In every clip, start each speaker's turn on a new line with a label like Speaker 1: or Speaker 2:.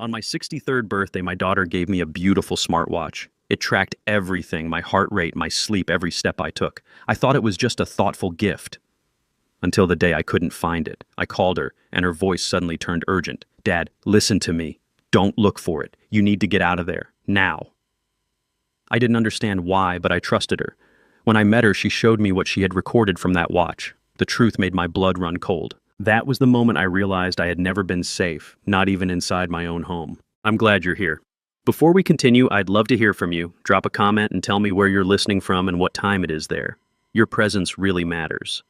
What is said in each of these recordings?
Speaker 1: On my 63rd birthday, my daughter gave me a beautiful smartwatch. It tracked everything, my heart rate, my sleep, every step I took. I thought it was just a thoughtful gift. Until the day I couldn't find it. I called her, and her voice suddenly turned urgent. "Dad, listen to me. Don't look for it. You need to get out of there. Now." I didn't understand why, but I trusted her. When I met her, she showed me what she had recorded from that watch. The truth made my blood run cold. That was the moment I realized I had never been safe, not even inside my own home. I'm glad you're here. Before we continue, I'd love to hear from you. Drop a comment and tell me where you're listening from and what time it is there. Your presence really matters.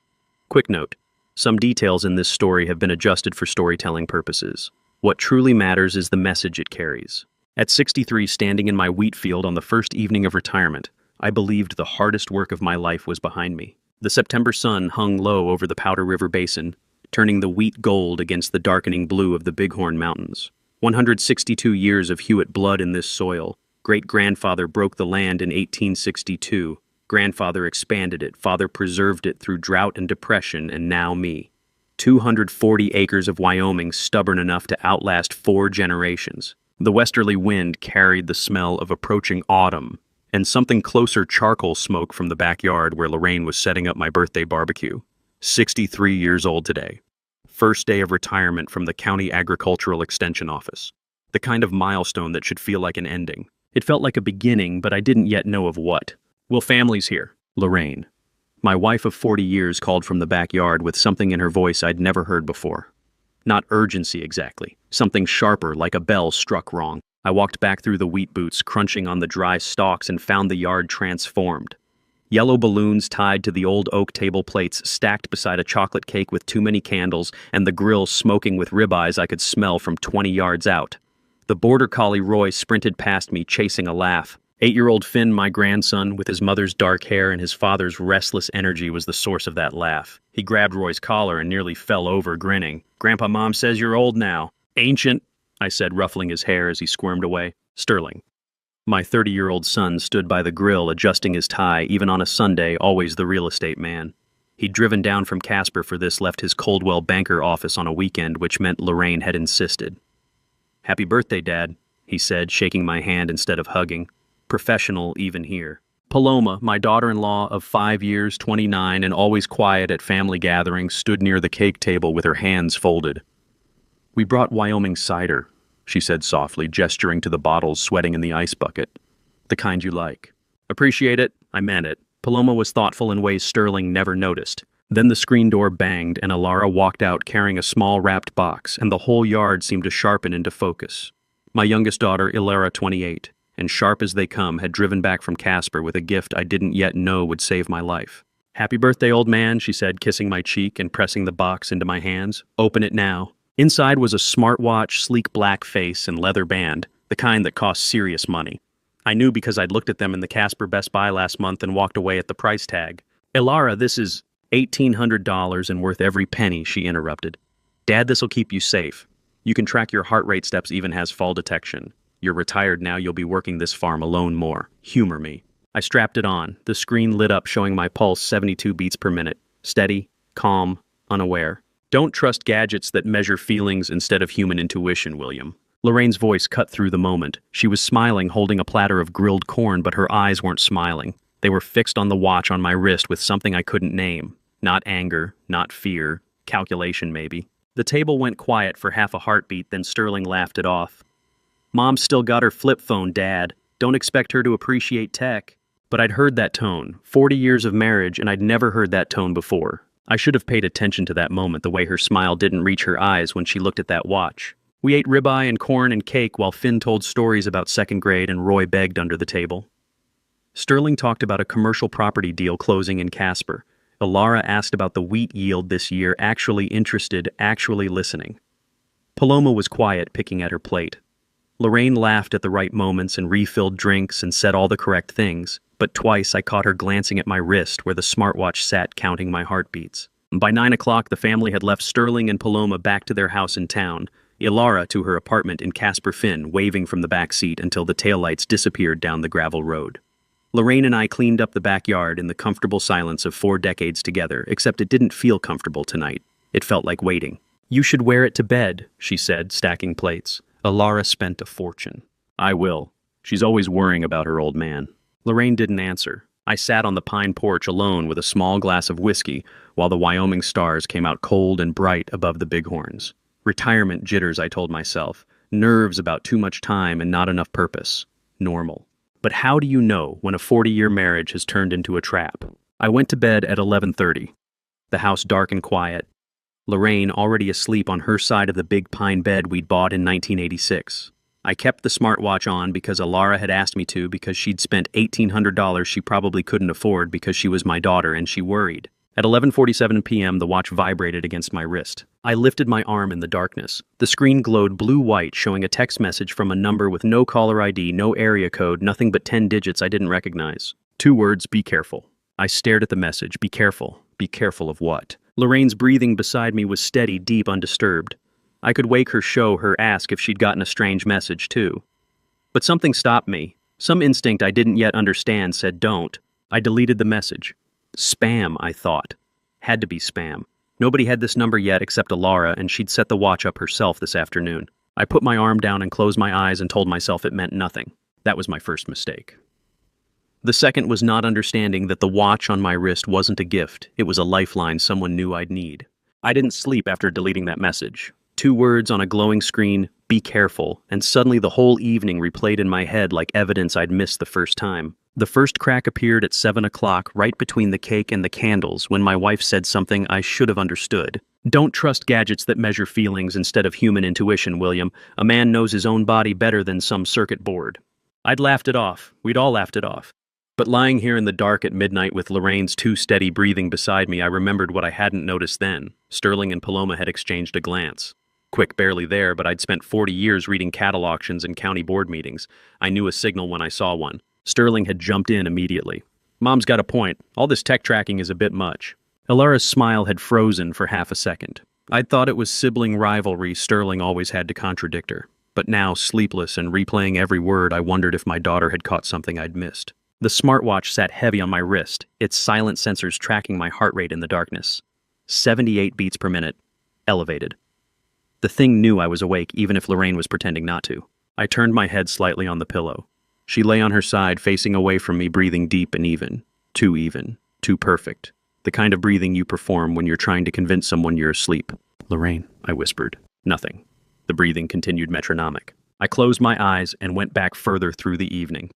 Speaker 1: Quick note, some details in this story have been adjusted for storytelling purposes. What truly matters is the message it carries. At 63, standing in my wheat field on the first evening of retirement, I believed the hardest work of my life was behind me. The September sun hung low over the Powder River Basin, turning the wheat gold against the darkening blue of the Bighorn Mountains. 162 years of Hewitt blood in this soil. Great-grandfather broke the land in 1862. Grandfather expanded it, father preserved it through drought and depression, and now me. 240 acres of Wyoming stubborn enough to outlast 4 generations. The westerly wind carried the smell of approaching autumn, and something closer charcoal smoke from the backyard where Lorraine was setting up my birthday barbecue. 63 years old today. First day of retirement from the County Agricultural Extension Office. The kind of milestone that should feel like an ending. It felt like a beginning, but I didn't yet know of what. "Well, family's here." Lorraine. My wife of 40 years called from the backyard with something in her voice I'd never heard before. Not urgency exactly. Something sharper, like a bell struck wrong. I walked back through the wheat boots, crunching on the dry stalks, and found the yard transformed. Yellow balloons tied to the old oak table plates stacked beside a chocolate cake with too many candles, and the grill smoking with ribeyes I could smell from 20 yards out. The border collie Roy sprinted past me, chasing a laugh. 8-year-old Finn, my grandson, with his mother's dark hair and his father's restless energy, was the source of that laugh. He grabbed Roy's collar and nearly fell over, grinning. "Grandpa, Mom says you're old now." "Ancient," I said, ruffling his hair as he squirmed away. Sterling. My 30-year-old son stood by the grill, adjusting his tie, even on a Sunday, always the real estate man. He'd driven down from Casper for this, left his Coldwell Banker office on a weekend, which meant Lorraine had insisted. "Happy birthday, Dad," he said, shaking my hand instead of hugging. Professional even here. Paloma, my daughter-in-law of 5 years, 29, and always quiet at family gatherings, stood near the cake table with her hands folded. "We brought Wyoming cider," she said softly, gesturing to the bottles sweating in the ice bucket. "The kind you like." "Appreciate it." I meant it. Paloma was thoughtful in ways Sterling never noticed. Then the screen door banged, and Alara walked out carrying a small wrapped box, and the whole yard seemed to sharpen into focus. My youngest daughter, Ilara, 28, and sharp as they come, had driven back from Casper with a gift I didn't yet know would save my life. "Happy birthday, old man," she said, kissing my cheek and pressing the box into my hands. "Open it now." Inside was a smartwatch, sleek black face, and leather band, the kind that cost serious money. I knew because I'd looked at them in the Casper Best Buy last month and walked away at the price tag. "Ilara, this is $1,800 and worth every penny," she interrupted. "Dad, this'll keep you safe. You can track your heart rate steps, even has fall detection. You're retired now, you'll be working this farm alone more. Humor me." I strapped it on. The screen lit up, showing my pulse 72 beats per minute. Steady, calm, unaware. "Don't trust gadgets that measure feelings instead of human intuition, William." Lorraine's voice cut through the moment. She was smiling, holding a platter of grilled corn, but her eyes weren't smiling. They were fixed on the watch on my wrist with something I couldn't name. Not anger, not fear. Calculation, maybe. The table went quiet for half a heartbeat, then Sterling laughed it off. "Mom's still got her flip phone, Dad. Don't expect her to appreciate tech." But I'd heard that tone. 40 years of marriage, and I'd never heard that tone before. I should have paid attention to that moment, the way her smile didn't reach her eyes when she looked at that watch. We ate ribeye and corn and cake while Finn told stories about second grade and Roy begged under the table. Sterling talked about a commercial property deal closing in Casper. Ilara asked about the wheat yield this year, actually interested, actually listening. Paloma was quiet, picking at her plate. Lorraine laughed at the right moments and refilled drinks and said all the correct things, but twice I caught her glancing at my wrist where the smartwatch sat, counting my heartbeats. By 9 o'clock, the family had left Sterling and Paloma back to their house in town, Ilara to her apartment in Casper, Finn, waving from the back seat until the taillights disappeared down the gravel road. Lorraine and I cleaned up the backyard in the comfortable silence of 4 decades together, except it didn't feel comfortable tonight. It felt like waiting. "You should wear it to bed," she said, stacking plates. Alara spent a fortune. I will. She's always worrying about her old man. Lorraine didn't answer. I sat on the pine porch alone with a small glass of whiskey while the Wyoming stars came out cold and bright above the bighorns. Retirement jitters, I told myself. Nerves about too much time and not enough purpose. Normal. But how do you know when a 40-year marriage has turned into a trap? I went to bed at 11:30. The house dark and quiet. Lorraine already asleep on her side of the big pine bed we'd bought in 1986. I kept the smartwatch on because Alara had asked me to because she'd spent $1,800 she probably couldn't afford because she was my daughter and she worried. At 11:47 p.m. the watch vibrated against my wrist. I lifted my arm in the darkness. The screen glowed blue-white showing a text message from a number with no caller ID, no area code, nothing but 10 digits I didn't recognize. 2 words, be careful. I stared at the message, be careful. Be careful of what? Lorraine's breathing beside me was steady, deep, undisturbed. I could wake her, show her, ask if she'd gotten a strange message, too. But something stopped me. Some instinct I didn't yet understand said don't. I deleted the message. Spam, I thought. Had to be spam. Nobody had this number yet except Alara, and she'd set the watch up herself this afternoon. I put my arm down and closed my eyes and told myself it meant nothing. That was my first mistake. The second was not understanding that the watch on my wrist wasn't a gift. It was a lifeline someone knew I'd need. I didn't sleep after deleting that message. 2 words on a glowing screen, be careful, and suddenly the whole evening replayed in my head like evidence I'd missed the first time. The first crack appeared at 7 o'clock, right between the cake and the candles, when my wife said something I should have understood. Don't trust gadgets that measure feelings instead of human intuition, William. A man knows his own body better than some circuit board. I'd laughed it off. We'd all laughed it off. But lying here in the dark at midnight with Lorraine's too steady breathing beside me, I remembered what I hadn't noticed then. Sterling and Paloma had exchanged a glance. Quick, barely there, but I'd spent 40 years reading cattle auctions and county board meetings. I knew a signal when I saw one. Sterling had jumped in immediately. Mom's got a point. All this tech tracking is a bit much. Alara's smile had frozen for half a second. I'd thought it was sibling rivalry Sterling always had to contradict her. But now, sleepless and replaying every word, I wondered if my daughter had caught something I'd missed. The smartwatch sat heavy on my wrist, its silent sensors tracking my heart rate in the darkness. 78 beats per minute. Elevated. The thing knew I was awake even if Lorraine was pretending not to. I turned my head slightly on the pillow. She lay on her side, facing away from me, breathing deep and even. Too perfect. The kind of breathing you perform when you're trying to convince someone you're asleep. Lorraine, I whispered. Nothing. The breathing continued metronomic. I closed my eyes and went back further through the evening.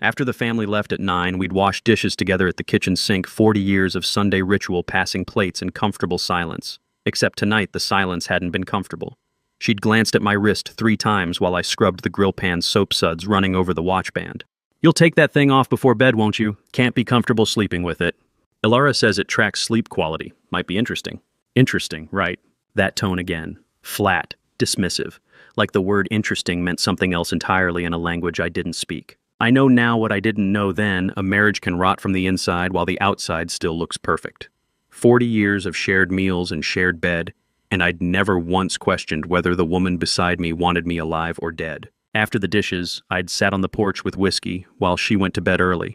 Speaker 1: After the family left at 9, we'd wash dishes together at the kitchen sink, 40 years of Sunday ritual passing plates in comfortable silence. Except tonight the silence hadn't been comfortable. She'd glanced at my wrist 3 times while I scrubbed the grill pan soap suds running over the watch band. You'll take that thing off before bed, won't you? Can't be comfortable sleeping with it. Alara says it tracks sleep quality. Might be interesting. Interesting, right. That tone again. Flat, dismissive. Like the word interesting meant something else entirely in a language I didn't speak. I know now what I didn't know then. A marriage can rot from the inside while the outside still looks perfect. 40 years of shared meals and shared bed, and I'd never once questioned whether the woman beside me wanted me alive or dead. After the dishes, I'd sat on the porch with whiskey while she went to bed early.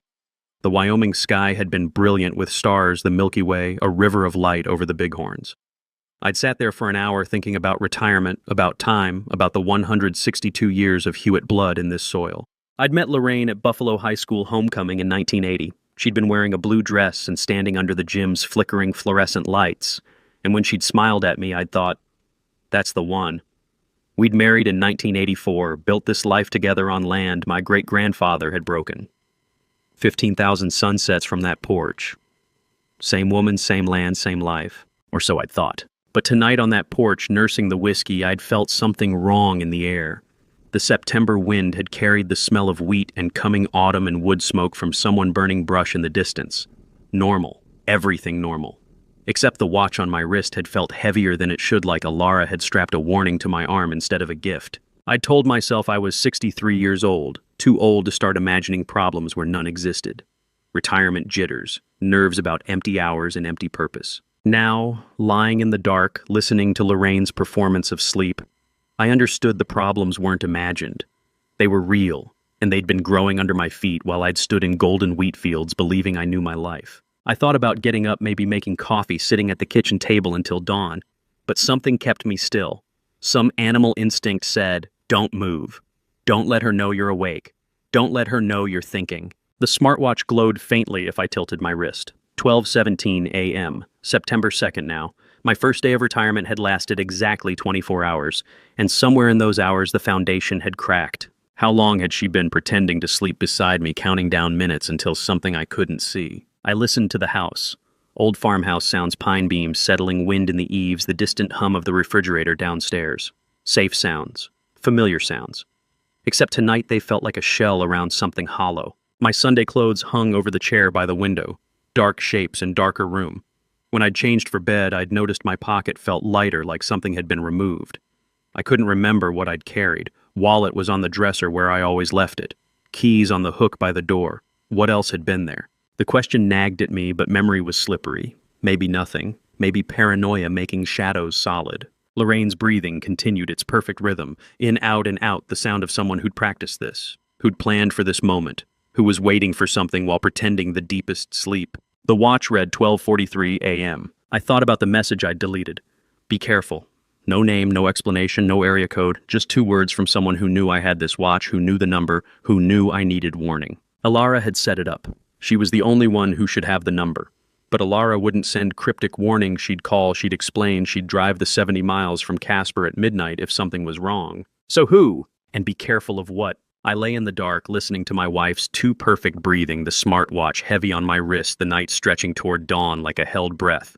Speaker 1: The Wyoming sky had been brilliant with stars, the Milky Way, a river of light over the bighorns. I'd sat there for an hour thinking about retirement, about time, about the 162 years of Hewitt blood in this soil. I'd met Lorraine at Buffalo High School homecoming in 1980. She'd been wearing a blue dress and standing under the gym's flickering fluorescent lights. And when she'd smiled at me, I'd thought, that's the one. We'd married in 1984, built this life together on land my great-grandfather had broken. 15,000 sunsets from that porch. Same woman, same land, same life. Or so I'd thought. But tonight on that porch, nursing the whiskey, I'd felt something wrong in the air. The September wind had carried the smell of wheat and coming autumn and wood smoke from someone burning brush in the distance. Normal. Everything normal. Except the watch on my wrist had felt heavier than it should, like Alara had strapped a warning to my arm instead of a gift. I'd told myself I was 63 years old, too old to start imagining problems where none existed. Retirement jitters, nerves about empty hours and empty purpose. Now, lying in the dark, listening to Lorraine's performance of sleep, I understood the problems weren't imagined. They were real, and they'd been growing under my feet while I'd stood in golden wheat fields believing I knew my life. I thought about getting up, maybe making coffee, sitting at the kitchen table until dawn, but something kept me still. Some animal instinct said, Don't move. Don't let her know you're awake. Don't let her know you're thinking. The smartwatch glowed faintly if I tilted my wrist. 12:17 a.m., September 2nd now. My first day of retirement had lasted exactly 24 hours, and somewhere in those hours the foundation had cracked. How long had she been pretending to sleep beside me, counting down minutes until something I couldn't see? I listened to the house. Old farmhouse sounds, pine beams, settling wind in the eaves, the distant hum of the refrigerator downstairs. Safe sounds. Familiar sounds. Except tonight they felt like a shell around something hollow. My Sunday clothes hung over the chair by the window. Dark shapes and darker room. When I'd changed for bed, I'd noticed my pocket felt lighter, like something had been removed. I couldn't remember what I'd carried. Wallet was on the dresser where I always left it. Keys on the hook by the door. What else had been there? The question nagged at me, but memory was slippery. Maybe nothing. Maybe paranoia making shadows solid. Lorraine's breathing continued its perfect rhythm. In, out, and out, the sound of someone who'd practiced this. Who'd planned for this moment. Who was waiting for something while pretending the deepest sleep. The watch read 12:43 a.m. I thought about the message I'd deleted. Be careful. No name, no explanation, no area code. Just 2 words from someone who knew I had this watch, who knew the number, who knew I needed warning. Alara had set it up. She was the only one who should have the number. But Alara wouldn't send cryptic warnings. She'd call, she'd explain, she'd drive the 70 miles from Casper at midnight if something was wrong. So who? And be careful of what? I lay in the dark, listening to my wife's too perfect breathing, the smartwatch heavy on my wrist, the night stretching toward dawn like a held breath.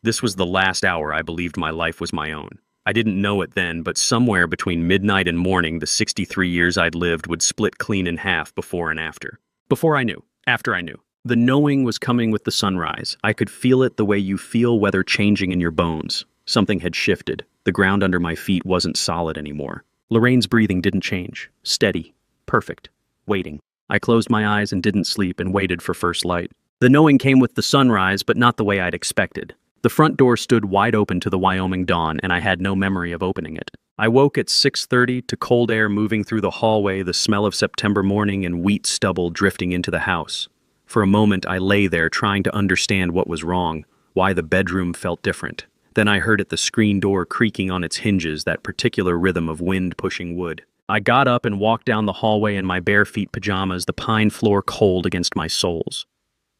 Speaker 1: This was the last hour I believed my life was my own. I didn't know it then, but somewhere between midnight and morning, the 63 years I'd lived would split clean in half before and after. Before I knew. After I knew. The knowing was coming with the sunrise. I could feel it the way you feel weather changing in your bones. Something had shifted. The ground under my feet wasn't solid anymore. Lorraine's breathing didn't change. Steady. Perfect. Waiting. I closed my eyes and didn't sleep and waited for first light. The knowing came with the sunrise, but not the way I'd expected. The front door stood wide open to the Wyoming dawn, and I had no memory of opening it. I woke at 6:30 to cold air moving through the hallway, the smell of September morning and wheat stubble drifting into the house. For a moment, I lay there trying to understand what was wrong, why the bedroom felt different. Then I heard the screen door creaking on its hinges, that particular rhythm of wind pushing wood. I got up and walked down the hallway in my bare feet pajamas, the pine floor cold against my soles.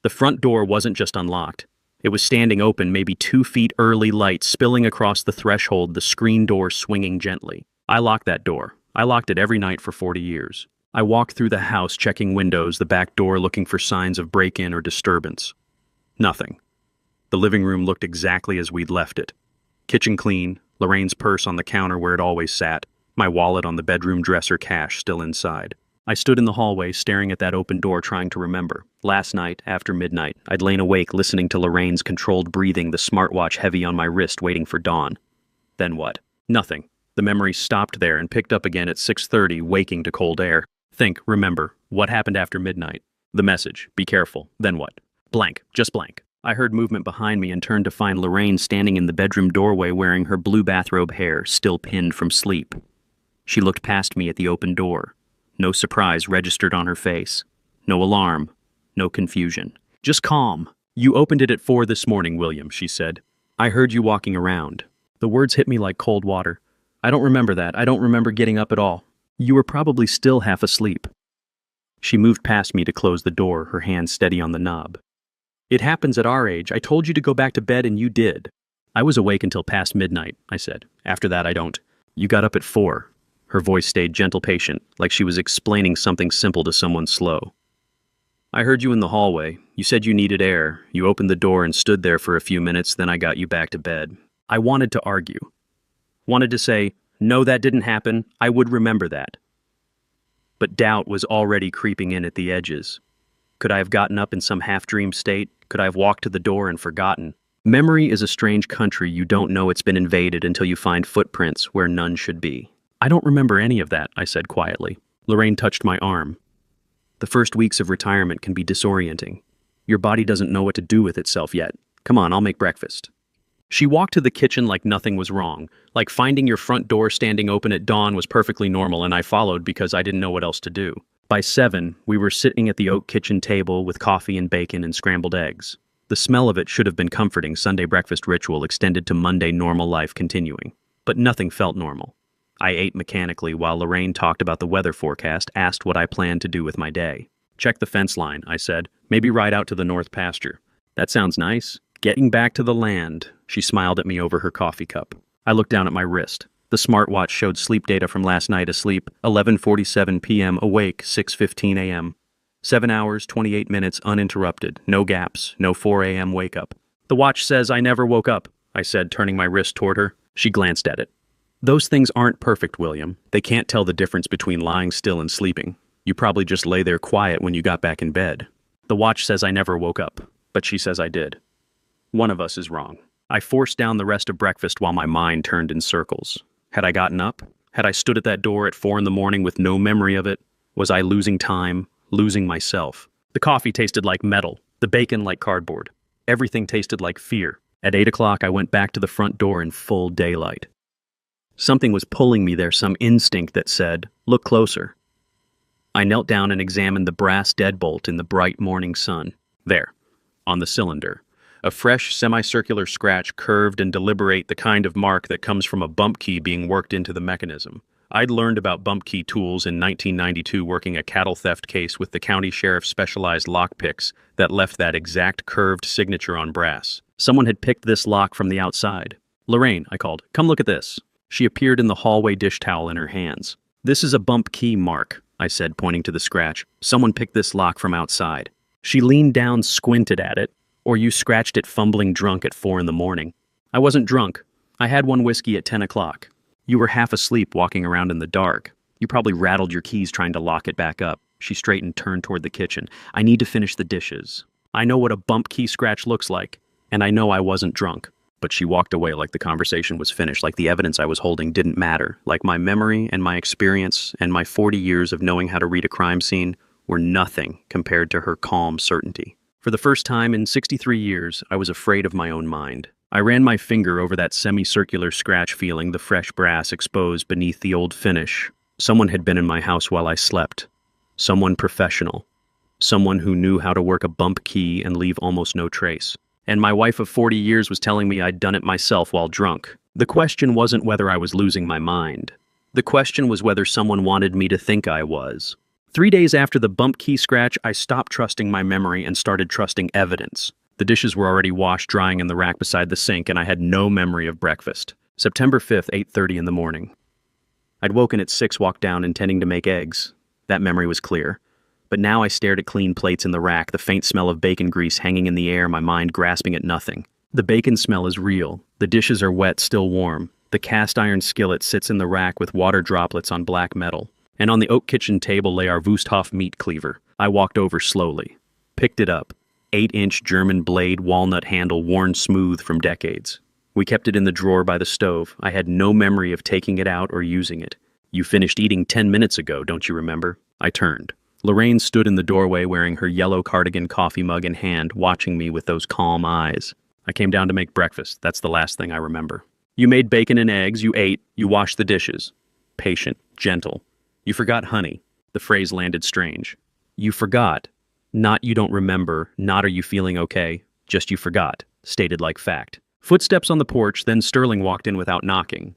Speaker 1: The front door wasn't just unlocked. It was standing open, maybe 2 feet, early light spilling across the threshold, the screen door swinging gently. I locked that door. I locked it every night for 40 years. I walked through the house, checking windows, the back door looking for signs of break-in or disturbance. Nothing. The living room looked exactly as we'd left it. Kitchen clean, Lorraine's purse on the counter where it always sat, my wallet on the bedroom dresser, cash still inside. I stood in the hallway, staring at that open door, trying to remember. Last night, after midnight, I'd lain awake listening to Lorraine's controlled breathing, the smartwatch heavy on my wrist, waiting for dawn. Then what? Nothing. The memory stopped there and picked up again at 6:30, waking to cold air. Think, remember, what happened after midnight? The message, be careful. Then what? Blank, just blank. I heard movement behind me and turned to find Lorraine standing in the bedroom doorway wearing her blue bathrobe, hair still pinned from sleep. She looked past me at the open door. No surprise registered on her face. No alarm. No confusion. Just calm. You opened it at 4 this morning, William, she said. I heard you walking around. The words hit me like cold water. I don't remember that. I don't remember getting up at all. You were probably still half asleep. She moved past me to close the door, her hand steady on the knob. It happens at our age. I told you to go back to bed and you did. I was awake until past midnight, I said. After that, I don't. You got up at 4. Her voice stayed gentle, patient, like she was explaining something simple to someone slow. I heard you in the hallway. You said you needed air. You opened the door and stood there for a few minutes, then I got you back to bed. I wanted to argue. Wanted to say, no, that didn't happen. I would remember that. But doubt was already creeping in at the edges. Could I have gotten up in some half-dream state? Could I have walked to the door and forgotten? Memory is a strange country. You don't know it's been invaded until you find footprints where none should be. I don't remember any of that, I said quietly. Lorraine touched my arm. The first weeks of retirement can be disorienting. Your body doesn't know what to do with itself yet. Come on, I'll make breakfast. She walked to the kitchen like nothing was wrong, like finding your front door standing open at dawn was perfectly normal, and I followed because I didn't know what else to do. By 7, we were sitting at the oak kitchen table with coffee and bacon and scrambled eggs. The smell of it should have been comforting. Sunday breakfast ritual extended to Monday normal life continuing. But nothing felt normal. I ate mechanically while Lorraine talked about the weather forecast, asked what I planned to do with my day. Check the fence line, I said. Maybe ride out to the north pasture. That sounds nice. Getting back to the land. She smiled at me over her coffee cup. I looked down at my wrist. The smartwatch showed sleep data from last night: asleep, 11:47 p.m., awake, 6:15 a.m. 7 hours, 28 minutes, uninterrupted, no gaps, no 4 a.m. wake-up. The watch says I never woke up, I said, turning my wrist toward her. She glanced at it. Those things aren't perfect, William. They can't tell the difference between lying still and sleeping. You probably just lay there quiet when you got back in bed. The watch says I never woke up, but she says I did. One of us is wrong. I forced down the rest of breakfast while my mind turned in circles. Had I gotten up? Had I stood at that door at 4 a.m. with no memory of it? Was I losing time, losing myself? The coffee tasted like metal, the bacon like cardboard. Everything tasted like fear. At 8 o'clock, I went back to the front door in full daylight. Something was pulling me there, some instinct that said, look closer. I knelt down and examined the brass deadbolt in the bright morning sun. There, on the cylinder. A fresh, semicircular scratch, curved and deliberate, the kind of mark that comes from a bump key being worked into the mechanism. I'd learned about bump key tools in 1992 working a cattle theft case with the county sheriff's specialized lockpicks that left that exact curved signature on brass. Someone had picked this lock from the outside. Lorraine, I called, come look at this. She appeared in the hallway, dish towel in her hands. This is a bump key mark, I said, pointing to the scratch. Someone picked this lock from outside. She leaned down, squinted at it. Or you scratched it fumbling drunk at 4 a.m. I wasn't drunk. I had one whiskey at 10 o'clock. You were half asleep walking around in the dark. You probably rattled your keys trying to lock it back up. She straightened, turned toward the kitchen. I need to finish the dishes. I know what a bump key scratch looks like, and I know I wasn't drunk. But she walked away like the conversation was finished, like the evidence I was holding didn't matter, like my memory and my experience and my 40 years of knowing how to read a crime scene were nothing compared to her calm certainty. For the first time in 63 years, I was afraid of my own mind. I ran my finger over that semicircular scratch, feeling the fresh brass exposed beneath the old finish. Someone had been in my house while I slept. Someone professional. Someone who knew how to work a bump key and leave almost no trace. And my wife of 40 years was telling me I'd done it myself while drunk. The question wasn't whether I was losing my mind. The question was whether someone wanted me to think I was. 3 days after the bump key scratch, I stopped trusting my memory and started trusting evidence. The dishes were already washed, drying in the rack beside the sink, and I had no memory of breakfast. September 5th, 8:30 in the morning. I'd woken at 6, walked down, intending to make eggs. That memory was clear. But now I stared at clean plates in the rack, the faint smell of bacon grease hanging in the air, my mind grasping at nothing. The bacon smell is real. The dishes are wet, still warm. The cast iron skillet sits in the rack with water droplets on black metal. And on the oak kitchen table lay our Wusthof meat cleaver. I walked over slowly. Picked it up. 8-inch German blade, walnut handle, worn smooth from decades. We kept it in the drawer by the stove. I had no memory of taking it out or using it. You finished eating 10 minutes ago, don't you remember? I turned. Lorraine stood in the doorway wearing her yellow cardigan, coffee mug in hand, watching me with those calm eyes. I came down to make breakfast. That's the last thing I remember. You made bacon and eggs, you ate, you washed the dishes. Patient, gentle. You forgot honey. The phrase landed strange. You forgot. Not you don't remember, not are you feeling okay, just you forgot, stated like fact. Footsteps on the porch, then Sterling walked in without knocking.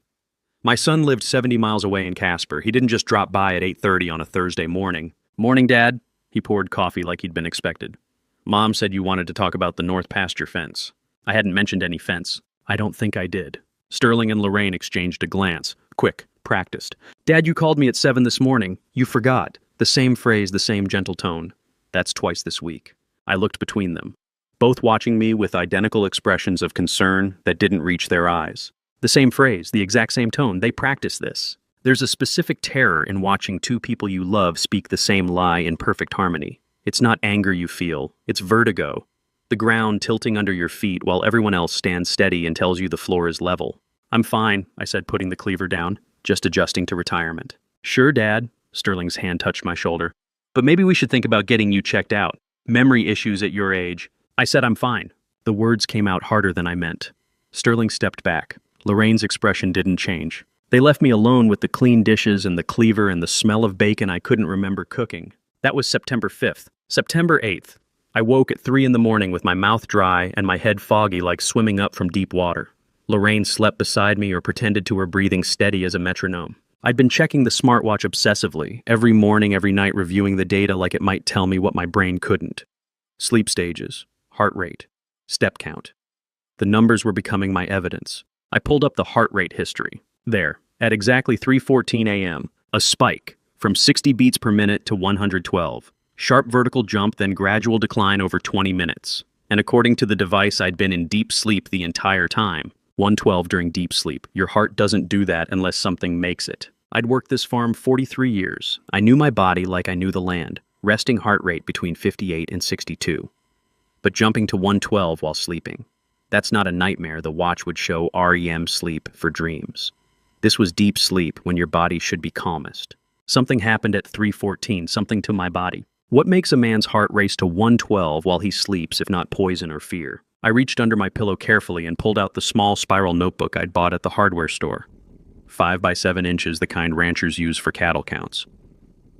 Speaker 1: My son lived 70 miles away in Casper. He didn't just drop by at 8:30 on a Thursday morning. Morning, Dad. He poured coffee like he'd been expected. Mom said you wanted to talk about the north pasture fence. I hadn't mentioned any fence. I don't think I did. Sterling and Lorraine exchanged a glance. Quick, practiced. Dad, you called me at 7 this morning. You forgot. The same phrase, the same gentle tone. That's twice this week. I looked between them, both watching me with identical expressions of concern that didn't reach their eyes. The same phrase, the exact same tone. They practice this. There's a specific terror in watching two people you love speak the same lie in perfect harmony. It's not anger you feel, it's vertigo. The ground tilting under your feet while everyone else stands steady and tells you the floor is level. I'm fine, I said, putting the cleaver down, just adjusting to retirement. Sure, Dad. Sterling's hand touched my shoulder. But maybe we should think about getting you checked out. Memory issues at your age. I said I'm fine. The words came out harder than I meant. Sterling stepped back. Lorraine's expression didn't change. They left me alone with the clean dishes and the cleaver and the smell of bacon I couldn't remember cooking. That was September 5th. September 8th. I woke at 3 in the morning with my mouth dry and my head foggy like swimming up from deep water. Lorraine slept beside me or pretended to her breathing steady as a metronome. I'd been checking the smartwatch obsessively, every morning, every night, reviewing the data like it might tell me what my brain couldn't. Sleep stages, heart rate, step count. The numbers were becoming my evidence. I pulled up the heart rate history. There, at exactly 3:14 a.m., a spike from 60 beats per minute to 112. Sharp vertical jump, then gradual decline over 20 minutes. And according to the device, I'd been in deep sleep the entire time. 112 during deep sleep. Your heart doesn't do that unless something makes it. I'd worked this farm 43 years. I knew my body like I knew the land. Resting heart rate between 58 and 62. But jumping to 112 while sleeping. That's not a nightmare. The watch would show REM sleep for dreams. This was deep sleep when your body should be calmest. Something happened at 3:14, something to my body. What makes a man's heart race to 112 while he sleeps if not poison or fear? I reached under my pillow carefully and pulled out the small spiral notebook I'd bought at the hardware store. 5 by 7 inches, the kind ranchers use for cattle counts.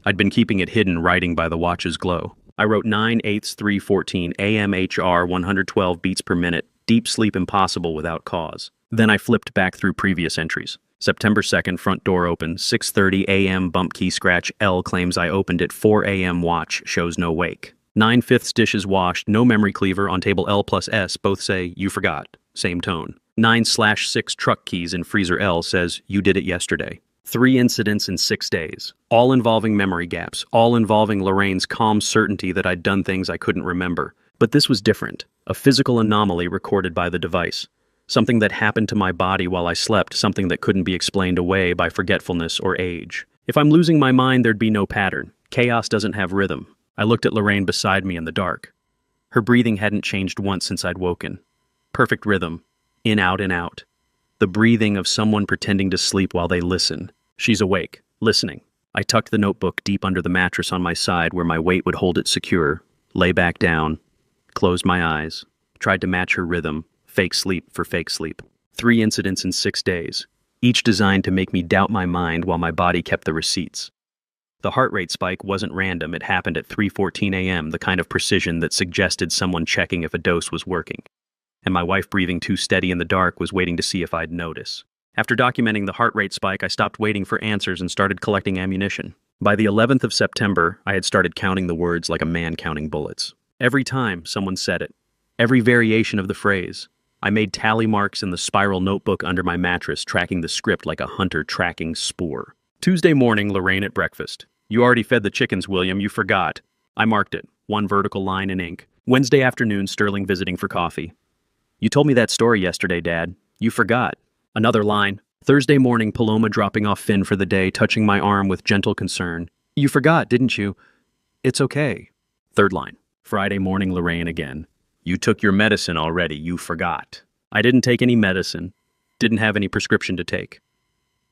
Speaker 1: I'd been keeping it hidden, writing by the watch's glow. I wrote 9/8 3:14 AMHR 112 beats per minute, deep sleep impossible without cause. Then I flipped back through previous entries. September 2nd, front door open, 6:30 a.m. bump key scratch, L claims I opened at 4 a.m. watch, shows no wake. 9/5 dishes washed, no memory cleaver on table L plus S, both say, you forgot, same tone. 9/6 truck keys in freezer L says, you did it yesterday. 3 incidents in 6 days, all involving memory gaps, all involving Lorraine's calm certainty that I'd done things I couldn't remember. But this was different, a physical anomaly recorded by the device. Something that happened to my body while I slept, something that couldn't be explained away by forgetfulness or age. If I'm losing my mind, there'd be no pattern. Chaos doesn't have rhythm. I looked at Lorraine beside me in the dark. Her breathing hadn't changed once since I'd woken. Perfect rhythm, in, out, in, out. The breathing of someone pretending to sleep while they listen. She's awake, listening. I tucked the notebook deep under the mattress on my side where my weight would hold it secure, lay back down, closed my eyes, tried to match her rhythm, fake sleep for fake sleep. 3 incidents in 6 days, each designed to make me doubt my mind while my body kept the receipts. The heart rate spike wasn't random, it happened at 3:14 a.m., the kind of precision that suggested someone checking if a dose was working. And my wife, breathing too steady in the dark, was waiting to see if I'd notice. After documenting the heart rate spike, I stopped waiting for answers and started collecting ammunition. By the 11th of September, I had started counting the words like a man counting bullets. Every time someone said it, every variation of the phrase, I made tally marks in the spiral notebook under my mattress, tracking the script like a hunter tracking spoor. Tuesday morning, Lorraine at breakfast. You already fed the chickens, William, you forgot. I marked it, one vertical line in ink. Wednesday afternoon, Sterling visiting for coffee. You told me that story yesterday, Dad. You forgot. Another line. Thursday morning, Paloma dropping off Finn for the day, touching my arm with gentle concern. You forgot, didn't you? It's okay. Third line. Friday morning, Lorraine again. You took your medicine already, you forgot. I didn't take any medicine. Didn't have any prescription to take.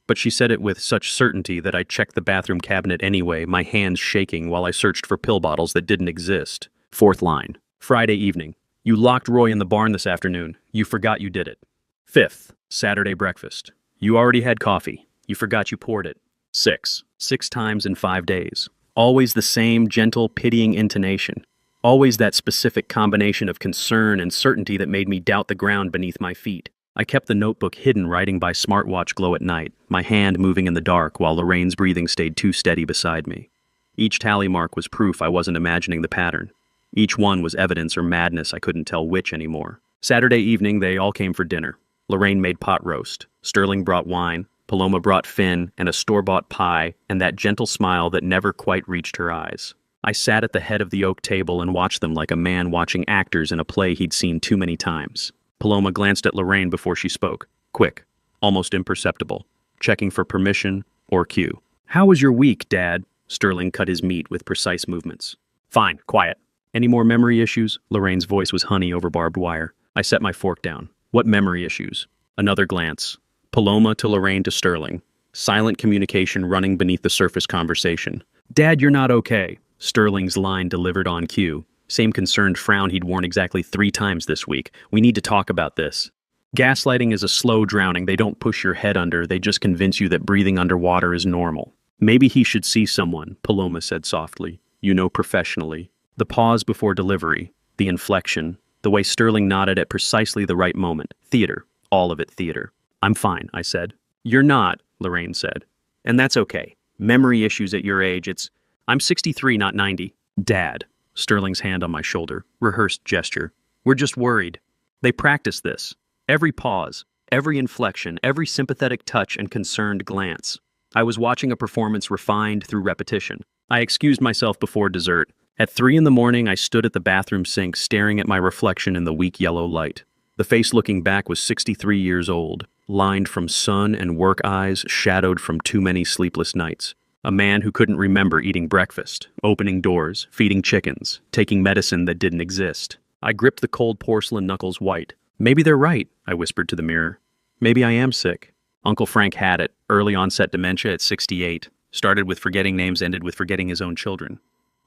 Speaker 1: But she said it with such certainty that I checked the bathroom cabinet anyway, my hands shaking while I searched for pill bottles that didn't exist. Fourth line. Friday evening. You locked Roy in the barn this afternoon. You forgot you did it. Fifth. Saturday breakfast. You already had coffee. You forgot you poured it. 6 times in 5 days. Always the same gentle, pitying intonation. Always that specific combination of concern and certainty that made me doubt the ground beneath my feet. I kept the notebook hidden, writing by smartwatch glow at night, my hand moving in the dark while Lorraine's breathing stayed too steady beside me. Each tally mark was proof I wasn't imagining the pattern. Each one was evidence or madness, I couldn't tell which anymore. Saturday evening, they all came for dinner. Lorraine made pot roast. Sterling brought wine. Paloma brought Finn and a store-bought pie and that gentle smile that never quite reached her eyes. I sat at the head of the oak table and watched them like a man watching actors in a play he'd seen too many times. Paloma glanced at Lorraine before she spoke. Quick, almost imperceptible, checking for permission or cue. How was your week, Dad? Sterling cut his meat with precise movements. Fine, quiet. Any more memory issues? Lorraine's voice was honey over barbed wire. I set my fork down. What memory issues? Another glance. Paloma to Lorraine to Sterling. Silent communication running beneath the surface conversation. Dad, you're not okay. Sterling's line delivered on cue. Same concerned frown he'd worn exactly 3 times this week. We need to talk about this. Gaslighting is a slow drowning. They don't push your head under. They just convince you that breathing underwater is normal. Maybe he should see someone, Paloma said softly. You know, professionally. The pause before delivery. The inflection. The way Sterling nodded at precisely the right moment. Theater. All of it theater. I'm fine, I said. You're not, Lorraine said. And that's okay. Memory issues at your age, I'm 63, not 90. Dad, Sterling's hand on my shoulder, rehearsed gesture. We're just worried. They practice this. Every pause, every inflection, every sympathetic touch and concerned glance. I was watching a performance refined through repetition. I excused myself before dessert. At 3 in the morning, I stood at the bathroom sink staring at my reflection in the weak yellow light. The face looking back was 63 years old, lined from sun and work eyes, shadowed from too many sleepless nights. A man who couldn't remember eating breakfast, opening doors, feeding chickens, taking medicine that didn't exist. I gripped the cold porcelain knuckles white. Maybe they're right, I whispered to the mirror. Maybe I am sick. Uncle Frank had it, early onset dementia at 68. Started with forgetting names, ended with forgetting his own children.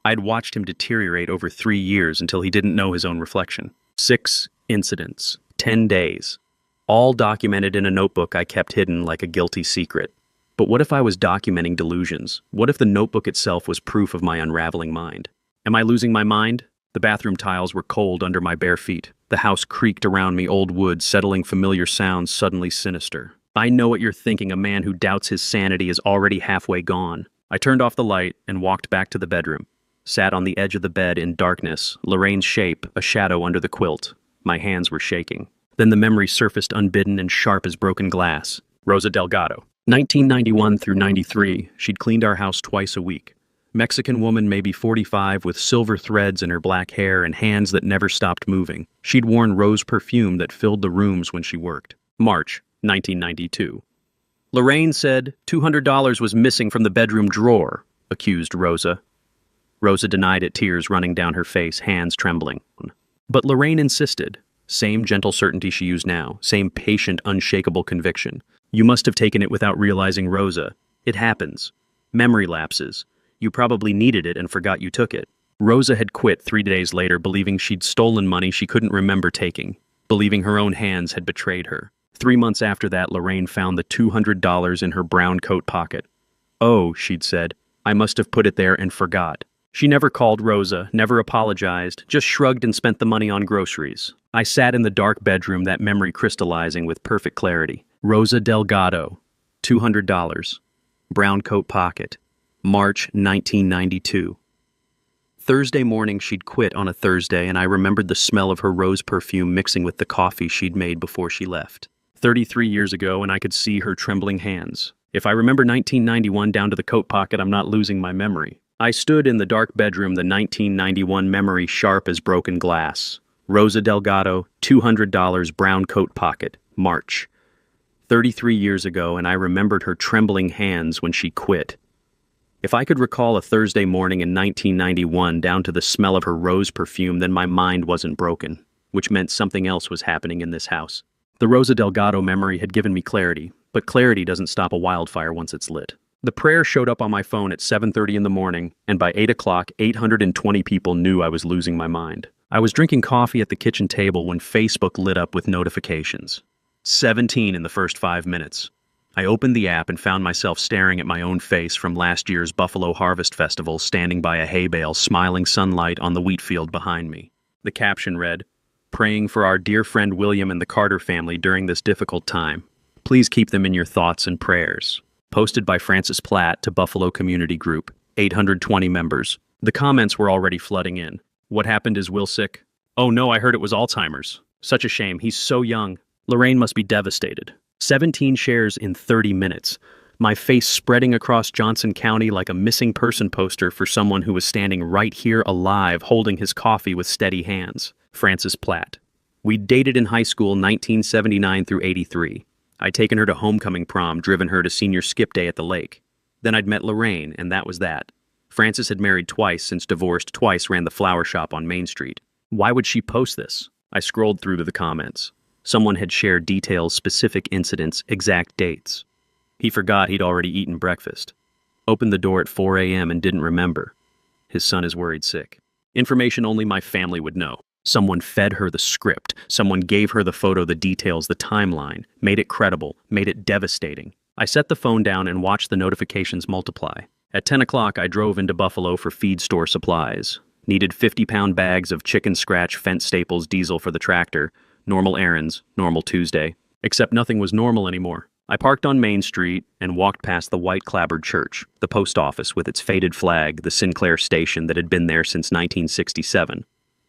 Speaker 1: I'd watched him deteriorate over 3 years until he didn't know his own reflection. 6 incidents, 10 days, all documented in a notebook I kept hidden like a guilty secret. But what if I was documenting delusions? What if the notebook itself was proof of my unraveling mind? Am I losing my mind? The bathroom tiles were cold under my bare feet. The house creaked around me, old wood, settling familiar sounds suddenly sinister. I know what you're thinking, a man who doubts his sanity is already halfway gone. I turned off the light and walked back to the bedroom. Sat on the edge of the bed in darkness, Lorraine's shape, a shadow under the quilt. My hands were shaking. Then the memory surfaced unbidden and sharp as broken glass. Rosa Delgado. 1991 through 93, she'd cleaned our house twice a week. Mexican woman, maybe 45, with silver threads in her black hair and hands that never stopped moving. She'd worn rose perfume that filled the rooms when she worked. March 1992. Lorraine said $200 was missing from the bedroom drawer, accused Rosa. Rosa denied it, tears running down her face, hands trembling. But Lorraine insisted. Same gentle certainty she used now, same patient, unshakable conviction. You must have taken it without realizing, Rosa. It happens. Memory lapses. You probably needed it and forgot you took it. Rosa had quit 3 days later, believing she'd stolen money she couldn't remember taking, believing her own hands had betrayed her. 3 months after that, Lorraine found the $200 in her brown coat pocket. Oh, she'd said, I must have put it there and forgot. She never called Rosa, never apologized, just shrugged and spent the money on groceries. I sat in the dark bedroom, that memory crystallizing with perfect clarity. Rosa Delgado, $200, brown coat pocket, March 1992. Thursday morning she'd quit on a Thursday, and I remembered the smell of her rose perfume mixing with the coffee she'd made before she left. 33 years ago, and I could see her trembling hands. If I remember 1991 down to the coat pocket, I'm not losing my memory. I stood in the dark bedroom, the 1991 memory sharp as broken glass. Rosa Delgado, $200, brown coat pocket, March. 33 years ago, and I remembered her trembling hands when she quit. If I could recall a Thursday morning in 1991 down to the smell of her rose perfume, then my mind wasn't broken, which meant something else was happening in this house. The Rosa Delgado memory had given me clarity, but clarity doesn't stop a wildfire once it's lit. The prayer showed up on my phone at 7:30 in the morning, and by 8 o'clock, 820 people knew I was losing my mind. I was drinking coffee at the kitchen table when Facebook lit up with notifications. 17 in the first 5 minutes. I opened the app and found myself staring at my own face from last year's Buffalo Harvest Festival, standing by a hay bale, smiling sunlight on the wheat field behind me. The caption read, "Praying for our dear friend William and the Carter family during this difficult time. Please keep them in your thoughts and prayers." Posted by Francis Platt to Buffalo Community Group, 820 members. The comments were already flooding in. What happened? Is Will sick? Oh no, I heard it was Alzheimer's. Such a shame, he's so young. Lorraine must be devastated. 17 shares in 30 minutes. My face spreading across Johnson County like a missing person poster for someone who was standing right here alive, holding his coffee with steady hands. Francis Platt. We'd dated in high school 1979 through 83. I'd taken her to homecoming prom, driven her to senior skip day at the lake. Then I'd met Lorraine, and that was that. Francis had married twice, since divorced, twice ran the flower shop on Main Street. Why would she post this? I scrolled through to the comments. Someone had shared details, specific incidents, exact dates. He forgot he'd already eaten breakfast. Opened the door at 4 a.m. and didn't remember. His son is worried sick. Information only my family would know. Someone fed her the script. Someone gave her the photo, the details, the timeline. Made it credible. Made it devastating. I set the phone down and watched the notifications multiply. At 10 o'clock, I drove into Buffalo for feed store supplies. Needed 50-pound bags of chicken scratch, fence staples, diesel for the tractor. Normal errands, normal Tuesday. Except nothing was normal anymore. I parked on Main Street and walked past the white clapboard church, the post office with its faded flag, the Sinclair station that had been there since 1967.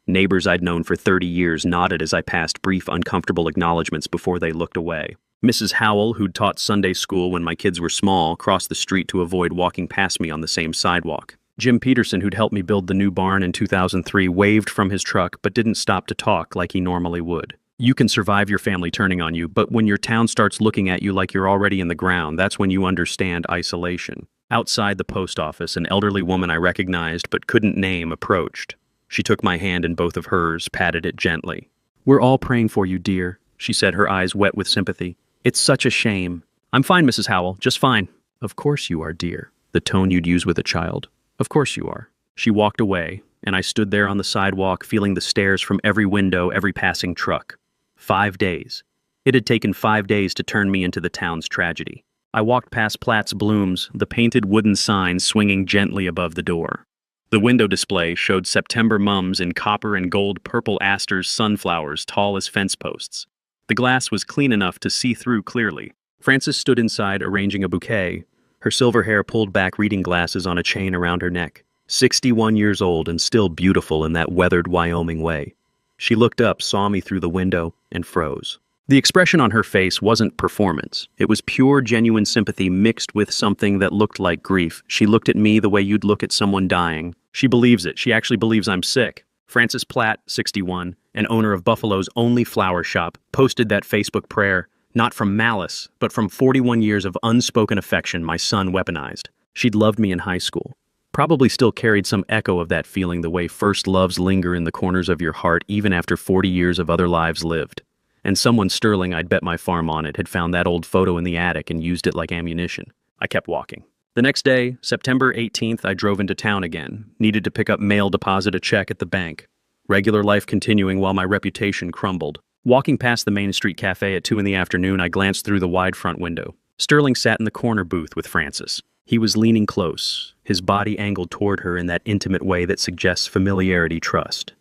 Speaker 1: Neighbors I'd known for 30 years nodded as I passed brief, uncomfortable acknowledgments before they looked away. Mrs. Howell, who'd taught Sunday school when my kids were small, crossed the street to avoid walking past me on the same sidewalk. Jim Peterson, who'd helped me build the new barn in 2003, waved from his truck but didn't stop to talk like he normally would. You can survive your family turning on you, but when your town starts looking at you like you're already in the ground, that's when you understand isolation. Outside the post office, an elderly woman I recognized but couldn't name approached. She took my hand in both of hers, patted it gently. "We're all praying for you, dear," she said, her eyes wet with sympathy. "It's such a shame." "I'm fine, Mrs. Howell, just fine." "Of course you are, dear." The tone you'd use with a child. "Of course you are." She walked away, and I stood there on the sidewalk feeling the stares from every window, every passing truck. 5 days. It had taken 5 days to turn me into the town's tragedy. I walked past Platt's Blooms, the painted wooden sign swinging gently above the door. The window display showed September mums in copper and gold purple asters sunflowers tall as fence posts. The glass was clean enough to see through clearly. Frances stood inside arranging a bouquet, her silver hair pulled back, reading glasses on a chain around her neck. 61 years old and still beautiful in that weathered Wyoming way. She looked up, saw me through the window, and froze. The expression on her face wasn't performance. It was pure, genuine sympathy mixed with something that looked like grief. She looked at me the way you'd look at someone dying. She believes it. She actually believes I'm sick. Frances Platt, 61, and owner of Buffalo's only flower shop, posted that Facebook prayer, not from malice, but from 41 years of unspoken affection my son weaponized. She'd loved me in high school. Probably still carried some echo of that feeling, the way first loves linger in the corners of your heart even after 40 years of other lives lived. And someone sterling I'd bet my farm on it had found that old photo in the attic and used it like ammunition. I kept walking. The next day, September 18th, I drove into town again, needed to pick up mail, deposit a check at the bank. Regular life continuing while my reputation crumbled. Walking past the Main Street Cafe at 2 in the afternoon, I glanced through the wide front window. Sterling sat in the corner booth with Frances. He was leaning close, his body angled toward her in that intimate way that suggests familiarity, trust.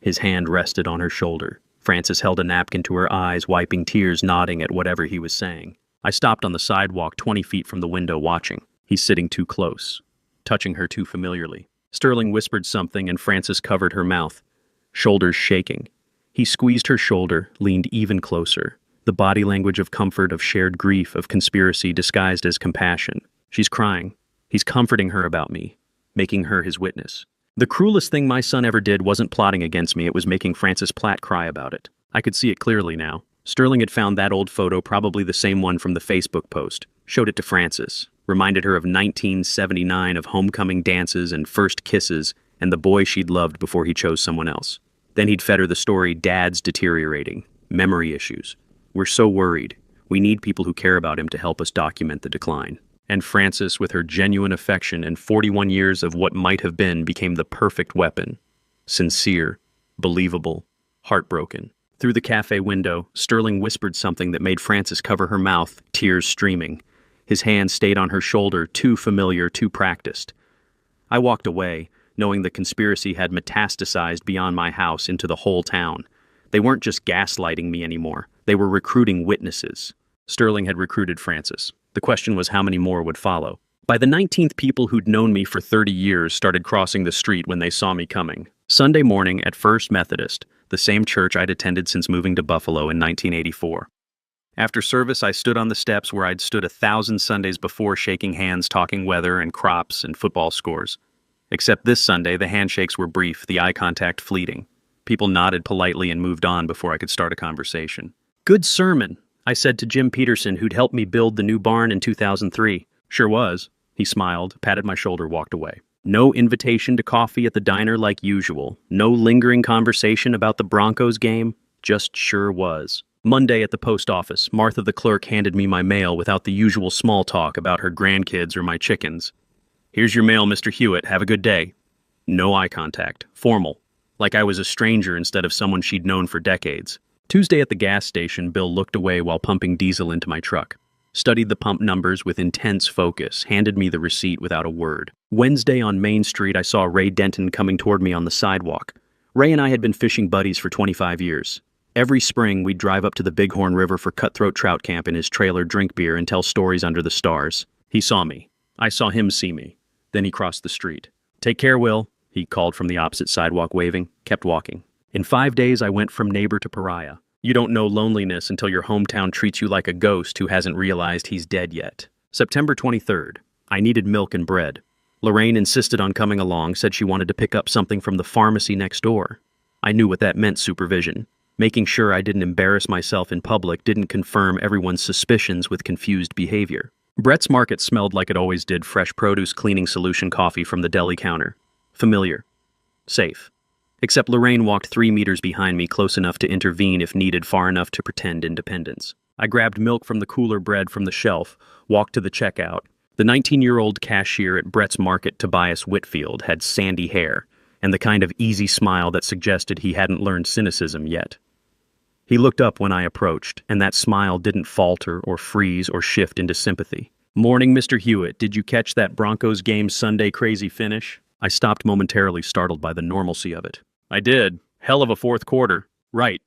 Speaker 1: His hand rested on her shoulder. Frances held a napkin to her eyes, wiping tears, nodding at whatever he was saying. I stopped on the sidewalk 20 feet from the window watching. He's sitting too close, touching her too familiarly. Sterling whispered something and Frances covered her mouth, shoulders shaking. He squeezed her shoulder, leaned even closer. The body language of comfort, of shared grief, of conspiracy disguised as compassion. She's crying. He's comforting her about me, making her his witness. The cruelest thing my son ever did wasn't plotting against me, it was making Frances Platt cry about it. I could see it clearly now. Sterling had found that old photo, probably the same one from the Facebook post, showed it to Frances, reminded her of 1979, of homecoming dances and first kisses, and the boy she'd loved before he chose someone else. Then he'd fed her the story, Dad's deteriorating, memory issues. We're so worried. We need people who care about him to help us document the decline. And Frances, with her genuine affection and 41 years of what might have been, became the perfect weapon. Sincere, believable, heartbroken. Through the cafe window, Sterling whispered something that made Frances cover her mouth, tears streaming. His hand stayed on her shoulder, too familiar, too practiced. I walked away, knowing the conspiracy had metastasized beyond my house into the whole town. They weren't just gaslighting me anymore. They were recruiting witnesses. Sterling had recruited Frances. The question was how many more would follow. By the 19th, people who'd known me for 30 years started crossing the street when they saw me coming. Sunday morning at First Methodist, the same church I'd attended since moving to Buffalo in 1984. After service, I stood on the steps where I'd stood 1,000 Sundays before, shaking hands, talking weather and crops and football scores. Except this Sunday, the handshakes were brief, the eye contact fleeting. People nodded politely and moved on before I could start a conversation. "Good sermon," I said to Jim Peterson, who'd helped me build the new barn in 2003. "Sure was." He smiled, patted my shoulder, walked away. No invitation to coffee at the diner like usual. No lingering conversation about the Broncos game. Just sure was. Monday at the post office, Martha the clerk handed me my mail without the usual small talk about her grandkids or my chickens. "Here's your mail, Mr. Hewitt. Have a good day." No eye contact. Formal. Like I was a stranger instead of someone she'd known for decades. Tuesday at the gas station, Bill looked away while pumping diesel into my truck. Studied the pump numbers with intense focus, handed me the receipt without a word. Wednesday on Main Street, I saw Ray Denton coming toward me on the sidewalk. Ray and I had been fishing buddies for 25 years. Every spring, we'd drive up to the Bighorn River for cutthroat trout camp in his trailer, drink beer, and tell stories under the stars. He saw me. I saw him see me. Then he crossed the street. "Take care, Will," he called from the opposite sidewalk, waving, kept walking. In 5 days, I went from neighbor to pariah. You don't know loneliness until your hometown treats you like a ghost who hasn't realized he's dead yet. September 23rd. I needed milk and bread. Lorraine insisted on coming along, said she wanted to pick up something from the pharmacy next door. I knew what that meant: supervision. Making sure I didn't embarrass myself in public, didn't confirm everyone's suspicions with confused behavior. Brett's Market smelled like it always did: fresh produce, cleaning solution coffee from the deli counter. Familiar. Safe. Except Lorraine walked 3 meters behind me, close enough to intervene if needed, far enough to pretend independence. I grabbed milk from the cooler, bread from the shelf, walked to the checkout. The 19-year-old cashier at Brett's Market, Tobias Whitfield, had sandy hair and the kind of easy smile that suggested he hadn't learned cynicism yet. He looked up when I approached, and that smile didn't falter or freeze or shift into sympathy. "Morning, Mr. Hewitt. Did you catch that Broncos game Sunday crazy finish?" I stopped momentarily, startled by the normalcy of it. "I did. Hell of a fourth quarter." "Right."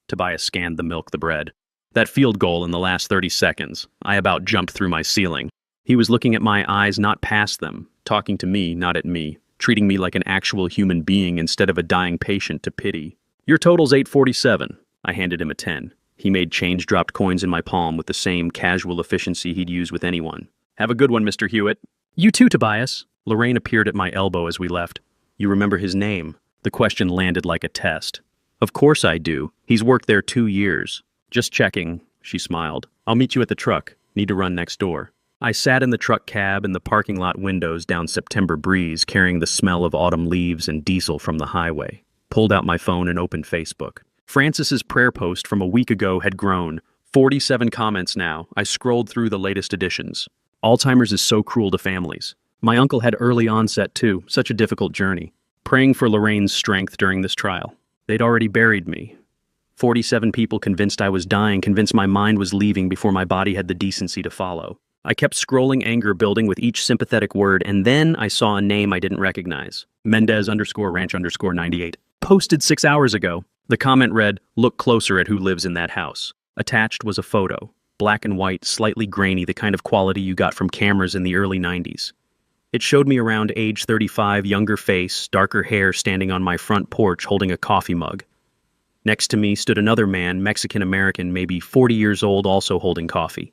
Speaker 1: Tobias scanned the milk, the bread. "That field goal in the last 30 seconds. I about jumped through my ceiling." He was looking at my eyes, not past them, talking to me, not at me, treating me like an actual human being instead of a dying patient to pity. "Your total's $847. I handed him a 10. He made change, dropped coins in my palm with the same casual efficiency he'd use with anyone. "Have a good one, Mr. Hewitt." "You too, Tobias." Lorraine appeared at my elbow as we left. "You remember his name?" The question landed like a test. "Of course I do. He's worked there 2 years. "Just checking," she smiled. "I'll meet you at the truck. Need to run next door." I sat in the truck cab in the parking lot windows down September breeze, carrying the smell of autumn leaves and diesel from the highway. Pulled out my phone and opened Facebook. Francis's prayer post from a week ago had grown. 47 comments now. I scrolled through the latest editions. Alzheimer's is so cruel to families. My uncle had early onset too, such a difficult journey. Praying for Lorraine's strength during this trial. They'd already buried me. 47 people convinced I was dying, convinced my mind was leaving before my body had the decency to follow. I kept scrolling, anger building with each sympathetic word, and then I saw a name I didn't recognize. Mendez_Ranch_98. Posted 6 hours ago. The comment read, "Look closer at who lives in that house." Attached was a photo. Black and white, slightly grainy, the kind of quality you got from cameras in the early 90s. It showed me around age 35, younger face, darker hair, standing on my front porch holding a coffee mug. Next to me stood another man, Mexican-American, maybe 40 years old, also holding coffee.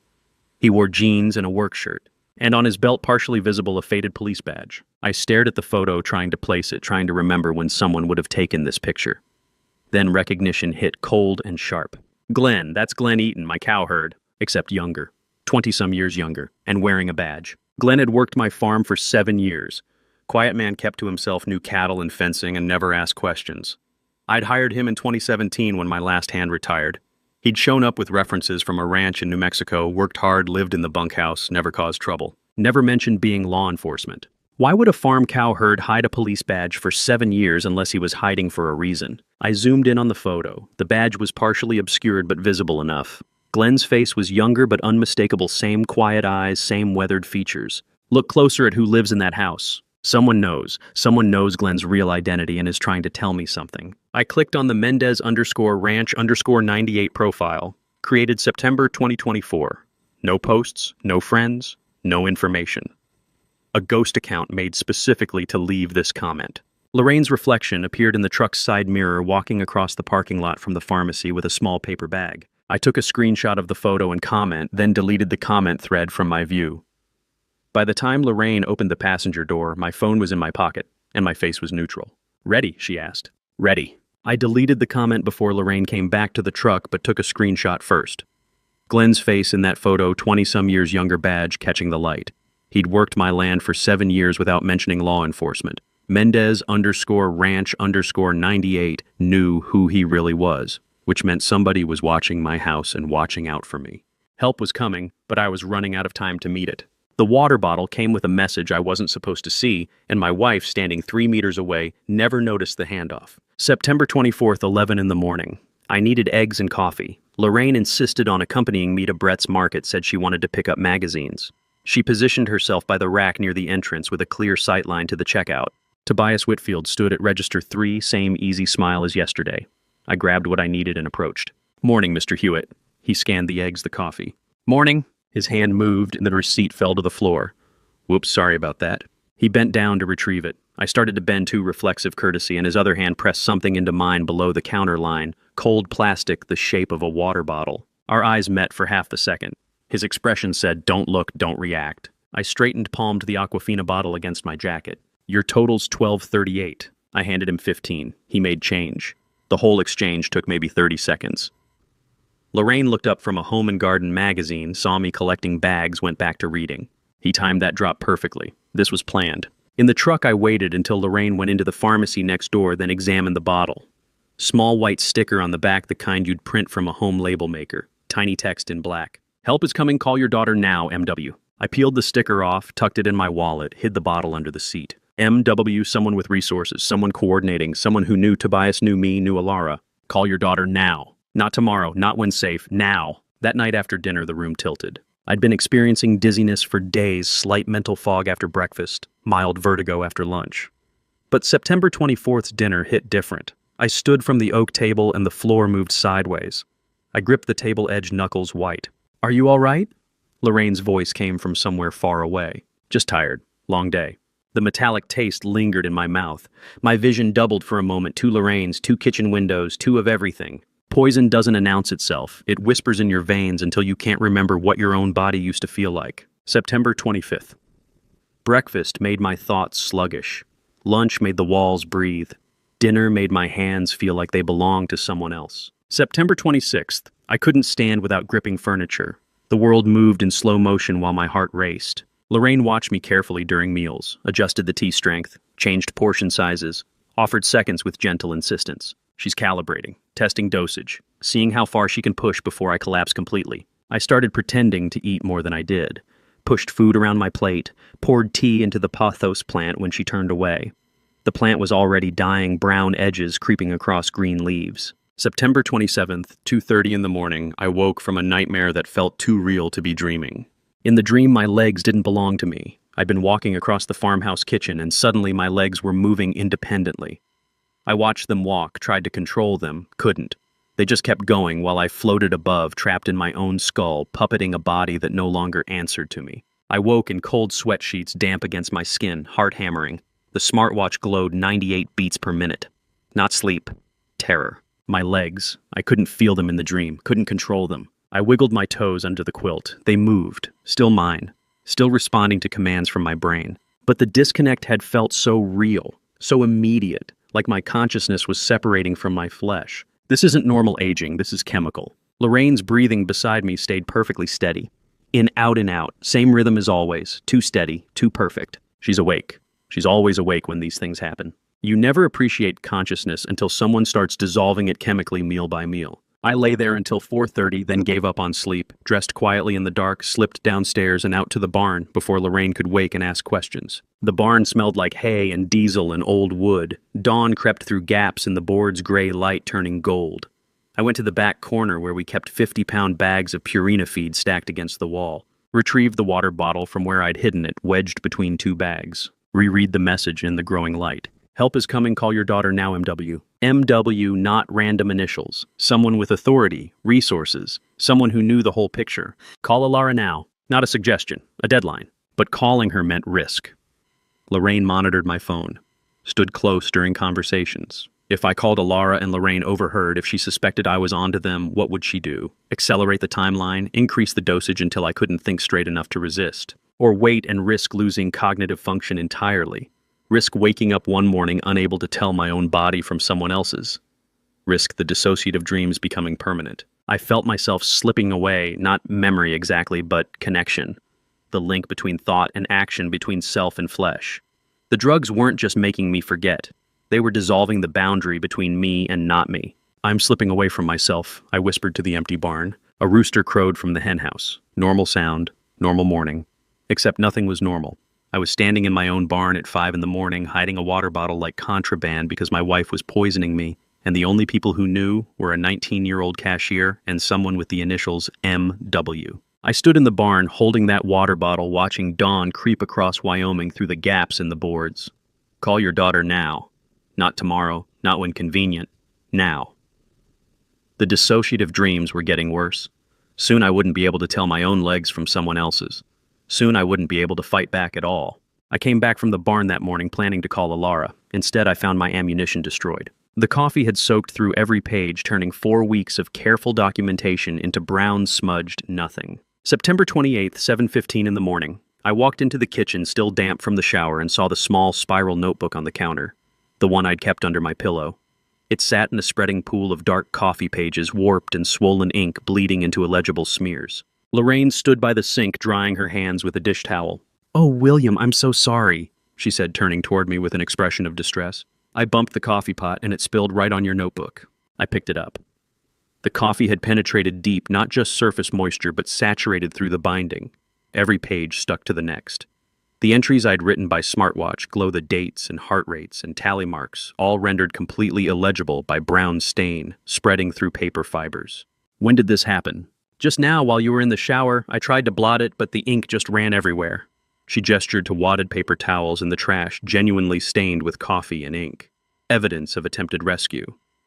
Speaker 1: He wore jeans and a work shirt, and on his belt, partially visible, a faded police badge. I stared at the photo, trying to place it, trying to remember when someone would have taken this picture. Then recognition hit, cold and sharp. Glenn, that's Glenn Eaton, my cowherd, except younger. 20-some years younger, and wearing a badge. Glenn had worked my farm for 7 years. Quiet man, kept to himself, knew cattle and fencing, and never asked questions. I'd hired him in 2017 when my last hand retired. He'd shown up with references from a ranch in New Mexico, worked hard, lived in the bunkhouse, never caused trouble. Never mentioned being law enforcement. Why would a farm cowherd hide a police badge for 7 years unless he was hiding for a reason? I zoomed in on the photo. The badge was partially obscured but visible enough. Glenn's face was younger but unmistakable, same quiet eyes, same weathered features. "Look closer at who lives in that house." Someone knows. Someone knows Glenn's real identity and is trying to tell me something. I clicked on the Mendez_Ranch_98 profile, created September 2024. No posts, no friends, no information. A ghost account made specifically to leave this comment. Lorraine's reflection appeared in the truck's side mirror, walking across the parking lot from the pharmacy with a small paper bag. I took a screenshot of the photo and comment, then deleted the comment thread from my view. By the time Lorraine opened the passenger door, my phone was in my pocket, and my face was neutral. "Ready?" she asked. "Ready." I deleted the comment before Lorraine came back to the truck, but took a screenshot first. Glenn's face in that photo, 20-some years younger, badge catching the light. He'd worked my land for 7 years without mentioning law enforcement. Mendez_Ranch_98 knew who he really was, which meant somebody was watching my house and watching out for me. Help was coming, but I was running out of time to meet it. The water bottle came with a message I wasn't supposed to see, and my wife, standing 3 meters away, never noticed the handoff. September 24th, 11 in the morning. I needed eggs and coffee. Lorraine insisted on accompanying me to Brett's Market, said she wanted to pick up magazines. She positioned herself by the rack near the entrance with a clear sightline to the checkout. Tobias Whitfield stood at register 3, same easy smile as yesterday. I grabbed what I needed and approached. "Morning, Mr. Hewitt." He scanned the eggs, the coffee. "Morning." His hand moved and the receipt fell to the floor. "Whoops, sorry about that." He bent down to retrieve it. I started to bend to reflexive courtesy, and his other hand pressed something into mine below the counter line, cold plastic the shape of a water bottle. Our eyes met for half the second. His expression said, "Don't look, don't react." I straightened, palmed the Aquafina bottle against my jacket. "Your total's $12.38. I handed him 15. He made change. The whole exchange took maybe 30 seconds. Lorraine looked up from a Home and Garden magazine, saw me collecting bags, went back to reading. He timed that drop perfectly. This was planned. In the truck, I waited until Lorraine went into the pharmacy next door, then examined the bottle. Small white sticker on the back, the kind you'd print from a home label maker. Tiny text in black. "Help is coming, call your daughter now, MW." I peeled the sticker off, tucked it in my wallet, hid the bottle under the seat. MW, someone with resources, someone coordinating, someone who knew Tobias, knew me, knew Alara. Call your daughter now. Not tomorrow, not when safe, now. That night after dinner, the room tilted. I'd been experiencing dizziness for days, slight mental fog after breakfast, mild vertigo after lunch. But September 24th's dinner hit different. I stood from the oak table and the floor moved sideways. I gripped the table edge, knuckles white. "Are you all right?" Lorraine's voice came from somewhere far away. "Just tired. Long day." The metallic taste lingered in my mouth. My vision doubled for a moment. 2 Lorraines, 2 kitchen windows, 2 of everything. Poison doesn't announce itself. It whispers in your veins until you can't remember what your own body used to feel like. September 25th. Breakfast made my thoughts sluggish. Lunch made the walls breathe. Dinner made my hands feel like they belonged to someone else. September 26th. I couldn't stand without gripping furniture. The world moved in slow motion while my heart raced. Lorraine watched me carefully during meals, adjusted the tea strength, changed portion sizes, offered seconds with gentle insistence. She's calibrating, testing dosage, seeing how far she can push before I collapse completely. I started pretending to eat more than I did, pushed food around my plate, poured tea into the pothos plant when she turned away. The plant was already dying, brown edges creeping across green leaves. September 27th, 2:30 in the morning, I woke from a nightmare that felt too real to be dreaming. In the dream, my legs didn't belong to me. I'd been walking across the farmhouse kitchen, and suddenly my legs were moving independently. I watched them walk, tried to control them, couldn't. They just kept going while I floated above, trapped in my own skull, puppeting a body that no longer answered to me. I woke in cold sweat sheets damp against my skin, heart hammering. The smartwatch glowed 98 beats per minute. Not sleep. Terror. My legs. I couldn't feel them in the dream, couldn't control them. I wiggled my toes under the quilt. They moved. Still mine. Still responding to commands from my brain. But the disconnect had felt so real, so immediate. Like my consciousness was separating from my flesh. This isn't normal aging, this is chemical. Lorraine's breathing beside me stayed perfectly steady. In, out, same rhythm as always, too steady, too perfect. She's awake. She's always awake when these things happen. You never appreciate consciousness until someone starts dissolving it chemically meal by meal. I lay there until 4:30, then gave up on sleep, dressed quietly in the dark, slipped downstairs and out to the barn before Lorraine could wake and ask questions. The barn smelled like hay and diesel and old wood. Dawn crept through gaps in the board's gray light, turning gold. I went to the back corner where we kept 50-pound bags of Purina feed stacked against the wall. Retrieved the water bottle from where I'd hidden it, wedged between 2 bags. Reread the message in the growing light. "Help is coming, call your daughter now, MW." MW, not random initials. Someone with authority, resources, someone who knew the whole picture. Call Alara now. Not a suggestion, a deadline. But calling her meant risk. Lorraine monitored my phone. Stood close during conversations. If I called Alara and Lorraine overheard, if she suspected I was onto them, what would she do? Accelerate the timeline, increase the dosage until I couldn't think straight enough to resist? Or wait and risk losing cognitive function entirely? Risk waking up one morning unable to tell my own body from someone else's. Risk the dissociative dreams becoming permanent. I felt myself slipping away, not memory exactly, but connection. The link between thought and action, between self and flesh. The drugs weren't just making me forget. They were dissolving the boundary between me and not me. "I'm slipping away from myself," I whispered to the empty barn. A rooster crowed from the henhouse. Normal sound, normal morning. Except nothing was normal. I was standing in my own barn at 5 in the morning, hiding a water bottle like contraband because my wife was poisoning me, and the only people who knew were a 19-year-old cashier and someone with the initials MW. I stood in the barn holding that water bottle, watching dawn creep across Wyoming through the gaps in the boards. Call your daughter now. Not tomorrow, not when convenient. Now. The dissociative dreams were getting worse. Soon I wouldn't be able to tell my own legs from someone else's. Soon I wouldn't be able to fight back at all. I came back from the barn that morning planning to call Alara. Instead, I found my ammunition destroyed. The coffee had soaked through every page, turning 4 weeks of careful documentation into brown, smudged nothing. September 28th, 7:15 in the morning. I walked into the kitchen, still damp from the shower, and saw the small spiral notebook on the counter, the one I'd kept under my pillow. It sat in a spreading pool of dark coffee pages, warped and swollen ink bleeding into illegible smears. Lorraine stood by the sink, drying her hands with a dish towel. "Oh, William, I'm so sorry," she said, turning toward me with an expression of distress. "I bumped the coffee pot and it spilled right on your notebook." I picked it up. The coffee had penetrated deep, not just surface moisture, but saturated through the binding. Every page stuck to the next. The entries I'd written by Smartwatch glow the dates and heart rates and tally marks, all rendered completely illegible by brown stain spreading through paper fibers. "When did this happen?" "Just now, while you were in the shower. I tried to blot it, but the ink just ran everywhere." She gestured to wadded paper towels in the trash, genuinely stained with coffee and ink. Evidence of attempted rescue.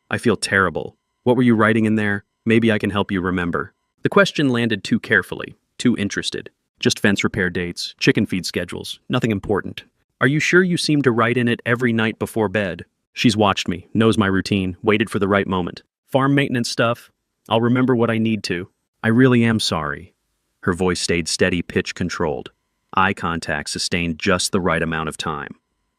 Speaker 1: "I feel terrible. What were you writing in there? Maybe I can help you remember." The question landed too carefully, too interested. "Just fence repair dates, chicken feed schedules, nothing important." "Are you sure you seem to write in it every night before bed?" She's watched me, knows my routine, waited for the right moment. "Farm maintenance stuff. I'll remember what I need to." "I really am sorry." Her voice stayed steady, pitch controlled. Eye contact sustained just the right amount of time.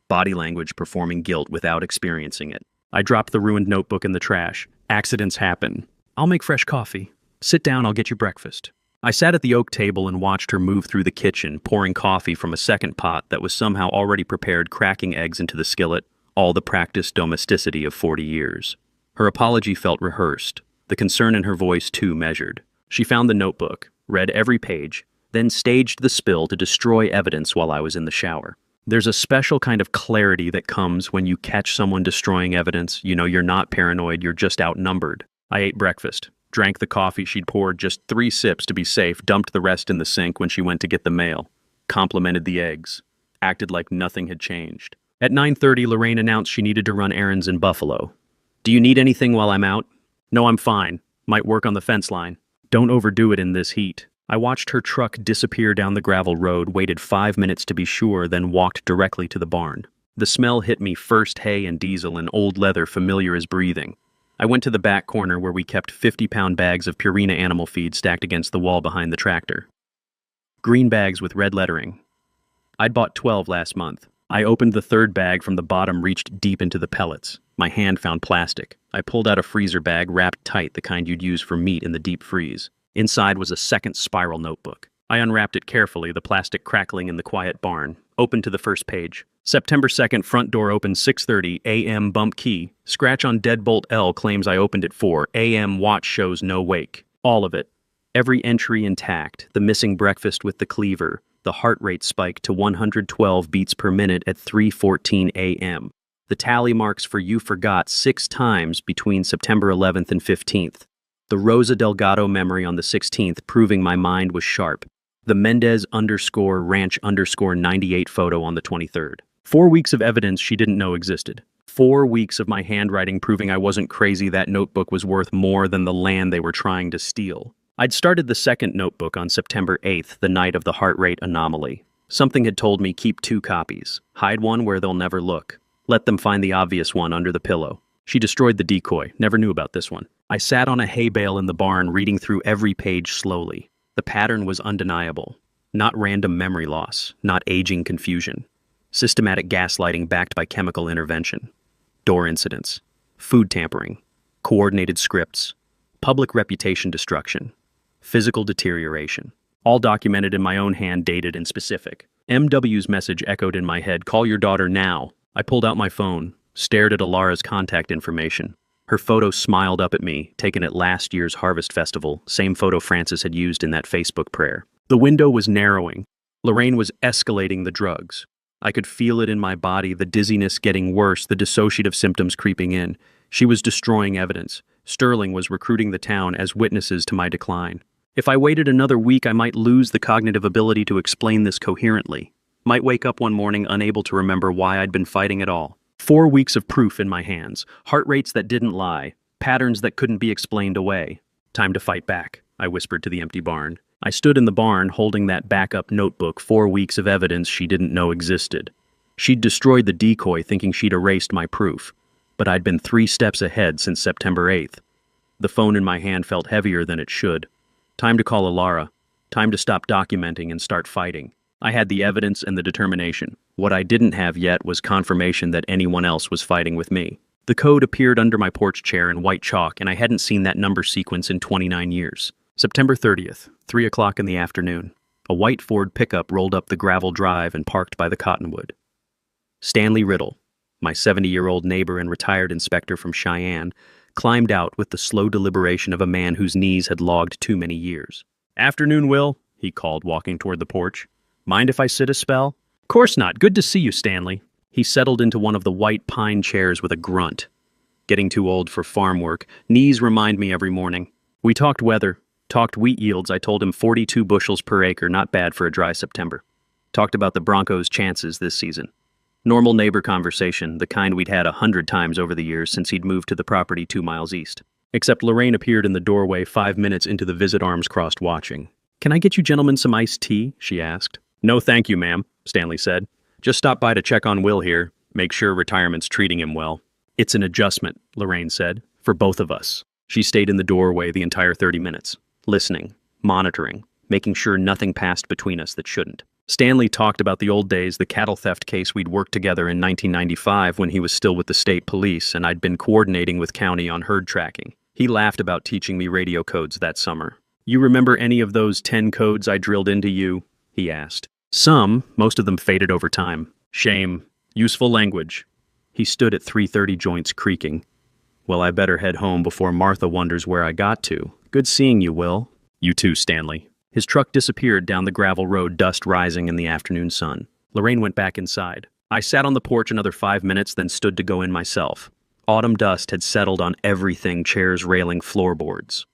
Speaker 1: Body language performing guilt without experiencing it. I dropped the ruined notebook in the trash. Accidents happen. "I'll make fresh coffee. Sit down, I'll get you breakfast." I sat at the oak table and watched her move through the kitchen, pouring coffee from a second pot that was somehow already prepared, cracking eggs into the skillet, all the practiced domesticity of 40 years. Her apology felt rehearsed, the concern in her voice too measured. She found the notebook, read every page, then staged the spill to destroy evidence while I was in the shower. There's a special kind of clarity that comes when you catch someone destroying evidence. You know you're not paranoid, you're just outnumbered. I ate breakfast, drank the coffee she'd poured just 3 sips to be safe, dumped the rest in the sink when she went to get the mail, complimented the eggs, acted like nothing had changed. At 9:30, Lorraine announced she needed to run errands in Buffalo. "Do you need anything while I'm out?" "No, I'm fine. Might work on the fence line." "Don't overdo it in this heat." I watched her truck disappear down the gravel road, waited 5 minutes to be sure, then walked directly to the barn. The smell hit me, first hay and diesel and old leather familiar as breathing. I went to the back corner where we kept 50-pound bags of Purina animal feed stacked against the wall behind the tractor. Green bags with red lettering. I'd bought 12 last month. I opened the 3rd bag from the bottom, reached deep into the pellets. My hand found plastic. I pulled out a freezer bag wrapped tight, the kind you'd use for meat in the deep freeze. Inside was a second spiral notebook. I unwrapped it carefully, the plastic crackling in the quiet barn. Opened to the first page. September 2nd, front door opened 6:30 a.m. bump key. Scratch on deadbolt L claims I opened at 4 a.m. Watch shows no wake. All of it. Every entry intact. The missing breakfast with the cleaver. The heart rate spiked to 112 beats per minute at 3:14 a.m. The tally marks for you forgot 6 times between September 11th and 15th. The Rosa Delgado memory on the 16th proving my mind was sharp. The Mendez_Ranch_98 photo on the 23rd. 4 weeks of evidence she didn't know existed. 4 weeks of my handwriting proving I wasn't crazy, that notebook was worth more than the land they were trying to steal. I'd started the second notebook on September 8th, the night of the heart rate anomaly. Something had told me keep 2 copies. Hide one where they'll never look. Let them find the obvious one under the pillow. She destroyed the decoy. Never knew about this one. I sat on a hay bale in the barn, reading through every page slowly. The pattern was undeniable. Not random memory loss, not aging confusion. Systematic gaslighting backed by chemical intervention. Door incidents. Food tampering. Coordinated scripts. Public reputation destruction. Physical deterioration. All documented in my own hand, dated and specific. MW's message echoed in my head, "Call your daughter now." I pulled out my phone, stared at Alara's contact information. Her photo smiled up at me, taken at last year's Harvest Festival, same photo Francis had used in that Facebook prayer. The window was narrowing. Lorraine was escalating the drugs. I could feel it in my body, the dizziness getting worse, the dissociative symptoms creeping in. She was destroying evidence. Sterling was recruiting the town as witnesses to my decline. If I waited another week, I might lose the cognitive ability to explain this coherently. Might wake up one morning unable to remember why I'd been fighting at all. 4 weeks of proof in my hands, heart rates that didn't lie, Patterns that couldn't be explained away. Time to fight back, I whispered to the empty barn. I stood in the barn holding that backup notebook, 4 weeks of evidence she didn't know existed. She'd destroyed the decoy thinking she'd erased my proof, but I'd been 3 steps ahead since September 8th. The phone in my hand felt heavier than it should. Time to call Alara. Time to stop documenting and start fighting. I had the evidence and the determination. What I didn't have yet was confirmation that anyone else was fighting with me. The code appeared under my porch chair in white chalk, and I hadn't seen that number sequence in 29 years. September 30th, 3 o'clock in the afternoon. A white Ford pickup rolled up the gravel drive and parked by the cottonwood. Stanley Riddle, my 70-year-old neighbor and retired inspector from Cheyenne, climbed out with the slow deliberation of a man whose knees had logged too many years. "Afternoon, Will," he called, walking toward the porch. "Mind if I sit a spell?" "Course not. Good to see you, Stanley." He settled into one of the white pine chairs with a grunt. Getting too old for farm work, knees remind me every morning. We talked weather, talked wheat yields. I told him 42 bushels per acre, not bad for a dry September. Talked about the Broncos' chances this season. Normal neighbor conversation, the kind we'd had 100 times over the years since he'd moved to the property 2 miles east. Except Lorraine appeared in the doorway 5 minutes into the visit, arms crossed, watching. "Can I get you gentlemen some iced tea?" she asked. "No thank you, ma'am," Stanley said. "Just stop by to check on Will here, make sure retirement's treating him well." "It's an adjustment," Lorraine said, "for both of us." She stayed in the doorway the entire 30 minutes, listening, monitoring, making sure nothing passed between us that shouldn't. Stanley talked about the old days, the cattle theft case we'd worked together in 1995 when he was still with the state police and I'd been coordinating with county on herd tracking. He laughed about teaching me radio codes that summer. "You remember any of those 10 codes I drilled into you?" he asked. "Some, most of them faded over time. Shame. Useful language." He stood at 3:30, joints creaking. "Well, I better head home before Martha wonders where I got to. Good seeing you, Will." "You too, Stanley." His truck disappeared down the gravel road, dust rising in the afternoon sun. Lorraine went back inside. I sat on the porch another 5 minutes, then stood to go in myself. Autumn dust had settled on everything, chairs, railing, floorboards.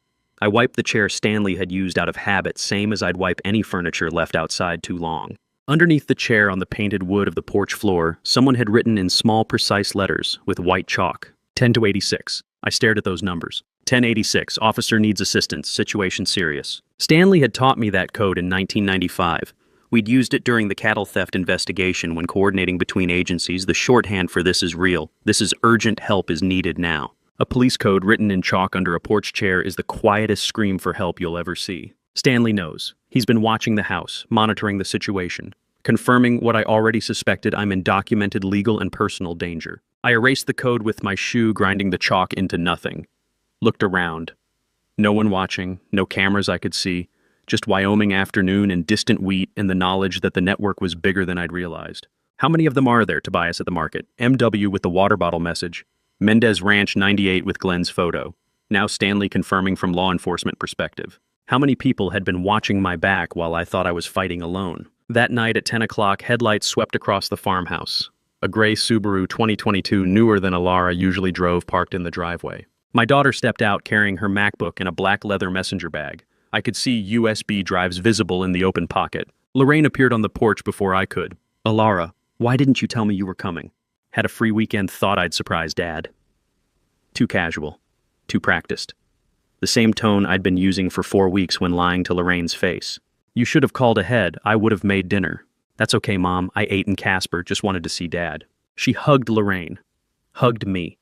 Speaker 1: I wiped the chair Stanley had used out of habit, same as I'd wipe any furniture left outside too long. Underneath the chair on the painted wood of the porch floor, someone had written in small, precise letters with white chalk, 10 to 86. I stared at those numbers. 1086, officer needs assistance, situation serious. Stanley had taught me that code in 1995. We'd used it during the cattle theft investigation when coordinating between agencies. The shorthand for this is real. This is urgent, help is needed now. A police code written in chalk under a porch chair is the quietest scream for help you'll ever see. Stanley knows. He's been watching the house, monitoring the situation, confirming what I already suspected: I'm in documented legal and personal danger. I erased the code with my shoe, grinding the chalk into nothing. Looked around. No one watching, no cameras I could see, just Wyoming afternoon and distant wheat and the knowledge that the network was bigger than I'd realized. How many of them are there, Tobias at the market? MW with the water bottle message. Mendez Ranch 98 with Glenn's photo. Now Stanley confirming from law enforcement perspective. How many people had been watching my back while I thought I was fighting alone? That night at 10 o'clock, headlights swept across the farmhouse. A gray Subaru 2022, newer than Alara usually drove, parked in the driveway. My daughter stepped out carrying her MacBook and a black leather messenger bag. I could see USB drives visible in the open pocket. Lorraine appeared on the porch before I could. "Alara, why didn't you tell me you were coming?" Had a free weekend, thought I'd surprise Dad. Too casual. Too practiced. The same tone I'd been using for 4 weeks when lying to Lorraine's face. "You should have called ahead. I would have made dinner." "That's okay, Mom. I ate in Casper. Just wanted to see Dad." She hugged Lorraine. Hugged me.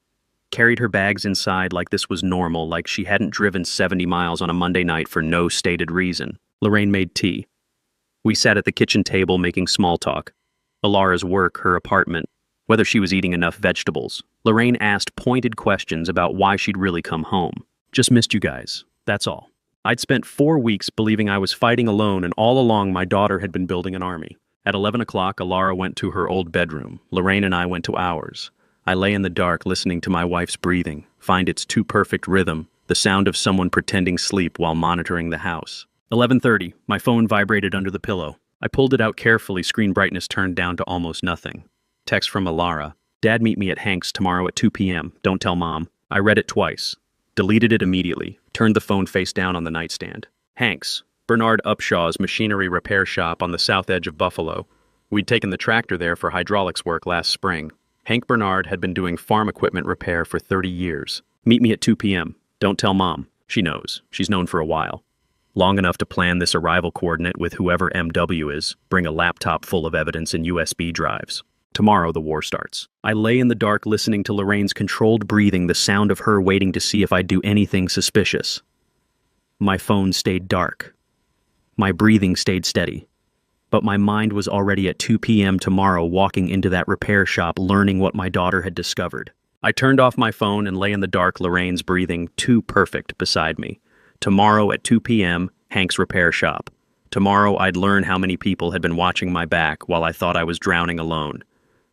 Speaker 1: Carried her bags inside like this was normal, like she hadn't driven 70 miles on a Monday night for no stated reason. Lorraine made tea. We sat at the kitchen table making small talk. Alara's work, her apartment, whether she was eating enough vegetables. Lorraine asked pointed questions about why she'd really come home. "Just missed you guys, that's all." I'd spent 4 weeks believing I was fighting alone, and all along my daughter had been building an army. At 11 o'clock, Alara went to her old bedroom. Lorraine and I went to ours. I lay in the dark listening to my wife's breathing, find its too perfect rhythm, the sound of someone pretending sleep while monitoring the house. 11:30, my phone vibrated under the pillow. I pulled it out carefully, screen brightness turned down to almost nothing. Text from Alara. "Dad, meet me at Hank's tomorrow at 2 p.m. Don't tell Mom." I read it twice. Deleted it immediately. Turned the phone face down on the nightstand. Hank's, Bernard Upshaw's machinery repair shop on the south edge of Buffalo. We'd taken the tractor there for hydraulics work last spring. Hank Bernard had been doing farm equipment repair for 30 years. Meet me at 2 p.m. Don't tell Mom. She knows. She's known for a while. Long enough to plan this arrival coordinate with whoever MW is, bring a laptop full of evidence and USB drives. Tomorrow the war starts. I lay in the dark listening to Lorraine's controlled breathing, the sound of her waiting to see if I'd do anything suspicious. My phone stayed dark. My breathing stayed steady. But my mind was already at 2 p.m. tomorrow, walking into that repair shop, learning what my daughter had discovered. I turned off my phone and lay in the dark, Lorraine's breathing too perfect beside me. Tomorrow at 2 p.m., Hank's repair shop. Tomorrow I'd learn how many people had been watching my back while I thought I was drowning alone.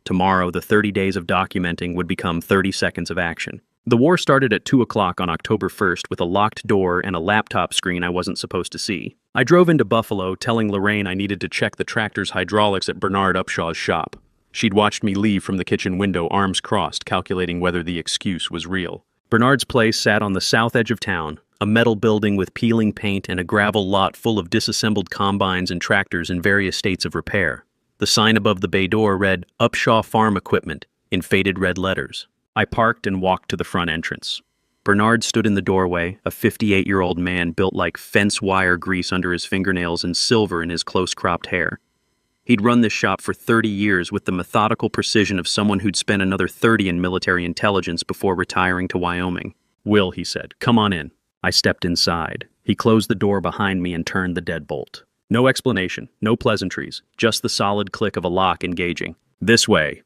Speaker 1: Tomorrow the 30 days of documenting would become 30 seconds of action. The war started at 2 o'clock on October 1st with a locked door and a laptop screen I wasn't supposed to see. I drove into Buffalo, telling Lorraine I needed to check the tractor's hydraulics at Bernard Upshaw's shop. She'd watched me leave from the kitchen window, arms crossed, calculating whether the excuse was real. Bernard's place sat on the south edge of town, a metal building with peeling paint and a gravel lot full of disassembled combines and tractors in various states of repair. The sign above the bay door read, Upshaw Farm Equipment, in faded red letters. I parked and walked to the front entrance. Bernard stood in the doorway, a 58-year-old man built like fence wire grease under his fingernails and silver in his close-cropped hair. He'd run this shop for 30 years with the methodical precision of someone who'd spent another 30 in military intelligence before retiring to Wyoming. Will, he said, come on in. I stepped inside. He closed the door behind me and turned the deadbolt. No explanation, no pleasantries, just the solid click of a lock engaging. This way.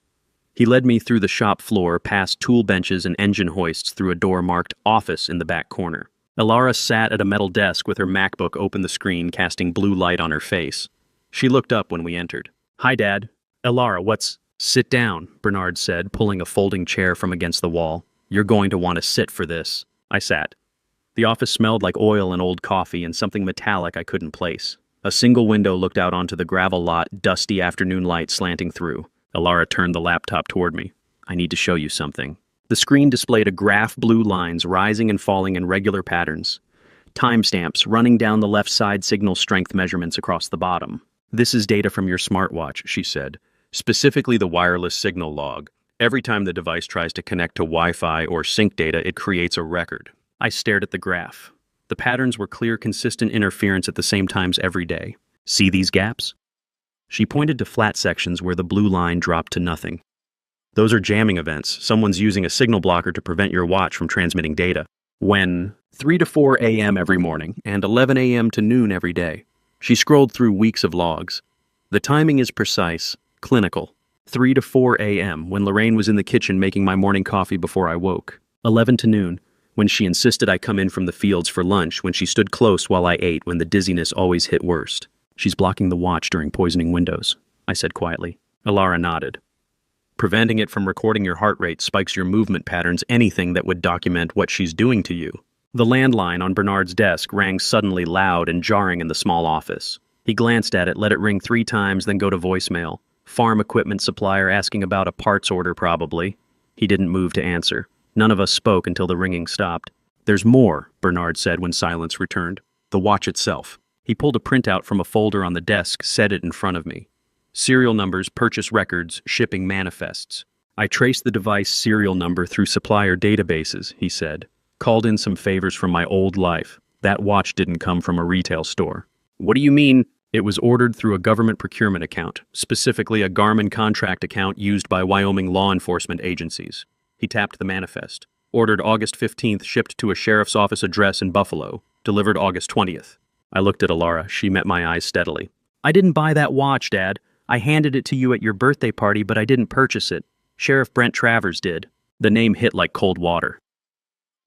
Speaker 1: He led me through the shop floor, past tool benches and engine hoists, through a door marked Office in the back corner. Elara sat at a metal desk with her MacBook open, the screen casting blue light on her face. She looked up when we entered. Hi, Dad. Elara, what's... Sit down, Bernard said, pulling a folding chair from against the wall. You're going to want to sit for this. I sat. The office smelled like oil and old coffee and something metallic I couldn't place. A single window looked out onto the gravel lot, dusty afternoon light slanting through. Elara turned the laptop toward me. I need to show you something. The screen displayed a graph, blue lines rising and falling in regular patterns. Timestamps running down the left side, signal strength measurements across the bottom. This is data from your smartwatch, she said. Specifically the wireless signal log. Every time the device tries to connect to Wi-Fi or sync data, it creates a record. I stared at the graph. The patterns were clear, consistent interference at the same times every day. See these gaps? She pointed to flat sections where the blue line dropped to nothing. Those are jamming events. Someone's using a signal blocker to prevent your watch from transmitting data. When? 3 to 4 a.m. every morning and 11 a.m. to noon every day. She scrolled through weeks of logs. The timing is precise, clinical. 3 to 4 a.m. when Lorraine was in the kitchen making my morning coffee before I woke. 11 to noon when she insisted I come in from the fields for lunch, when she stood close while I ate, when the dizziness always hit worst. She's blocking the watch during poisoning windows, I said quietly. Elara nodded. Preventing it from recording your heart rate, spikes your movement patterns, anything that would document what she's doing to you. The landline on Bernard's desk rang suddenly loud and jarring in the small office. He glanced at it, let it ring 3 times, then go to voicemail. Farm equipment supplier asking about a parts order, probably. He didn't move to answer. None of us spoke until the ringing stopped. There's more, Bernard said when silence returned. The watch itself. He pulled a printout from a folder on the desk, set it in front of me. Serial numbers, purchase records, shipping manifests. I traced the device serial number through supplier databases, he said. Called in some favors from my old life. That watch didn't come from a retail store. What do you mean? It was ordered through a government procurement account, specifically a Garmin contract account used by Wyoming law enforcement agencies. He tapped the manifest. Ordered August 15th, shipped to a sheriff's office address in Buffalo. Delivered August 20th. I looked at Elara. She met my eyes steadily. I didn't buy that watch, Dad. I handed it to you at your birthday party, but I didn't purchase it. Sheriff Brent Travers did. The name hit like cold water.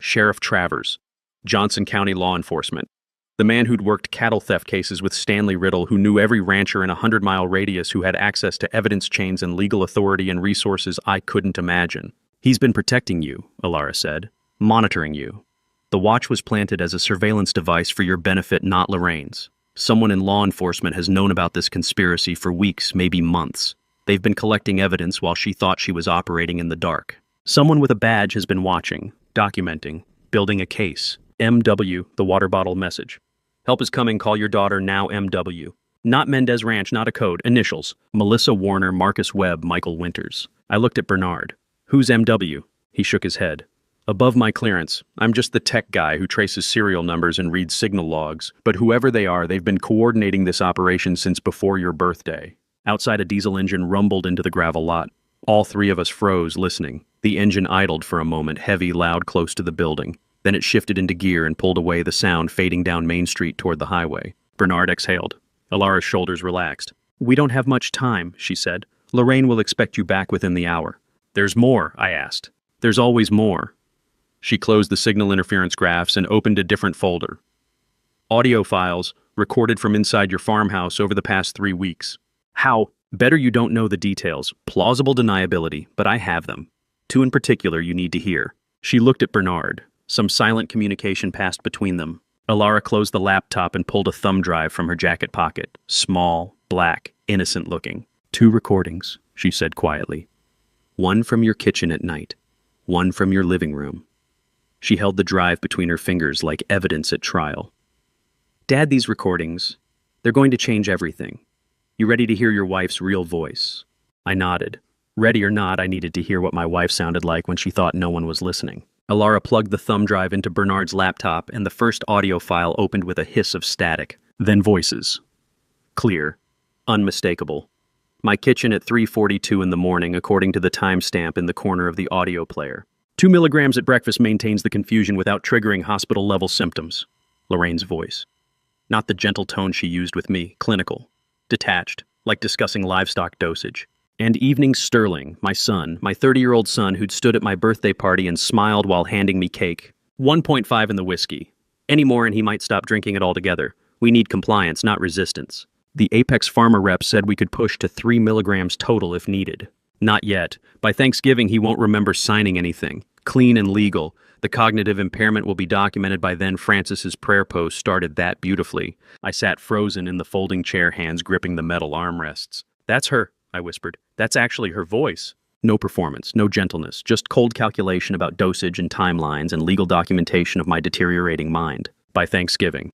Speaker 1: Sheriff Travers. Johnson County law enforcement. The man who'd worked cattle theft cases with Stanley Riddle, who knew every rancher in a 100-mile radius, who had access to evidence chains and legal authority and resources I couldn't imagine. He's been protecting you, Elara said. Monitoring you. The watch was planted as a surveillance device for your benefit, not Lorraine's. Someone in law enforcement has known about this conspiracy for weeks, maybe months. They've been collecting evidence while she thought she was operating in the dark. Someone with a badge has been watching, documenting, building a case. MW, the water bottle message. Help is coming, call your daughter now, MW. Not Mendez Ranch, not a code, initials. Melissa Warner, Marcus Webb, Michael Winters. I looked at Bernard. Who's MW? He shook his head. Above my clearance. I'm just the tech guy who traces serial numbers and reads signal logs. But whoever they are, they've been coordinating this operation since before your birthday. Outside, a diesel engine rumbled into the gravel lot. All three of us froze, listening. The engine idled for a moment, heavy, loud, close to the building. Then it shifted into gear and pulled away, the sound fading down Main Street toward the highway. Bernard exhaled. Alara's shoulders relaxed. "We don't have much time," she said. "Lorraine will expect you back within the hour." "There's more?" I asked. "There's always more." She closed the signal interference graphs and opened a different folder. "Audio files, recorded from inside your farmhouse over the past 3 weeks." "How?" "Better you don't know the details. Plausible deniability, but I have them. 2 in particular you need to hear." She looked at Bernard. Some silent communication passed between them. Alara closed the laptop and pulled a thumb drive from her jacket pocket. Small, black, innocent-looking. 2 recordings, she said quietly. 1 from your kitchen at night. 1 from your living room. She held the drive between her fingers like evidence at trial. "Dad, these recordings, they're going to change everything. You ready to hear your wife's real voice?" I nodded. Ready or not, I needed to hear what my wife sounded like when she thought no one was listening. Alara plugged the thumb drive into Bernard's laptop, and the first audio file opened with a hiss of static. Then voices. Clear. Unmistakable. My kitchen at 3:42 in the morning, according to the timestamp in the corner of the audio player. 2 milligrams at breakfast maintains the confusion without triggering hospital-level symptoms. Lorraine's voice. Not the gentle tone she used with me, clinical. Detached, like discussing livestock dosage. And evening Sterling, my son, my 30-year-old son who'd stood at my birthday party and smiled while handing me cake. 1.5 in the whiskey. Any more and he might stop drinking it altogether. We need compliance, not resistance. The Apex Pharma rep said we could push to 3 milligrams total if needed. Not yet. By Thanksgiving, he won't remember signing anything. Clean and legal. The cognitive impairment will be documented by then. Francis's prayer post started that beautifully. I sat frozen in the folding chair, hands gripping the metal armrests. "That's her," I whispered. "That's actually her voice." No performance, no gentleness, just cold calculation about dosage and timelines and legal documentation of my deteriorating mind. By Thanksgiving.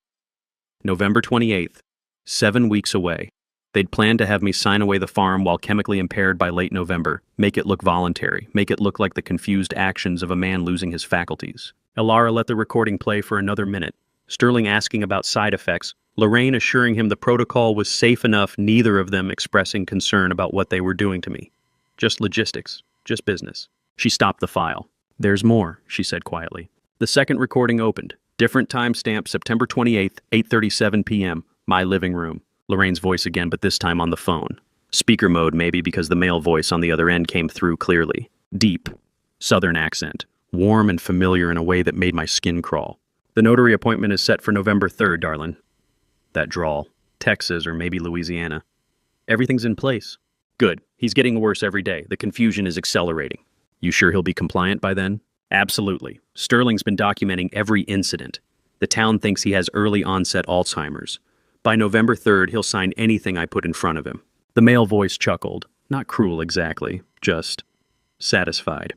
Speaker 1: November 28th. 7 weeks away. They'd planned to have me sign away the farm while chemically impaired by late November, make it look voluntary, make it look like the confused actions of a man losing his faculties. Alara let the recording play for another minute, Sterling asking about side effects, Lorraine assuring him the protocol was safe enough, neither of them expressing concern about what they were doing to me. Just logistics, just business. She stopped the file. "There's more," she said quietly. The second recording opened. Different timestamp, September 28th, 8:37 p.m., my living room. Lorraine's voice again, but this time on the phone. Speaker mode maybe because the male voice on the other end came through clearly. Deep. Southern accent. Warm and familiar in a way that made my skin crawl. "The notary appointment is set for November 3rd, darling." That drawl. Texas or maybe Louisiana. "Everything's in place." "Good. He's getting worse every day. The confusion is accelerating." "You sure he'll be compliant by then?" "Absolutely. Sterling's been documenting every incident. The town thinks he has early onset Alzheimer's. By November 3rd, he'll sign anything I put in front of him." The male voice chuckled. Not cruel exactly, just satisfied.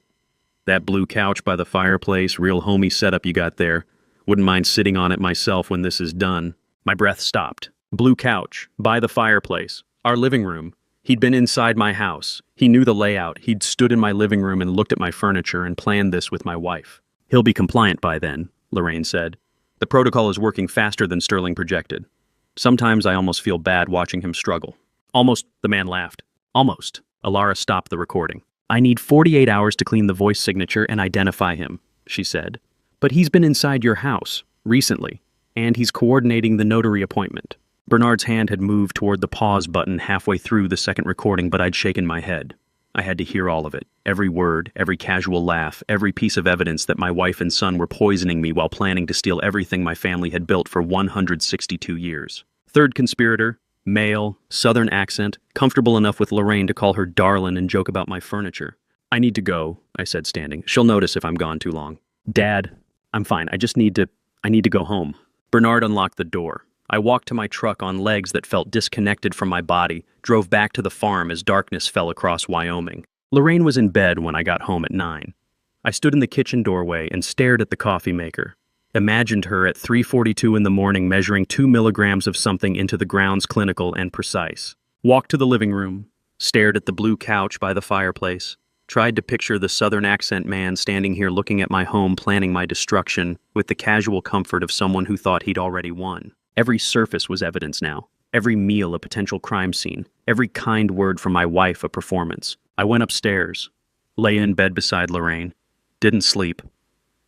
Speaker 1: "That blue couch by the fireplace, real homey setup you got there. Wouldn't mind sitting on it myself when this is done." My breath stopped. Blue couch, by the fireplace, our living room. He'd been inside my house. He knew the layout. He'd stood in my living room and looked at my furniture and planned this with my wife. "He'll be compliant by then," Lorraine said. "The protocol is working faster than Sterling projected. Sometimes I almost feel bad watching him struggle." "Almost," the man laughed. "Almost." Alara stopped the recording. "I need 48 hours to clean the voice signature and identify him," she said. "But he's been inside your house, recently, and he's coordinating the notary appointment." Bernard's hand had moved toward the pause button halfway through the second recording, but I'd shaken my head. I had to hear all of it. Every word, every casual laugh, every piece of evidence that my wife and son were poisoning me while planning to steal everything my family had built for 162 years. Third conspirator, male, southern accent, comfortable enough with Lorraine to call her darlin' and joke about my furniture. "I need to go," I said, standing. "She'll notice if I'm gone too long." "Dad, I'm fine. I need to go home." Bernard unlocked the door. I walked to my truck on legs that felt disconnected from my body, drove back to the farm as darkness fell across Wyoming. Lorraine was in bed when I got home at 9. I stood in the kitchen doorway and stared at the coffee maker. Imagined her at 3:42 in the morning measuring 2 milligrams of something into the grounds clinical and precise. Walked to the living room, stared at the blue couch by the fireplace. Tried to picture the southern accent man standing here looking at my home planning my destruction with the casual comfort of someone who thought he'd already won. Every surface was evidence now. Every meal a potential crime scene. Every kind word from my wife a performance. I went upstairs. Lay in bed beside Lorraine. Didn't sleep.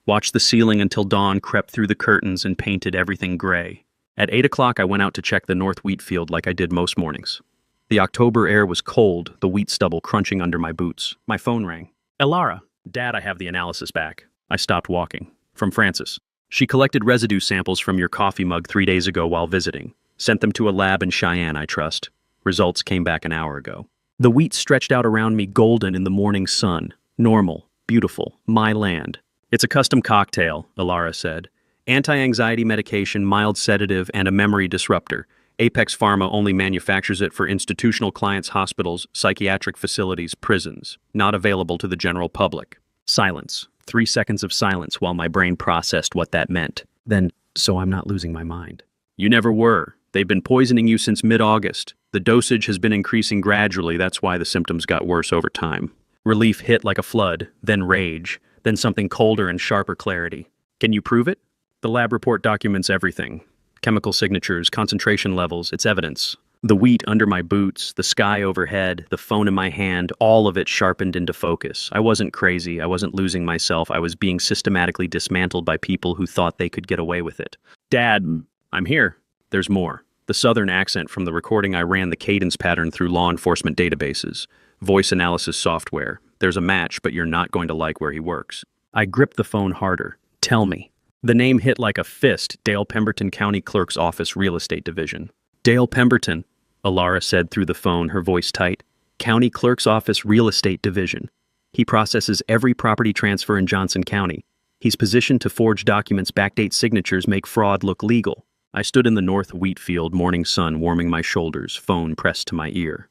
Speaker 1: Watched the ceiling until dawn crept through the curtains and painted everything gray. At 8 o'clock I went out to check the north wheat field like I did most mornings. The October air was cold, the wheat stubble crunching under my boots. My phone rang. Elara. Dad, I have the analysis back. I stopped walking. From Frances. She collected residue samples from your coffee mug 3 days ago while visiting. Sent them to a lab in Cheyenne, I trust. Results came back an hour ago. The wheat stretched out around me golden in the morning sun. Normal. Beautiful. My land. It's a custom cocktail, Elara said. Anti-anxiety medication, mild sedative, and a memory disruptor. Apex Pharma only manufactures it for institutional clients, hospitals, psychiatric facilities, prisons. Not available to the general public. Silence. 3 seconds of silence while my brain processed what that meant. Then, so I'm not losing my mind. You never were. They've been poisoning you since mid-August. The dosage has been increasing gradually, that's why the symptoms got worse over time. Relief hit like a flood, then rage, then something colder and sharper clarity. Can you prove it? The lab report documents everything. Chemical signatures, concentration levels, it's evidence. The wheat under my boots, the sky overhead, the phone in my hand, all of it sharpened into focus. I wasn't crazy, I wasn't losing myself, I was being systematically dismantled by people who thought they could get away with it. Dad, I'm here. There's more. The southern accent from the recording I ran the cadence pattern through law enforcement databases. Voice analysis software. There's a match, but you're not going to like where he works. I gripped the phone harder. Tell me. The name hit like a fist, Dale Pemberton County Clerk's Office Real Estate Division. Dale Pemberton, Elara said through the phone, her voice tight. County Clerk's Office Real Estate Division. He processes every property transfer in Johnson County. He's positioned to forge documents, backdate signatures, make fraud look legal. I stood in the north wheat field, morning sun warming my shoulders, phone pressed to my ear.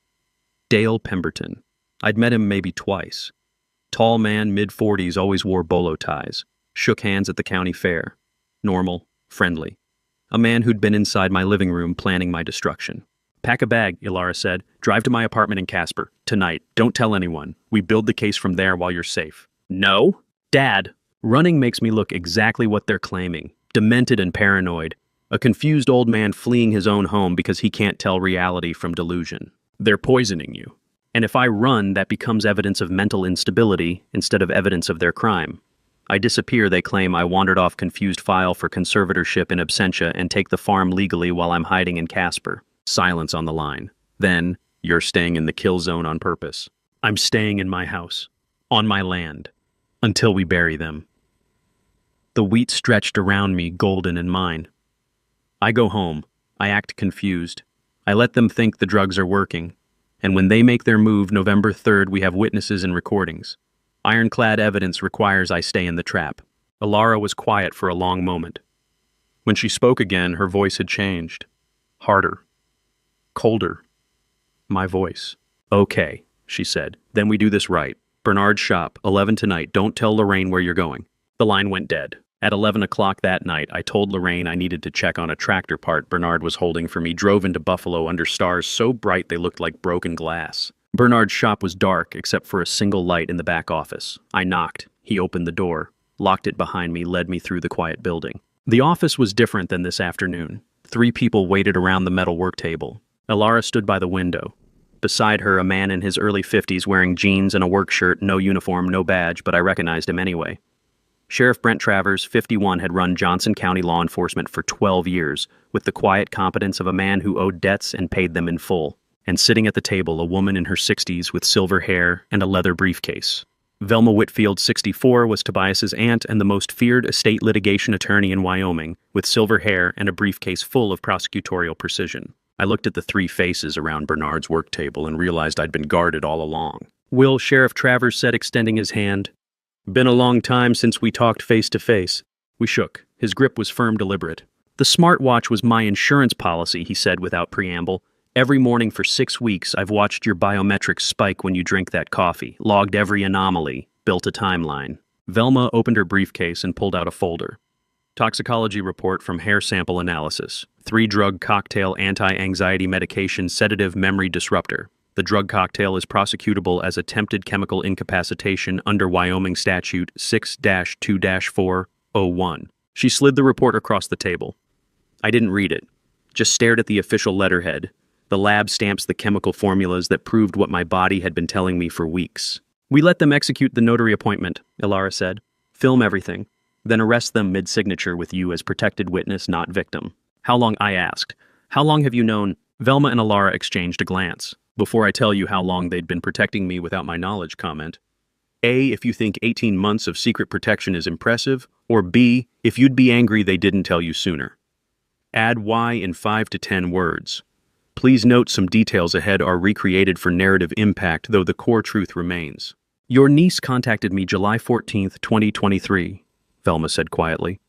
Speaker 1: Dale Pemberton. I'd met him maybe twice. Tall man, mid-40s, always wore bolo ties. Shook hands at the county fair. Normal, friendly. A man who'd been inside my living room planning my destruction. Pack a bag, Elara said. Drive to my apartment in Casper. Tonight. Don't tell anyone. We build the case from there while you're safe. No? Dad. Running makes me look exactly what they're claiming. Demented and paranoid. A confused old man fleeing his own home because he can't tell reality from delusion. They're poisoning you. And if I run, that becomes evidence of mental instability instead of evidence of their crime. I disappear, they claim I wandered off confused file for conservatorship in absentia and take the farm legally while I'm hiding in Casper. Silence on the line. Then, you're staying in the kill zone on purpose. I'm staying in my house. On my land. Until we bury them. The wheat stretched around me, golden and mine. I go home. I act confused. I let them think the drugs are working. And when they make their move, November 3rd, we have witnesses and recordings. Ironclad evidence requires I stay in the trap. Elara was quiet for a long moment. When she spoke again, her voice had changed. Harder. Colder. My voice. Okay, she said. Then we do this right. Bernard's shop, 11 tonight. Don't tell Lorraine where you're going. The line went dead. At 11 o'clock that night, I told Lorraine I needed to check on a tractor part Bernard was holding for me. Drove into Buffalo under stars so bright they looked like broken glass. Bernard's shop was dark except for a single light in the back office. I knocked. He opened the door, locked it behind me, led me through the quiet building. The office was different than this afternoon. 3 people waited around the metal work table. Elara stood by the window. Beside her, a man in his early 50s wearing jeans and a work shirt, no uniform, no badge, but I recognized him anyway. Sheriff Brent Travers, 51, had run Johnson County law enforcement for 12 years, with the quiet competence of a man who owed debts and paid them in full. And sitting at the table, a woman in her 60s with silver hair and a leather briefcase. Velma Whitfield, 64, was Tobias's aunt and the most feared estate litigation attorney in Wyoming, with silver hair and a briefcase full of prosecutorial precision. I looked at the 3 faces around Bernard's work table and realized I'd been guarded all along. Will, Sheriff Travers said, extending his hand. Been a long time since we talked face to face. We shook. His grip was firm, deliberate. The Smartwatch was my insurance policy, he said without preamble. Every morning for 6 weeks, I've watched your biometrics spike when you drink that coffee, logged every anomaly, built a timeline. Velma opened her briefcase and pulled out a folder. Toxicology report from hair sample analysis. 3-drug cocktail anti-anxiety medication sedative memory disruptor. The drug cocktail is prosecutable as attempted chemical incapacitation under Wyoming Statute 6-2-401. She slid the report across the table. I didn't read it, just stared at the official letterhead. The lab stamps the chemical formulas that proved what my body had been telling me for weeks. We let them execute the notary appointment, Ilara said. Film everything, then arrest them mid-signature with you as protected witness, not victim. How long, I asked. How long have you known? Velma and Ilara exchanged a glance. Before I tell you how long they'd been protecting me without my knowledge, comment. A, if you think 18 months of secret protection is impressive, or B, if you'd be angry they didn't tell you sooner. Add Y in 5 to 10 words. Please note some details ahead are recreated for narrative impact, though the core truth remains. Your niece contacted me July 14th, 2023, Velma said quietly.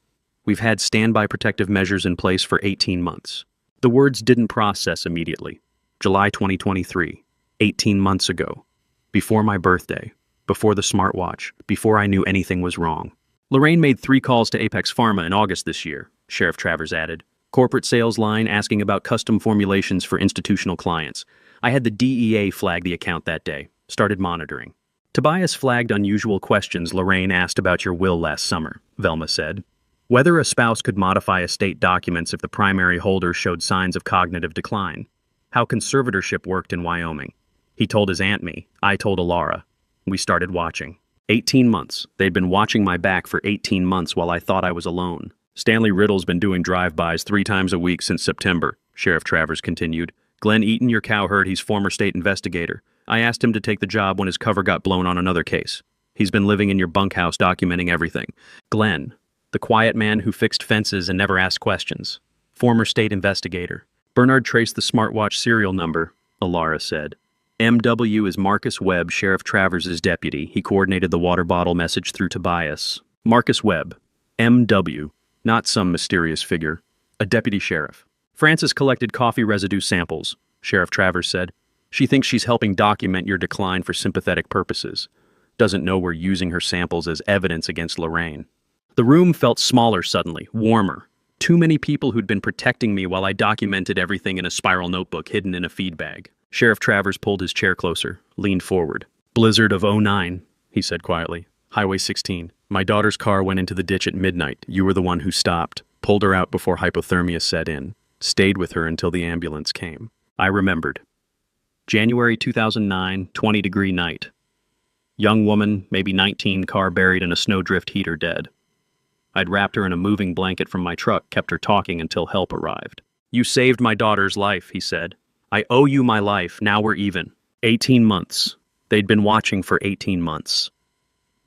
Speaker 1: We've had standby protective measures in place for 18 months. The words didn't process immediately. July 2023, 18 months ago. Before my birthday. Before the smartwatch. Before I knew anything was wrong. Lorraine made 3 calls to Apex Pharma in August this year, Sheriff Travers added. Corporate sales line asking about custom formulations for institutional clients. I had the DEA flag the account that day. Started monitoring. Tobias flagged unusual questions Lorraine asked about your will last summer, Velma said. Whether a spouse could modify estate documents if the primary holder showed signs of cognitive decline. How conservatorship worked in Wyoming. He told his Aunt me. I told Ilara. We started watching. 18 months. They'd been watching my back for 18 months while I thought I was alone. Stanley Riddle's been doing drive-bys 3 times a week since September, Sheriff Travers continued. Glenn Eaton, your cowherd, he's former state investigator. I asked him to take the job when his cover got blown on another case. He's been living in your bunkhouse documenting everything. Glenn, the quiet man who fixed fences and never asked questions. Former state investigator. Bernard traced the smartwatch serial number, Ilara said. MW is Marcus Webb, Sheriff Travers' deputy. He coordinated the water bottle message through Tobias. Marcus Webb. MW. Not some mysterious figure. A deputy sheriff. Frances collected coffee residue samples, Sheriff Travers said. She thinks she's helping document your decline for sympathetic purposes. Doesn't know we're using her samples as evidence against Lorraine. The room felt smaller suddenly, warmer. Too many people who'd been protecting me while I documented everything in a spiral notebook hidden in a feed bag. Sheriff Travers pulled his chair closer, leaned forward. Blizzard of '09, he said quietly. Highway 16. My daughter's car went into the ditch at midnight. You were the one who stopped, pulled her out before hypothermia set in, stayed with her until the ambulance came. I remembered. January 2009, 20-degree night. Young woman, maybe 19, car buried in a snowdrift heater dead. I'd wrapped her in a moving blanket from my truck, kept her talking until help arrived. You saved my daughter's life, he said. I owe you my life, now we're even. 18 months. They'd been watching for 18 months.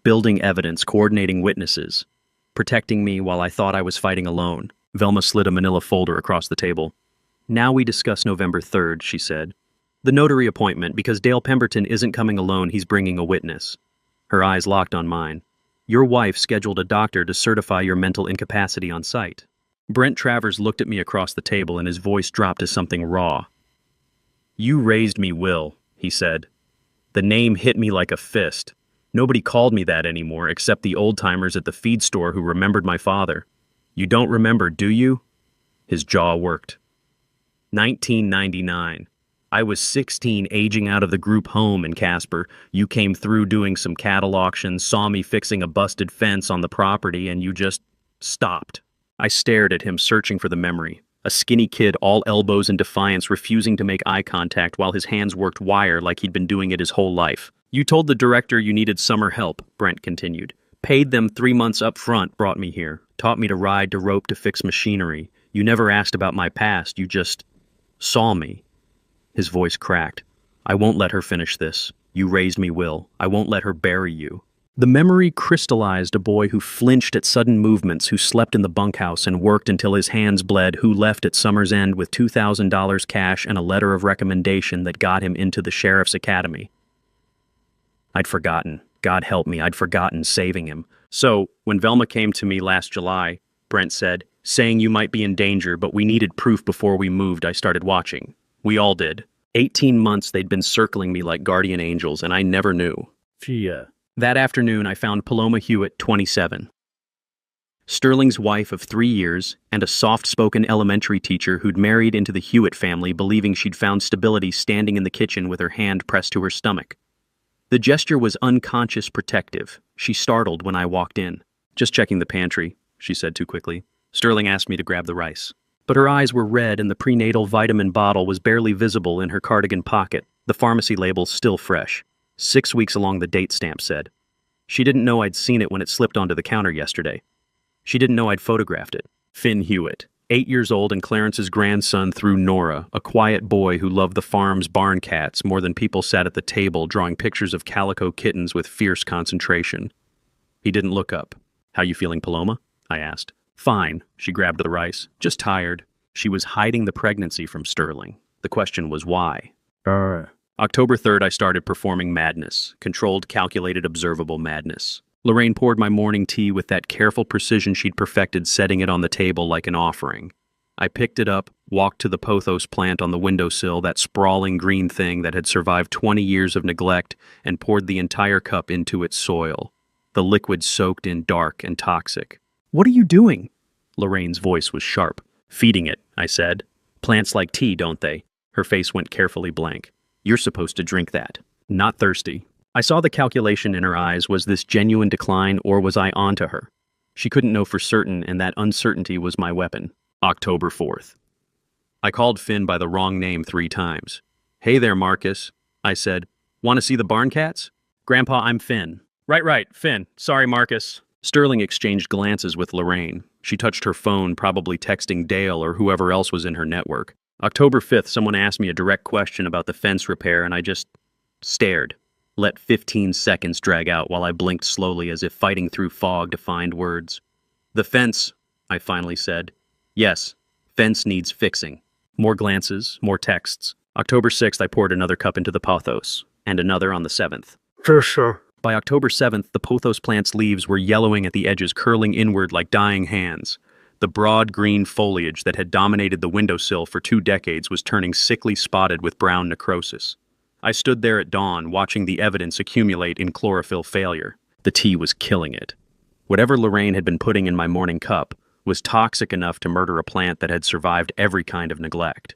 Speaker 1: Building evidence, coordinating witnesses. Protecting me while I thought I was fighting alone. Velma slid a manila folder across the table. Now we discuss November 3rd, she said. The notary appointment, because Dale Pemberton isn't coming alone, he's bringing a witness. Her eyes locked on mine. Your wife scheduled a doctor to certify your mental incapacity on site. Brent Travers looked at me across the table and his voice dropped to something raw. You raised me, Will, he said. The name hit me like a fist. Nobody called me that anymore except the old-timers at the feed store who remembered my father. You don't remember, do you? His jaw worked. 1999. I was 16, aging out of the group home in Casper. You came through doing some cattle auctions, saw me fixing a busted fence on the property, and you just stopped. I stared at him, searching for the memory. A skinny kid, all elbows in defiance, refusing to make eye contact while his hands worked wire like he'd been doing it his whole life. You told the director you needed summer help, Brent continued. Paid them 3 months up front, brought me here. Taught me to ride, to rope, to fix machinery. You never asked about my past, you just saw me. His voice cracked. I won't let her finish this. You raised me, Will. I won't let her bury you. The memory crystallized a boy who flinched at sudden movements, who slept in the bunkhouse and worked until his hands bled, who left at summer's end with $2,000 cash and a letter of recommendation that got him into the sheriff's academy. I'd forgotten. God help me, I'd forgotten saving him. So, when Velma came to me last July, Brent said, saying you might be in danger, but we needed proof before we moved, I started watching. We all did. 18 months they'd been circling me like guardian angels, and I never knew. That afternoon, I found Paloma Hewitt, 27. Sterling's wife of 3 years, and a soft-spoken elementary teacher who'd married into the Hewitt family believing she'd found stability standing in the kitchen with her hand pressed to her stomach. The gesture was unconscious protective. She startled when I walked in. "Just checking the pantry," she said too quickly. Sterling asked me to grab the rice. But her eyes were red and the prenatal vitamin bottle was barely visible in her cardigan pocket, the pharmacy label still fresh. 6 weeks along the date stamp said. She didn't know I'd seen it when it slipped onto the counter yesterday. She didn't know I'd photographed it. Finn Hewitt, 8 years old and Clarence's grandson through Nora, a quiet boy who loved the farm's barn cats more than people sat at the table drawing pictures of calico kittens with fierce concentration. He didn't look up. "How you feeling, Paloma?" I asked. "Fine," she grabbed the rice. "Just tired." She was hiding the pregnancy from Sterling. The question was why. October 3rd, I started performing madness. Controlled, calculated, observable madness. Lorraine poured my morning tea with that careful precision she'd perfected, setting it on the table like an offering. I picked it up, walked to the pothos plant on the windowsill, that sprawling green thing that had survived 20 years of neglect, and poured the entire cup into its soil. The liquid soaked in, dark and toxic. "What are you doing?" Lorraine's voice was sharp. "Feeding it," I said. "Plants like tea, don't they?" Her face went carefully blank. "You're supposed to drink that." "Not thirsty." I saw the calculation in her eyes. Was this genuine decline, or was I onto her? She couldn't know for certain, and that uncertainty was my weapon. October 4th. I called Finn by the wrong name 3 times. "Hey there, Marcus," I said. "Want to see the barn cats?" "Grandpa, I'm Finn." Right, Finn. Sorry, Marcus." Sterling exchanged glances with Lorraine. She touched her phone, probably texting Dale or whoever else was in her network. October 5th, someone asked me a direct question about the fence repair, and I just stared. Let 15 seconds drag out while I blinked slowly as if fighting through fog to find words. "The fence," I finally said. "Yes, fence needs fixing." More glances, more texts. October 6th, I poured another cup into the pothos, and another on the 7th.
Speaker 2: For sure.
Speaker 1: By October 7th, the pothos plant's leaves were yellowing at the edges, curling inward like dying hands. The broad green foliage that had dominated the windowsill for 2 decades was turning sickly spotted with brown necrosis. I stood there at dawn, watching the evidence accumulate in chlorophyll failure. The tea was killing it. Whatever Lorraine had been putting in my morning cup was toxic enough to murder a plant that had survived every kind of neglect.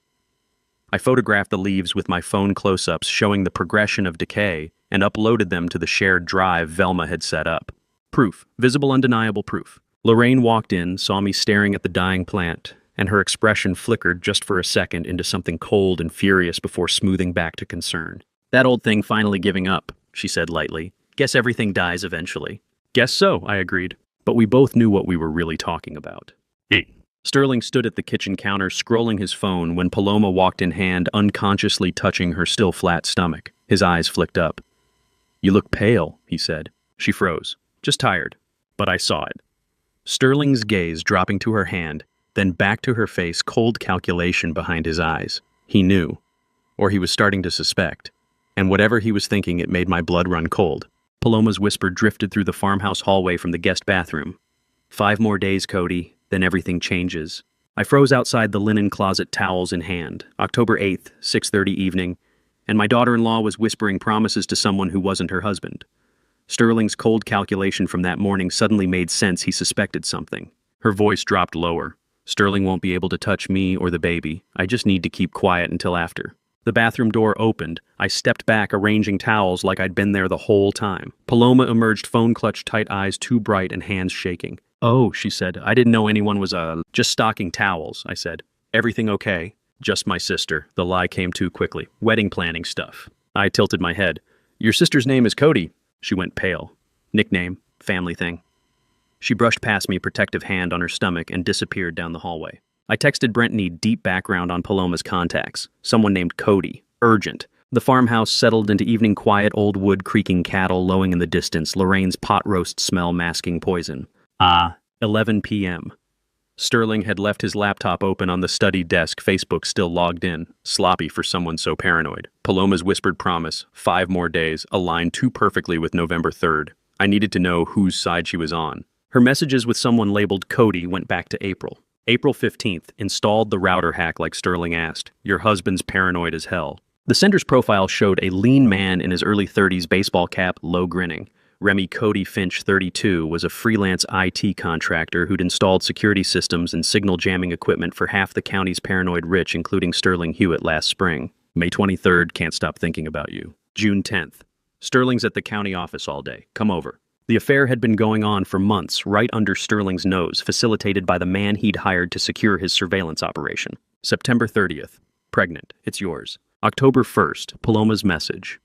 Speaker 1: I photographed the leaves with my phone close-ups showing the progression of decay and uploaded them to the shared drive Velma had set up. Proof, visible, undeniable proof. Lorraine walked in, saw me staring at the dying plant, and her expression flickered just for a second into something cold and furious before smoothing back to concern. "That old thing finally giving up," she said lightly. "Guess everything dies eventually." "Guess so," I agreed. But we both knew what we were really talking about. Sterling stood at the kitchen counter scrolling his phone when Paloma walked in hand, unconsciously touching her still flat stomach. His eyes flicked up. "You look pale," he said. She froze. "Just tired." But I saw it. Sterling's gaze dropping to her hand, then back to her face, cold calculation behind his eyes. He knew. Or he was starting to suspect. And whatever he was thinking, it made my blood run cold. Paloma's whisper drifted through the farmhouse hallway from the guest bathroom. 5 more days, Cody. Then everything changes." I froze outside the linen closet, towels in hand. October 8th, 6:30 evening, and my daughter-in-law was whispering promises to someone who wasn't her husband. Sterling's cold calculation from that morning suddenly made sense. He suspected something. Her voice dropped lower. "Sterling won't be able to touch me or the baby. I just need to keep quiet until after." The bathroom door opened. I stepped back, arranging towels like I'd been there the whole time. Paloma emerged, phone clutched tight, eyes too bright and hands shaking. "Oh," she said. "I didn't know anyone was, just stocking towels," I said. "Everything okay?" "Just my sister." The lie came too quickly. "Wedding planning stuff." I tilted my head. "Your sister's name is Cody." She went pale. "Nickname, family thing." She brushed past me, protective hand on her stomach, and disappeared down the hallway. I texted Brent, need deep background on Paloma's contacts. Someone named Cody. Urgent. The farmhouse settled into evening quiet, old wood creaking, cattle lowing in the distance, Lorraine's pot roast smell masking poison. 11 p.m. Sterling had left his laptop open on the study desk, Facebook still logged in. Sloppy for someone so paranoid. Paloma's whispered promise, 5 more days, aligned too perfectly with November 3rd. I needed to know whose side she was on. Her messages with someone labeled Cody went back to April. April 15th, installed the router hack like Sterling asked. Your husband's paranoid as hell. The sender's profile showed a lean man in his early 30s, baseball cap, low grinning. Remy Cody Finch, 32, was a freelance IT contractor who'd installed security systems and signal jamming equipment for half the county's paranoid rich, including Sterling Hewitt last spring. May 23rd, can't stop thinking about you. June 10th. Sterling's at the county office all day. Come over. The affair had been going on for months, right under Sterling's nose, facilitated by the man he'd hired to secure his surveillance operation. September 30th. Pregnant. It's yours. October 1st. Paloma's message.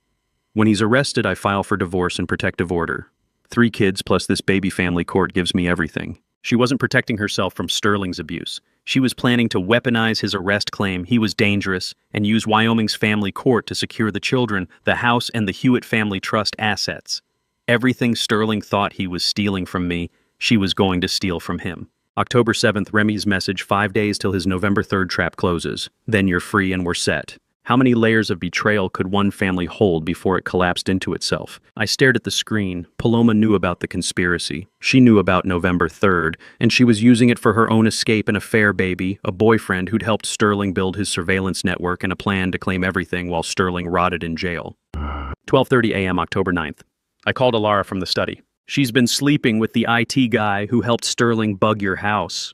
Speaker 1: When he's arrested, I file for divorce and protective order. 3 kids plus this baby family court gives me everything. She wasn't protecting herself from Sterling's abuse. She was planning to weaponize his arrest claim he was dangerous and use Wyoming's family court to secure the children, the house, and the Hewitt family trust assets. Everything Sterling thought he was stealing from me, she was going to steal from him. October 7th, Remy's message, 5 days till his November 3rd trap closes. Then you're free and we're set. How many layers of betrayal could one family hold before it collapsed into itself? I stared at the screen. Paloma knew about the conspiracy. She knew about November 3rd, and she was using it for her own escape and affair baby, a boyfriend who'd helped Sterling build his surveillance network and a plan to claim everything while Sterling rotted in jail. 12:30 a.m. October 9th. I called Alara from the study. She's been sleeping with the IT guy who helped Sterling bug your house.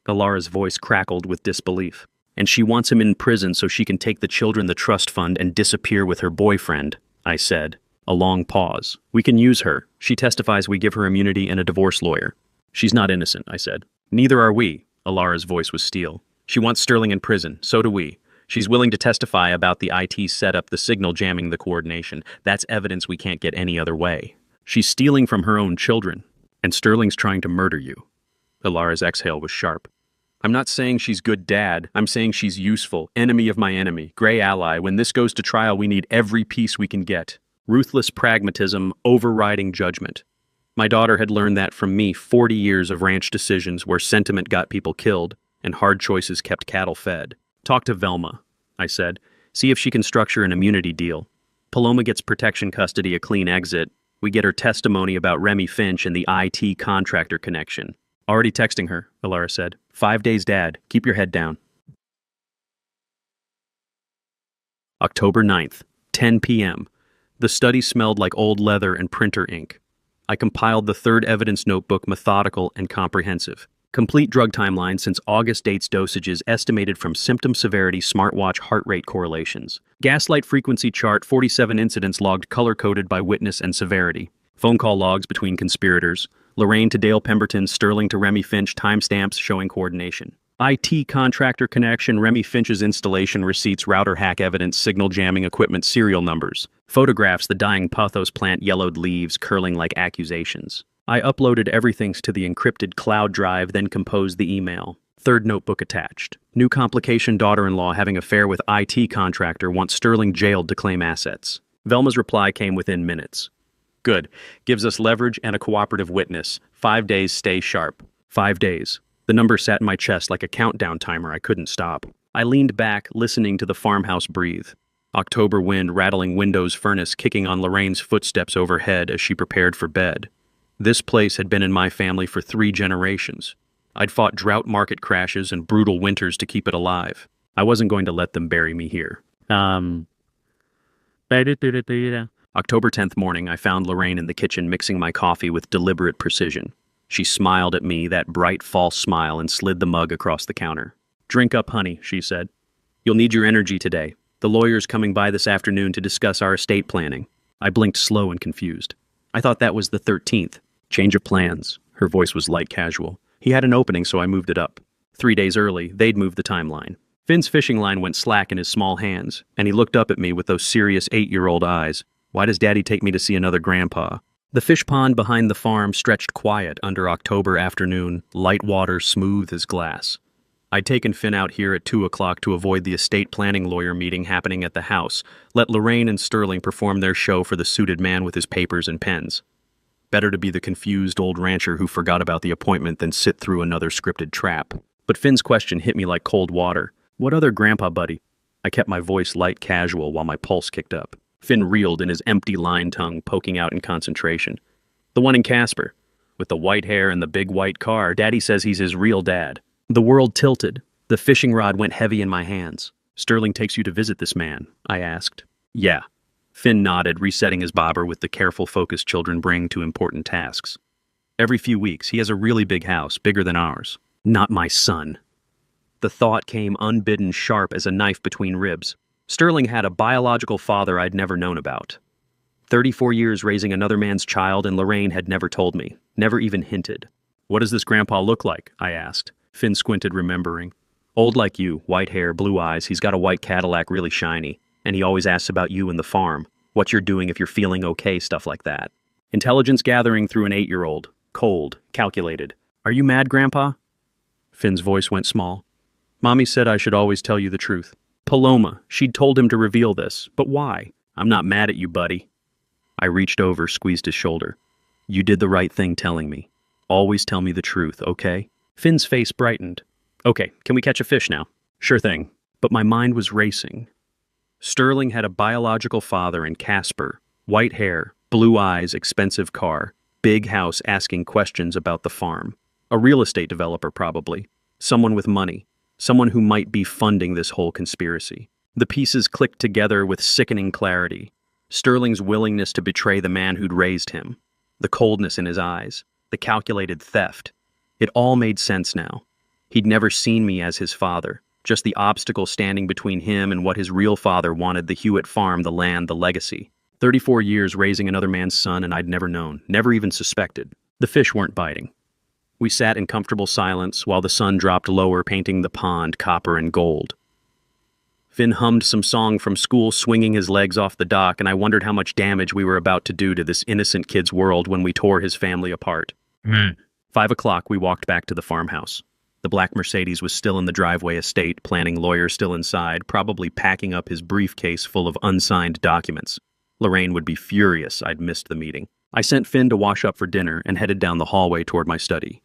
Speaker 1: Alara's voice crackled with disbelief. And she wants him in prison so she can take the children the trust fund and disappear with her boyfriend, I said. A long pause. We can use her. She testifies we give her immunity and a divorce lawyer. She's not innocent, I said. Neither are we. Alara's voice was steel. She wants Sterling in prison. So do we. She's willing to testify about the IT setup, the signal jamming, the coordination. That's evidence we can't get any other way. She's stealing from her own children. And Sterling's trying to murder you. Alara's exhale was sharp. I'm not saying she's good dad. I'm saying she's useful, enemy of my enemy, gray ally. When this goes to trial, we need every piece we can get. Ruthless pragmatism, overriding judgment. My daughter had learned that from me, 40 years of ranch decisions where sentiment got people killed and hard choices kept cattle fed. Talk to Velma, I said. See if she can structure an immunity deal. Paloma gets protection custody, a clean exit. We get her testimony about Remy Finch and the IT contractor connection. Already texting her, Alara said. 5 days, Dad. Keep your head down. October 9th, 10 p.m. The study smelled like old leather and printer ink. I compiled the third evidence notebook, methodical and comprehensive. Complete drug timeline since August, dates, dosages estimated from symptom severity, Smartwatch heart rate correlations. Gaslight frequency chart, 47 incidents logged color-coded by witness and severity. Phone call logs between conspirators. Lorraine to Dale Pemberton, Sterling to Remy Finch, timestamps showing coordination. IT contractor connection, Remy Finch's installation receipts, router hack evidence, signal jamming equipment, serial numbers. Photographs, the dying pothos plant, yellowed leaves curling like accusations. I uploaded everything to the encrypted cloud drive, then composed the email. Third notebook attached. New complication, daughter-in-law having affair with IT contractor wants Sterling jailed to claim assets. Velma's reply came within minutes. Good. Gives us leverage and a cooperative witness. 5 days, stay sharp. 5 days. The number sat in my chest like a countdown timer I couldn't stop. I leaned back, listening to the farmhouse breathe. October wind rattling windows, furnace kicking on Lorraine's footsteps overhead as she prepared for bed. This place had been in my family for 3 generations. I'd fought drought market crashes and brutal winters to keep it alive. I wasn't going to let them bury me here. October 10th morning, I found Lorraine in the kitchen mixing my coffee with deliberate precision. She smiled at me, that bright, false smile, and slid the mug across the counter. Drink up, honey, she said. You'll need your energy today. The lawyer's coming by this afternoon to discuss our estate planning. I blinked slow and confused. I thought that was the 13th. Change of plans. Her voice was light casual. He had an opening, so I moved it up. 3 days early, they'd moved the timeline. Finn's fishing line went slack in his small hands, and he looked up at me with those serious 8-year-old eyes. Why does Daddy take me to see another grandpa? The fish pond behind the farm stretched quiet under October afternoon, light water smooth as glass. I'd taken Finn out here at 2 o'clock to avoid the estate planning lawyer meeting happening at the house, let Lorraine and Sterling perform their show for the suited man with his papers and pens. Better to be the confused old rancher who forgot about the appointment than sit through another scripted trap. But Finn's question hit me like cold water. What other grandpa buddy? I kept my voice light casual while my pulse kicked up. Finn reeled in his empty line tongue, poking out in concentration. The one in Casper. With the white hair and the big white car, Daddy says he's his real dad. The world tilted. The fishing rod went heavy in my hands. Sterling takes you to visit this man, I asked. Yeah. Finn nodded, resetting his bobber with the careful focus children bring to important tasks. Every few weeks, he has a really big house, bigger than ours. Not my son. The thought came unbidden, sharp as a knife between ribs. Sterling had a biological father I'd never known about. 34 years raising another man's child, and Lorraine had never told me, never even hinted. "What does this grandpa look like?" I asked. Finn squinted, remembering. "Old like you, white hair, blue eyes, he's got a white Cadillac, really shiny, and he always asks about you and the farm, what you're doing, if you're feeling okay, stuff like that. Intelligence gathering through an 8-year-old. Cold, calculated. Are you mad, Grandpa?" Finn's voice went small. "Mommy said I should always tell you the truth. Paloma, she'd told him to reveal this, but why? I'm not mad at you, buddy." I reached over, squeezed his shoulder. "You did the right thing telling me. Always tell me the truth, okay?" Finn's face brightened. "Okay, can we catch a fish now?" "Sure thing." But my mind was racing. Sterling had a biological father in Casper. White hair, blue eyes, expensive car, big house asking questions about the farm. A real estate developer, probably. Someone with money. Someone who might be funding this whole conspiracy. The pieces clicked together with sickening clarity. Sterling's willingness to betray the man who'd raised him. The coldness in his eyes. The calculated theft. It all made sense now. He'd never seen me as his father, just the obstacle standing between him and what his real father wanted: the Hewitt farm, the land, the legacy. 34 years raising another man's son, and I'd never known, never even suspected. The fish weren't biting. We sat in comfortable silence while the sun dropped lower, painting the pond copper and gold. Finn hummed some song from school, swinging his legs off the dock, and I wondered how much damage we were about to do to this innocent kid's world when we tore his family apart. 5 o'clock, we walked back to the farmhouse. The black Mercedes was still in the driveway estate, planning lawyer still inside, probably packing up his briefcase full of unsigned documents. Lorraine would be furious I'd missed the meeting. I sent Finn to wash up for dinner and headed down the hallway toward my study.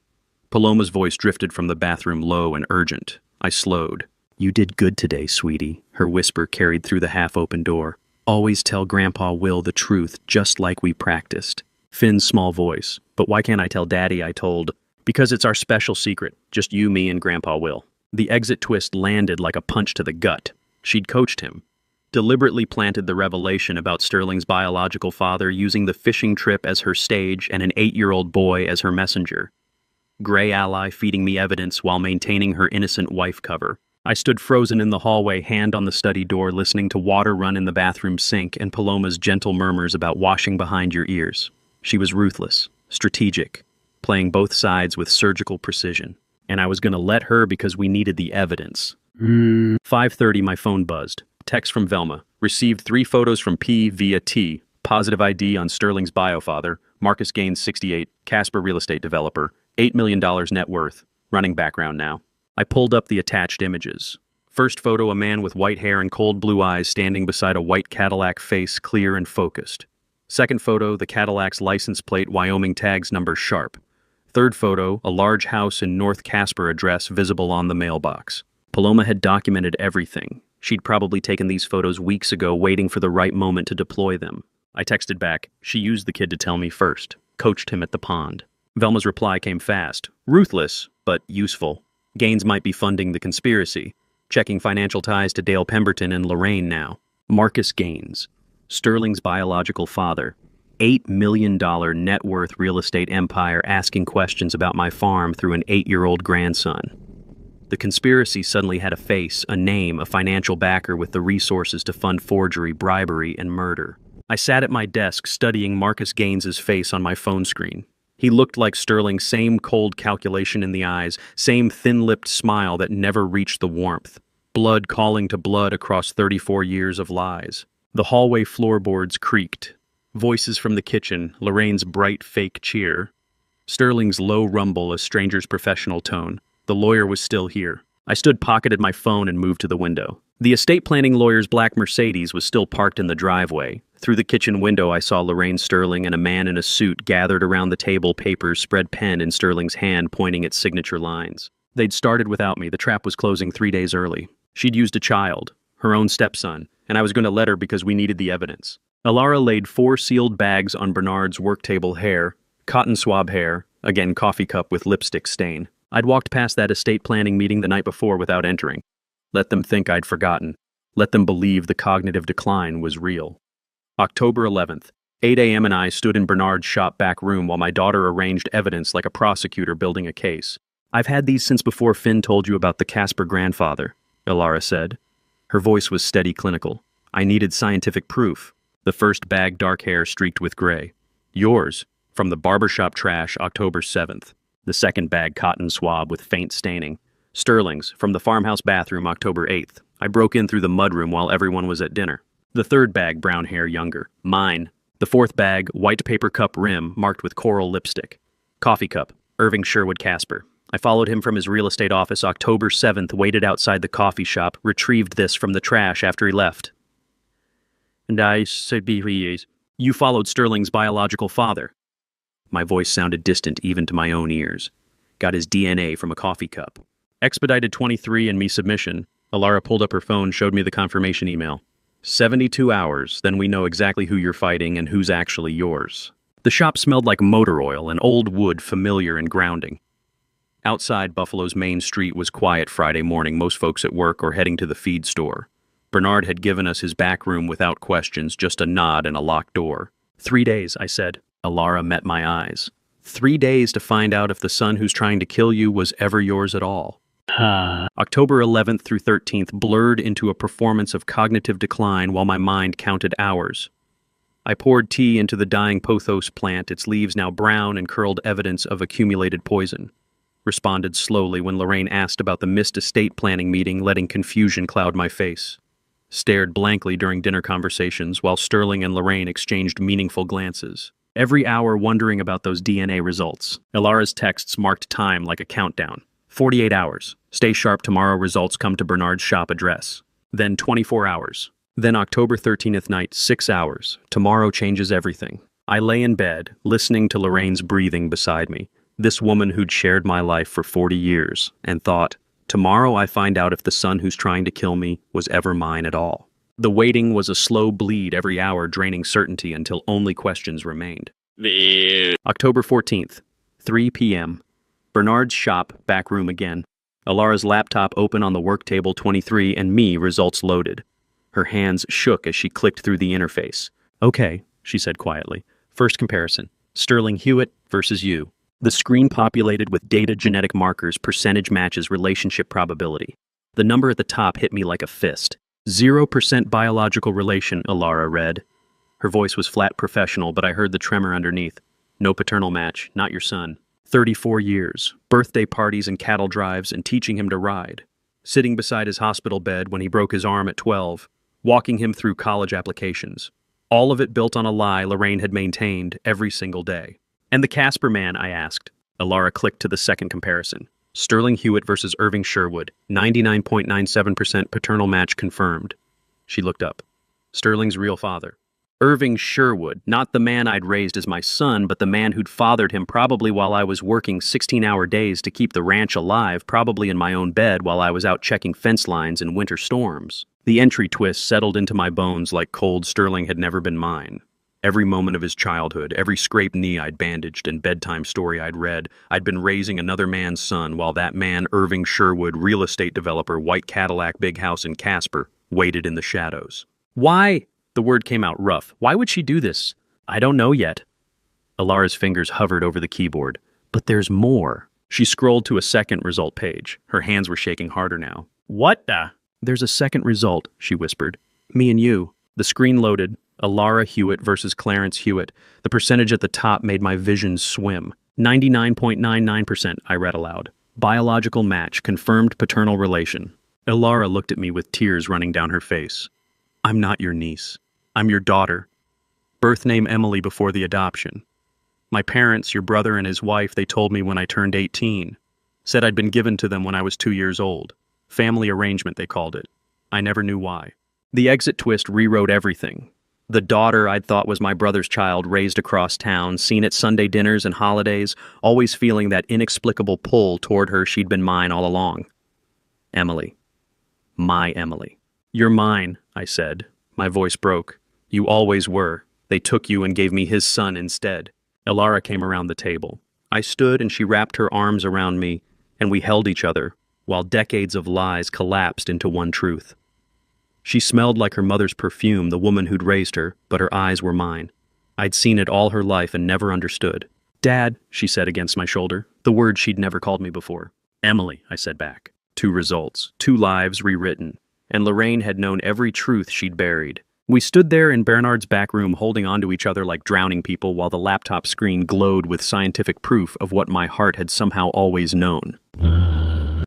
Speaker 1: Paloma's voice drifted from the bathroom, low and urgent. I slowed. "You did good today, sweetie," her whisper carried through the half-open door. "Always tell Grandpa Will the truth, just like we practiced." Finn's small voice. "But why can't I tell Daddy?" I told. "Because it's our special secret, just you, me, and Grandpa Will." The exit twist landed like a punch to the gut. She'd coached him. Deliberately planted the revelation about Sterling's biological father, using the fishing trip as her stage and an 8-year-old boy as her messenger. Gray ally feeding me evidence while maintaining her innocent wife cover. I stood frozen in the hallway, hand on the study door, listening to water run in the bathroom sink and Paloma's gentle murmurs about washing behind your ears. She was ruthless, strategic, playing both sides with surgical precision. And I was going to let her because we needed the evidence. 5:30, my phone buzzed. Text from Velma. Received 3 photos from P via T. Positive ID on Sterling's biofather. Marcus Gaines, 68. Casper real estate developer. $8 million net worth. Running background now. I pulled up the attached images. First photo, a man with white hair and cold blue eyes standing beside a white Cadillac, face clear and focused. Second photo, the Cadillac's license plate, Wyoming tags number sharp. Third photo, a large house in North Casper address visible on the mailbox. Paloma had documented everything. She'd probably taken these photos weeks ago, waiting for the right moment to deploy them. I texted back. She used the kid to tell me first. Coached him at the pond. Velma's reply came fast. Ruthless, but useful. Gaines might be funding the conspiracy. Checking financial ties to Dale Pemberton and Lorraine now. Marcus Gaines. Sterling's biological father. $8 million net worth real estate empire asking questions about my farm through an 8-year-old grandson. The conspiracy suddenly had a face, a name, a financial backer with the resources to fund forgery, bribery, and murder. I sat at my desk studying Marcus Gaines's face on my phone screen. He looked like Sterling, same cold calculation in the eyes, same thin-lipped smile that never reached the warmth. Blood calling to blood across 34 years of lies. The hallway floorboards creaked. Voices from the kitchen, Lorraine's bright fake cheer. Sterling's low rumble, a stranger's professional tone. The lawyer was still here. I stood, pocketed my phone, and moved to the window. The estate planning lawyer's black Mercedes was still parked in the driveway. Through the kitchen window, I saw Lorraine Sterling and a man in a suit gathered around the table, papers spread, pen in Sterling's hand pointing at signature lines. They'd started without me. The trap was closing 3 days early. She'd used a child, her own stepson, and I was going to let her because we needed the evidence. Alara laid 4 sealed bags on Bernard's work table, hair, cotton swab hair, again coffee cup with lipstick stain. I'd walked past that estate planning meeting the night before without entering. Let them think I'd forgotten. Let them believe the cognitive decline was real. October 11th. 8 a.m. and I stood in Bernard's shop back room while my daughter arranged evidence like a prosecutor building a case. "I've had these since before Finn told you about the Casper grandfather," Ilara said. Her voice was steady clinical. I needed scientific proof. The first bag, dark hair streaked with gray. "Yours, from the barbershop trash, October 7th. The second bag, cotton swab with faint staining. "Sterling's, from the farmhouse bathroom, October 8th. I broke in through the mudroom while everyone was at dinner. The third bag, brown hair, younger. Mine. The fourth bag, white paper cup rim marked with coral lipstick. Coffee cup, Irving Sherwood Casper. I followed him from his real estate office October 7th, waited outside the coffee shop, retrieved this from the trash after he left." "And I said, you followed Sterling's biological father." My voice sounded distant even to my own ears. "Got his DNA from a coffee cup." Expedited 23andMe submission. Ilara pulled up her phone, showed me the confirmation email. 72 hours, then we know exactly who you're fighting and who's actually yours. The shop smelled like motor oil and old wood, familiar and grounding. Outside Buffalo's main street was quiet Friday morning, most folks at work or heading to the feed store. Bernard had given us his back room without questions, just a nod and a locked door. 3 days, I said. Ilara met my eyes. 3 days to find out if the son who's trying to kill you was ever yours at all. October 11th through 13th blurred into a performance of cognitive decline while my mind counted hours. I poured tea into the dying pothos plant, its leaves now brown and curled evidence of accumulated poison. Responded slowly when Lorraine asked about the missed estate planning meeting, letting confusion cloud my face. Stared blankly during dinner conversations while Sterling and Lorraine exchanged meaningful glances. Every hour wondering about those DNA results. Ilara's texts marked time like a countdown. 48 hours. Stay sharp, tomorrow results come to Bernard's shop address. Then 24 hours. Then October 13th night, 6 hours. Tomorrow changes everything. I lay in bed, listening to Lorraine's breathing beside me, this woman who'd shared my life for 40 years, and thought, tomorrow I find out if the son who's trying to kill me was ever mine at all. The waiting was a slow bleed every hour, draining certainty until only questions remained. October 14th, 3 p.m. Bernard's shop, back room again. Ilara's laptop open on the work table, 23andMe results loaded. Her hands shook as she clicked through the interface. "Okay," she said quietly. "First comparison. Sterling Hewitt versus you." The screen populated with data, genetic markers, percentage matches, relationship probability. The number at the top hit me like a fist. 0% biological relation, Ilara read. Her voice was flat professional, but I heard the tremor underneath. "No paternal match, not your son. 34 years, birthday parties and cattle drives, and teaching him to ride. Sitting beside his hospital bed when he broke his arm at 12, walking him through college applications. All of it built on a lie Lorraine had maintained every single day." "And the Casper man?" I asked. Ilara clicked to the second comparison. Sterling Hewitt versus Irving Sherwood, 99.97% paternal match confirmed. She looked up. Sterling's real father. Irving Sherwood, not the man I'd raised as my son, but the man who'd fathered him probably while I was working 16-hour days to keep the ranch alive, probably in my own bed while I was out checking fence lines in winter storms. The entry twist settled into my bones like cold. Sterling had never been mine. Every moment of his childhood, every scraped knee I'd bandaged and bedtime story I'd read, I'd been raising another man's son while that man, Irving Sherwood, real estate developer, white Cadillac, big house in Casper, waited in the shadows. "Why?" The word came out rough. "Why would she do this?" "I don't know yet." Ilara's fingers hovered over the keyboard. "But there's more." She scrolled to a second result page. Her hands were shaking harder now. "What the?" "There's a second result," she whispered. "Me and you." The screen loaded. Ilara Hewitt versus Clarence Hewitt. The percentage at the top made my vision swim. 99.99%, I read aloud. Biological match, confirmed paternal relation. Ilara looked at me with tears running down her face. "I'm not your niece. I'm your daughter. Birth name Emily before the adoption. My parents, your brother and his wife, they told me when I turned 18. Said I'd been given to them when I was 2 years old. Family arrangement, they called it. I never knew why." The exit twist rewrote everything. The daughter I'd thought was my brother's child, raised across town, seen at Sunday dinners and holidays, always feeling that inexplicable pull toward her. She'd been mine all along. Emily. My Emily. "You're mine," I said. My voice broke. "You always were. They took you and gave me his son instead." Ilara came around the table. I stood and she wrapped her arms around me, and we held each other, while decades of lies collapsed into one truth. She smelled like her mother's perfume, the woman who'd raised her, but her eyes were mine. I'd seen it all her life and never understood. "Dad," she said against my shoulder, the word she'd never called me before. "Emily," I said back. 2 results, 2 lives rewritten, and Lorraine had known every truth she'd buried. We stood there in Bernard's back room holding onto each other like drowning people while the laptop screen glowed with scientific proof of what my heart had somehow always known.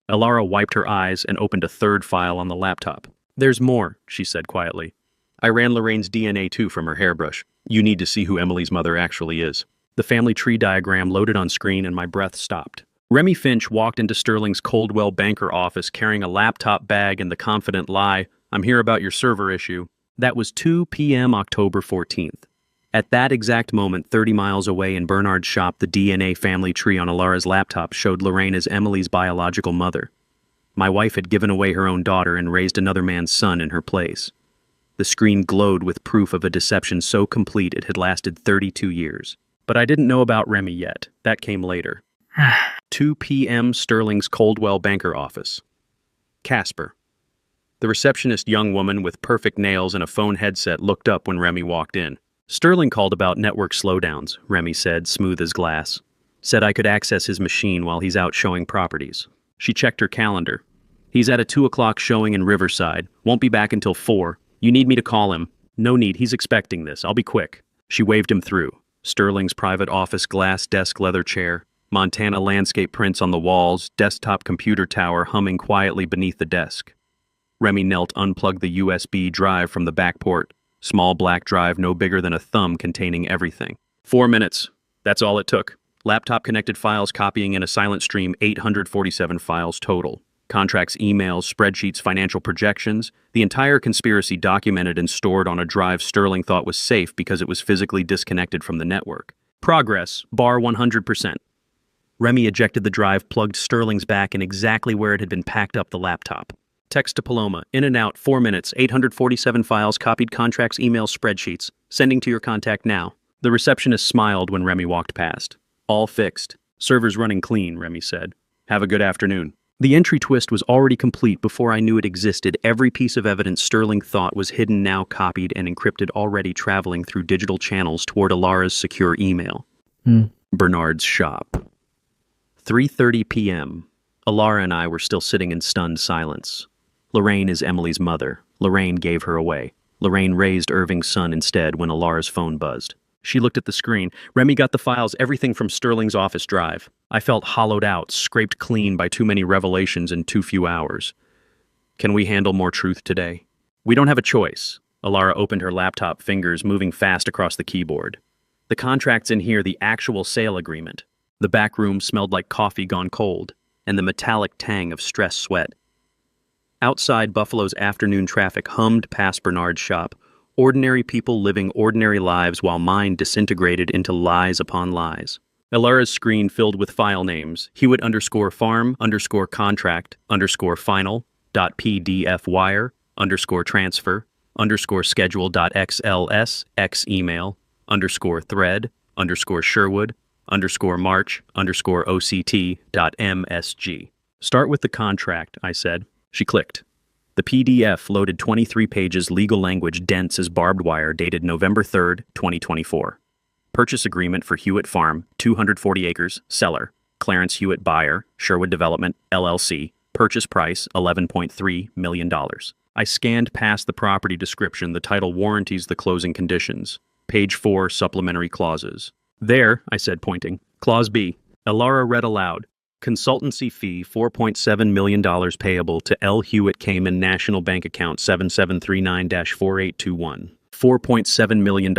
Speaker 1: Alara wiped her eyes and opened a 3rd file on the laptop. "There's more," she said quietly. "I ran Lorraine's DNA too from her hairbrush. You need to see who Emily's mother actually is." The family tree diagram loaded on screen and my breath stopped. Remy Finch walked into Sterling's Coldwell Banker office carrying a laptop bag and the confident lie, "I'm here about your server issue." That was 2 p.m. October 14th. At that exact moment, 30 miles away in Bernard's shop, the DNA family tree on Alara's laptop showed Lorraine as Emily's biological mother. My wife had given away her own daughter and raised another man's son in her place. The screen glowed with proof of a deception so complete it had lasted 32 years. But I didn't know about Remy yet. That came later. 2 p.m. Sterling's Coldwell Banker office. Casper. The receptionist, young woman with perfect nails and a phone headset, looked up when Remy walked in. "Sterling called about network slowdowns," Remy said, smooth as glass. "Said I could access his machine while he's out showing properties." She checked her calendar. "He's at a 2 o'clock showing in Riverside. Won't be back until 4. You need me to call him." "No need, he's expecting this. I'll be quick." She waved him through. Sterling's private office, glass desk, leather chair, Montana landscape prints on the walls, desktop computer tower humming quietly beneath the desk. Remy knelt, unplugged the USB drive from the back port. Small black drive no bigger than a thumb containing everything. 4 minutes. That's all it took. Laptop connected files copying in a silent stream, 847 files total. Contracts, emails, spreadsheets, financial projections. The entire conspiracy documented and stored on a drive Sterling thought was safe because it was physically disconnected from the network. Progress, bar 100%. Remy ejected the drive, plugged Sterling's back in exactly where it had been packed up the laptop. Text to Paloma, in and out, 4 minutes, 847 files, copied contracts, emails, spreadsheets. Sending to your contact now. The receptionist smiled when Remy walked past. "All fixed. Server's running clean," Remy said. "Have a good afternoon." The entry twist was already complete before I knew it existed. Every piece of evidence Sterling thought was hidden, now copied and encrypted, already traveling through digital channels toward Alara's secure email. Bernard's shop. 3:30 p.m. Alara and I were still sitting in stunned silence. Lorraine is Emily's mother. Lorraine gave her away. Lorraine raised Irving's son instead when Alara's phone buzzed. She looked at the screen. Remy got the files, everything from Sterling's office drive. I felt hollowed out, scraped clean by too many revelations in too few hours. Can we handle more truth today? We don't have a choice. Alara opened her laptop, fingers moving fast across the keyboard. The contract's in here, the actual sale agreement. The back room smelled like coffee gone cold, and the metallic tang of stress sweat. Outside, Buffalo's afternoon traffic hummed past Bernard's shop. Ordinary people living ordinary lives while mine disintegrated into lies upon lies. Alara's screen filled with file names, Hewitt_farm_contract_final.pdf wire_schedule.xls_email_thread_Sherwood_March_OCT.msg. Start with the contract, I said. She clicked. The PDF loaded 23 pages, legal language dense as barbed wire, dated November 3rd, 2024. Purchase agreement for Hewitt Farm, 240 acres, seller, Clarence Hewitt buyer, Sherwood Development, LLC, purchase price $11.3 million. I scanned past the property description, the title warranties the closing conditions. Page 4, supplementary clauses. There, I said, pointing. Clause B. Alara read aloud. Consultancy fee $4.7 million payable to L. Hewitt Cayman National Bank Account 7739-4821. $4.7 million.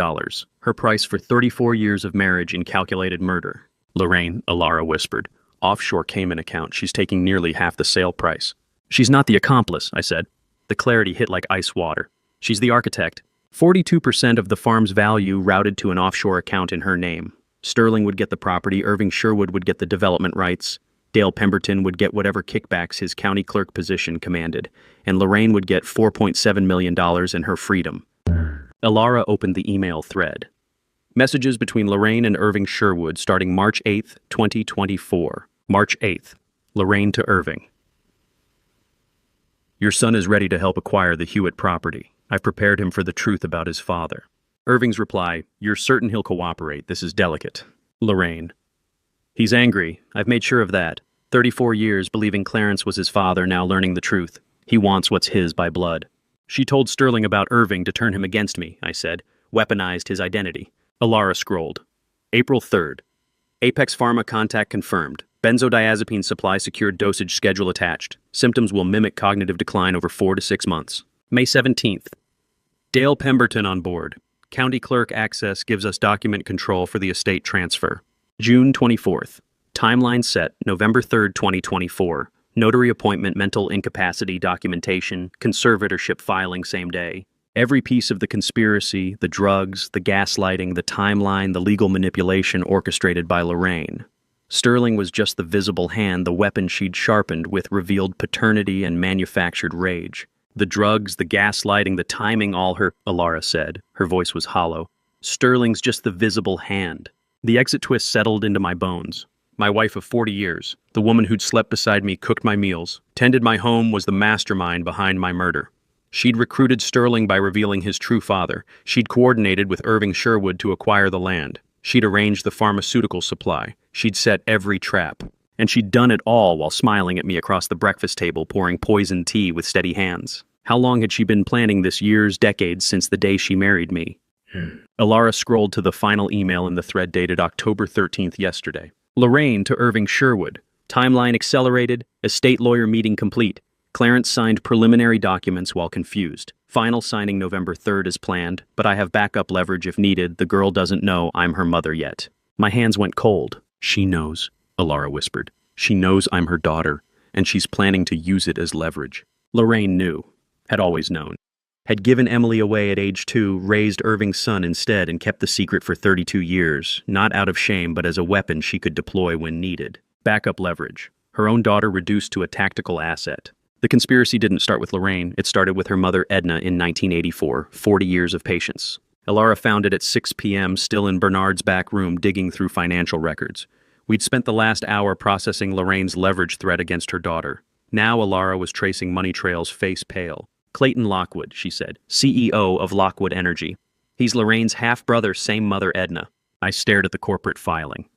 Speaker 1: Her price for 34 years of marriage in calculated murder. Lorraine, Alara whispered. Offshore Cayman account. She's taking nearly half the sale price. She's not the accomplice, I said. The clarity hit like ice water. She's the architect. 42% of the farm's value routed to an offshore account in her name. Sterling would get the property, Irving Sherwood would get the development rights, Dale Pemberton would get whatever kickbacks his county clerk position commanded, and Lorraine would get $4.7 million and her freedom. Alara opened the email thread. Messages between Lorraine and Irving Sherwood starting March 8th, 2024. March 8th. Lorraine to Irving. Your son is ready to help acquire the Hewitt property. I've prepared him for the truth about his father. Irving's reply, you're certain he'll cooperate. This is delicate. Lorraine. He's angry. I've made sure of that. 34 years believing Clarence was his father, now learning the truth. He wants what's his by blood. She told Sterling about Irving to turn him against me, I said. Weaponized his identity. Alara scrolled. April 3rd. Apex Pharma contact confirmed. Benzodiazepine supply secured, dosage schedule attached. Symptoms will mimic cognitive decline over 4 to 6 months. May 17th. Dale Pemberton on board. County clerk access gives us document control for the estate transfer. June 24th. Timeline set, November 3rd, 2024. Notary appointment, mental incapacity documentation, conservatorship filing same day. Every piece of the conspiracy, the drugs, the gaslighting, the timeline, the legal manipulation orchestrated by Lorraine. Sterling was just the visible hand, the weapon she'd sharpened with revealed paternity and manufactured rage. The drugs, the gaslighting, the timing, all her, Alara said. Her voice was hollow. Sterling's just the visible hand. The exit twist settled into my bones. My wife of 40 years, the woman who'd slept beside me, cooked my meals, tended my home, was the mastermind behind my murder. She'd recruited Sterling by revealing his true father. She'd coordinated with Irving Sherwood to acquire the land. She'd arranged the pharmaceutical supply. She'd set every trap. And she'd done it all while smiling at me across the breakfast table, pouring poisoned tea with steady hands. How long had she been planning this? Years, decades, since the day she married me. Alara scrolled to the final email in the thread dated October 13th yesterday. Lorraine to Irving Sherwood. Timeline accelerated. Estate lawyer meeting complete. Clarence signed preliminary documents while confused. Final signing November 3rd as planned, but I have backup leverage if needed. The girl doesn't know I'm her mother yet. My hands went cold. She knows, Alara whispered. She knows I'm her daughter, and she's planning to use it as leverage. Lorraine knew. Had always known. Had given Emily away at age 2, raised Irving's son instead, and kept the secret for 32 years, not out of shame but as a weapon she could deploy when needed. Backup leverage. Her own daughter reduced to a tactical asset. The conspiracy didn't start with Lorraine. It started with her mother Edna in 1984, 40 years of patience. Alara found it at 6 p.m., still in Bernard's back room, digging through financial records. We'd spent the last hour processing Lorraine's leverage threat against her daughter. Now Alara was tracing money trails, face pale. Clayton Lockwood, she said, CEO of Lockwood Energy. He's Lorraine's half-brother, same mother Edna. I stared at the corporate filing.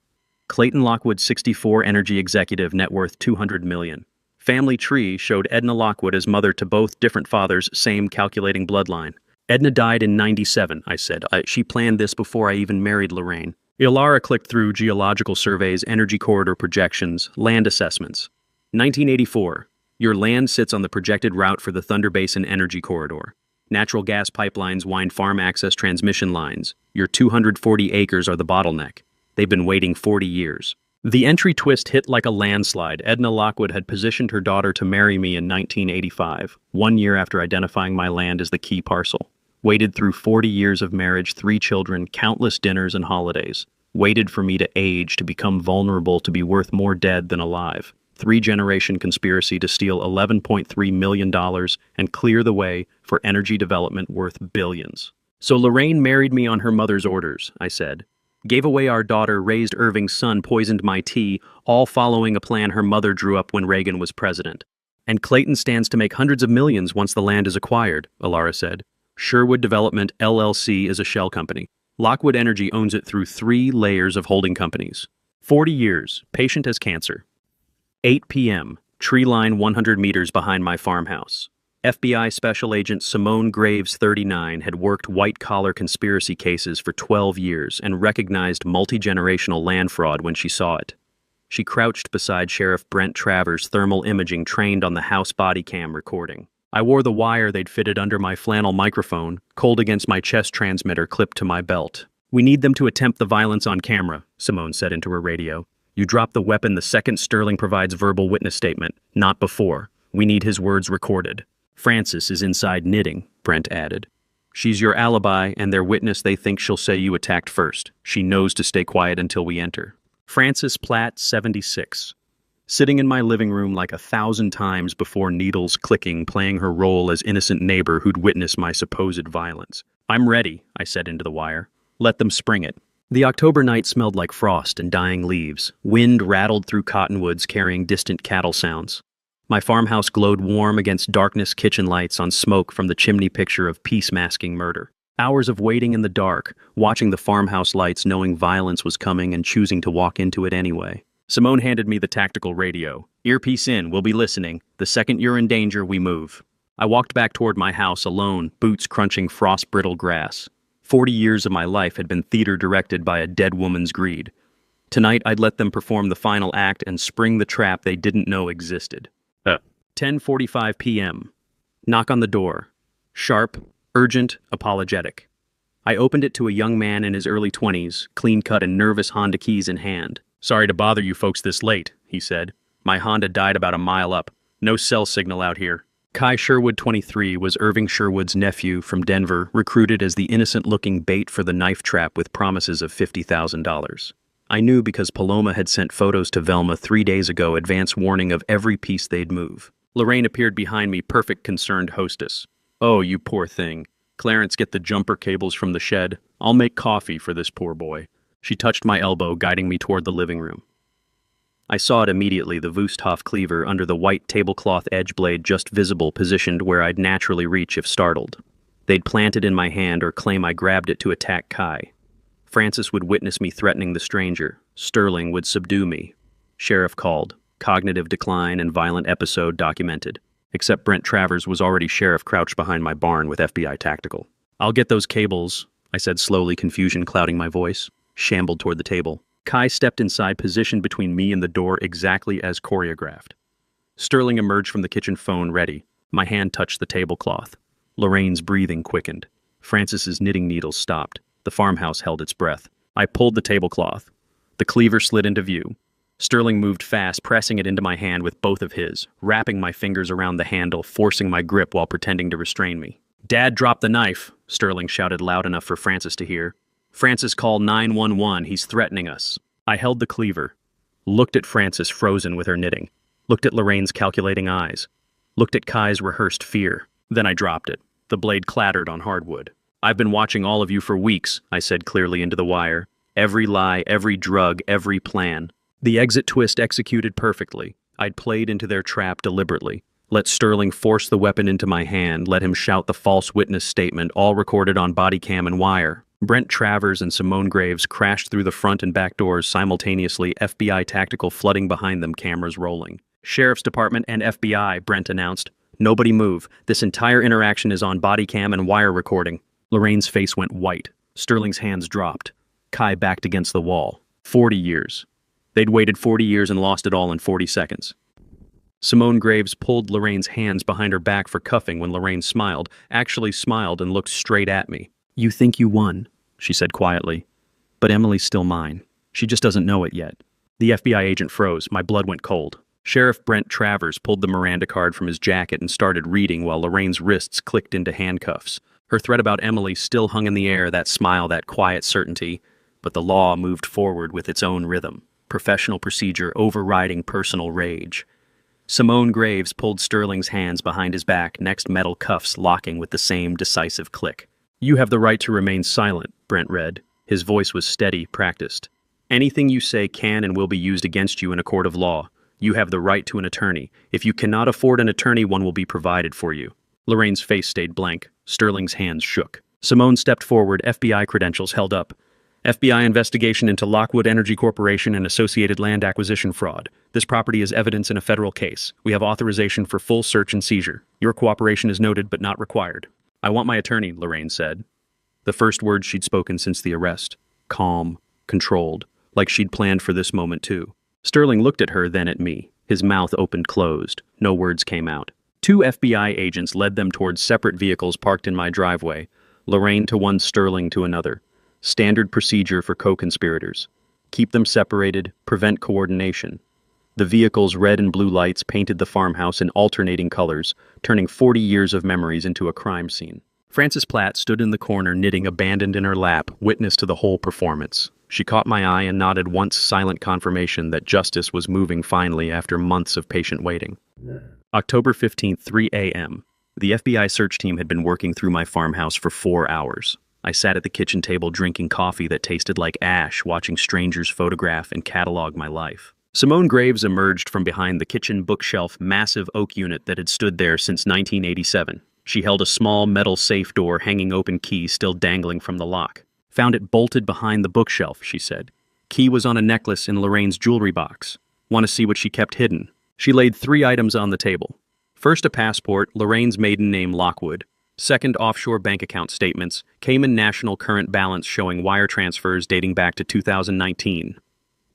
Speaker 1: Clayton Lockwood, 64, energy executive, net worth $200 million. Family tree showed Edna Lockwood as mother to both different fathers, same calculating bloodline. Edna died in 97, I said. She planned this before I even married Lorraine. Alara clicked through geological surveys, energy corridor projections, land assessments. 1984. Your land sits on the projected route for the Thunder Basin Energy Corridor. Natural gas pipelines wind farm access transmission lines. Your 240 acres are the bottleneck. They've been waiting 40 years. The entry twist hit like a landslide. Edna Lockwood had positioned her daughter to marry me in 1985, 1 year after identifying my land as the key parcel. Waited through 40 years of marriage, 3 children, countless dinners and holidays. Waited for me to age, to become vulnerable, to be worth more dead than alive. 3-generation conspiracy to steal $11.3 million and clear the way for energy development worth billions. So Lorraine married me on her mother's orders, I said. Gave away our daughter, raised Irving's son, poisoned my tea, all following a plan her mother drew up when Reagan was president. And Clayton stands to make hundreds of millions once the land is acquired, Alara said. Sherwood Development LLC is a shell company. Lockwood Energy owns it through 3 layers of holding companies. 40 years, patient as cancer. 8 p.m., tree line 100 meters behind my farmhouse. FBI Special Agent Simone Graves, 39, had worked white-collar conspiracy cases for 12 years and recognized multi-generational land fraud when she saw it. She crouched beside Sheriff Brent Travers' thermal imaging trained on the house body cam recording. I wore the wire they'd fitted under my flannel microphone, cold against my chest transmitter clipped to my belt. We need them to attempt the violence on camera, Simone said into her radio. You drop the weapon the second Sterling provides verbal witness statement, not before. We need his words recorded. Frances is inside knitting, Brent added. She's your alibi and their witness. They think she'll say you attacked first. She knows to stay quiet until we enter. Frances Platt, 76. Sitting in my living room like 1,000 times before needles clicking, playing her role as innocent neighbor who'd witnessed my supposed violence. I'm ready, I said into the wire. Let them spring it. The October night smelled like frost and dying leaves. Wind rattled through cottonwoods carrying distant cattle sounds. My farmhouse glowed warm against darkness kitchen lights on smoke from the chimney picture of peace masking murder. Hours of waiting in the dark, watching the farmhouse lights knowing violence was coming and choosing to walk into it anyway. Simone handed me the tactical radio. Earpiece in, we'll be listening. The second you're in danger, we move. I walked back toward my house alone, boots crunching frost-brittle grass. 40 years of my life had been theater directed by a dead woman's greed. Tonight I'd let them perform the final act and spring the trap they didn't know existed. 10:45 p.m. Knock on the door. Sharp, urgent, apologetic. I opened it to a young man in his early 20s, clean-cut and nervous, Honda keys in hand. "Sorry to bother you folks this late," he said. "My Honda died about a mile up. No cell signal out here." Kai Sherwood, 23, was Irving Sherwood's nephew from Denver, recruited as the innocent-looking bait for the knife trap with promises of $50,000. I knew because Paloma had sent photos to Velma 3 days ago, advance warning of every piece they'd move. Lorraine appeared behind me, perfect concerned hostess. "Oh, you poor thing. Clarence, get the jumper cables from the shed. I'll make coffee for this poor boy." She touched my elbow, guiding me toward the living room. I saw it immediately, the Wusthof cleaver under the white tablecloth edge blade just visible, positioned where I'd naturally reach if startled. They'd plant it in my hand or claim I grabbed it to attack Kai. Francis would witness me threatening the stranger. Sterling would subdue me. Sheriff called. Cognitive decline and violent episode documented. Except Brent Travers was already sheriff, crouched behind my barn with FBI tactical. "I'll get those cables," I said slowly, confusion clouding my voice. Shambled toward the table. Kai stepped inside, positioned between me and the door exactly as choreographed. Sterling emerged from the kitchen phone, ready. My hand touched the tablecloth. Lorraine's breathing quickened. Francis's knitting needles stopped. The farmhouse held its breath. I pulled the tablecloth. The cleaver slid into view. Sterling moved fast, pressing it into my hand with both of his, wrapping my fingers around the handle, forcing my grip while pretending to restrain me. "Dad, drop the knife," Sterling shouted loud enough for Francis to hear. "Francis, call 911, he's threatening us." I held the cleaver, looked at Francis frozen with her knitting, looked at Lorraine's calculating eyes, looked at Kai's rehearsed fear. Then I dropped it. The blade clattered on hardwood. "I've been watching all of you for weeks," I said clearly into the wire. "Every lie, every drug, every plan. The exit twist executed perfectly. I'd played into their trap deliberately. Let Sterling force the weapon into my hand, let him shout the false witness statement, all recorded on body cam and wire. Brent Travers and Simone Graves crashed through the front and back doors simultaneously, FBI tactical flooding behind them, cameras rolling. "Sheriff's Department and FBI," Brent announced. "Nobody move. This entire interaction is on body cam and wire recording." Lorraine's face went white. Sterling's hands dropped. Kai backed against the wall. 40 years. They'd waited 40 years and lost it all in 40 seconds. Simone Graves pulled Lorraine's hands behind her back for cuffing when Lorraine smiled, actually smiled and looked straight at me. "You think you won," she said quietly. "But Emily's still mine. She just doesn't know it yet." The FBI agent froze. My blood went cold. Sheriff Brent Travers pulled the Miranda card from his jacket and started reading while Lorraine's wrists clicked into handcuffs. Her threat about Emily still hung in the air, that smile, that quiet certainty. But the law moved forward with its own rhythm. Professional procedure overriding personal rage. Simone Graves pulled Sterling's hands behind his back, next metal cuffs locking with the same decisive click. "You have the right to remain silent," Brent read. His voice was steady, practiced. "Anything you say can and will be used against you in a court of law. You have the right to an attorney. If you cannot afford an attorney, one will be provided for you." Lorraine's face stayed blank. Sterling's hands shook. Simone stepped forward, FBI credentials held up. "FBI investigation into Lockwood Energy Corporation and associated land acquisition fraud. This property is evidence in a federal case. We have authorization for full search and seizure. Your cooperation is noted but not required." "I want my attorney," Lorraine said. The first words she'd spoken since the arrest. Calm, controlled, like she'd planned for this moment too. Sterling looked at her, then at me. His mouth opened closed. No words came out. 2 FBI agents led them towards separate vehicles parked in my driveway. Lorraine to one, Sterling to another. Standard procedure for co-conspirators. Keep them separated, prevent coordination. The vehicle's red and blue lights painted the farmhouse in alternating colors, turning 40 years of memories into a crime scene. Frances Platt stood in the corner, knitting, abandoned in her lap, witness to the whole performance. She caught my eye and nodded once, silent confirmation that justice was moving finally after months of patient waiting. October 15th, 3 a.m. The FBI search team had been working through my farmhouse for 4 hours. I sat at the kitchen table drinking coffee that tasted like ash, watching strangers photograph and catalog my life. Simone Graves emerged from behind the kitchen bookshelf massive oak unit that had stood there since 1987. She held a small metal safe door hanging open, key still dangling from the lock. "Found it bolted behind the bookshelf," she said. "Key was on a necklace in Lorraine's jewelry box. Want to see what she kept hidden?" She laid 3 items on the table. First, a passport, Lorraine's maiden name Lockwood. Second, offshore bank account statements, Cayman National current balance showing wire transfers dating back to 2019.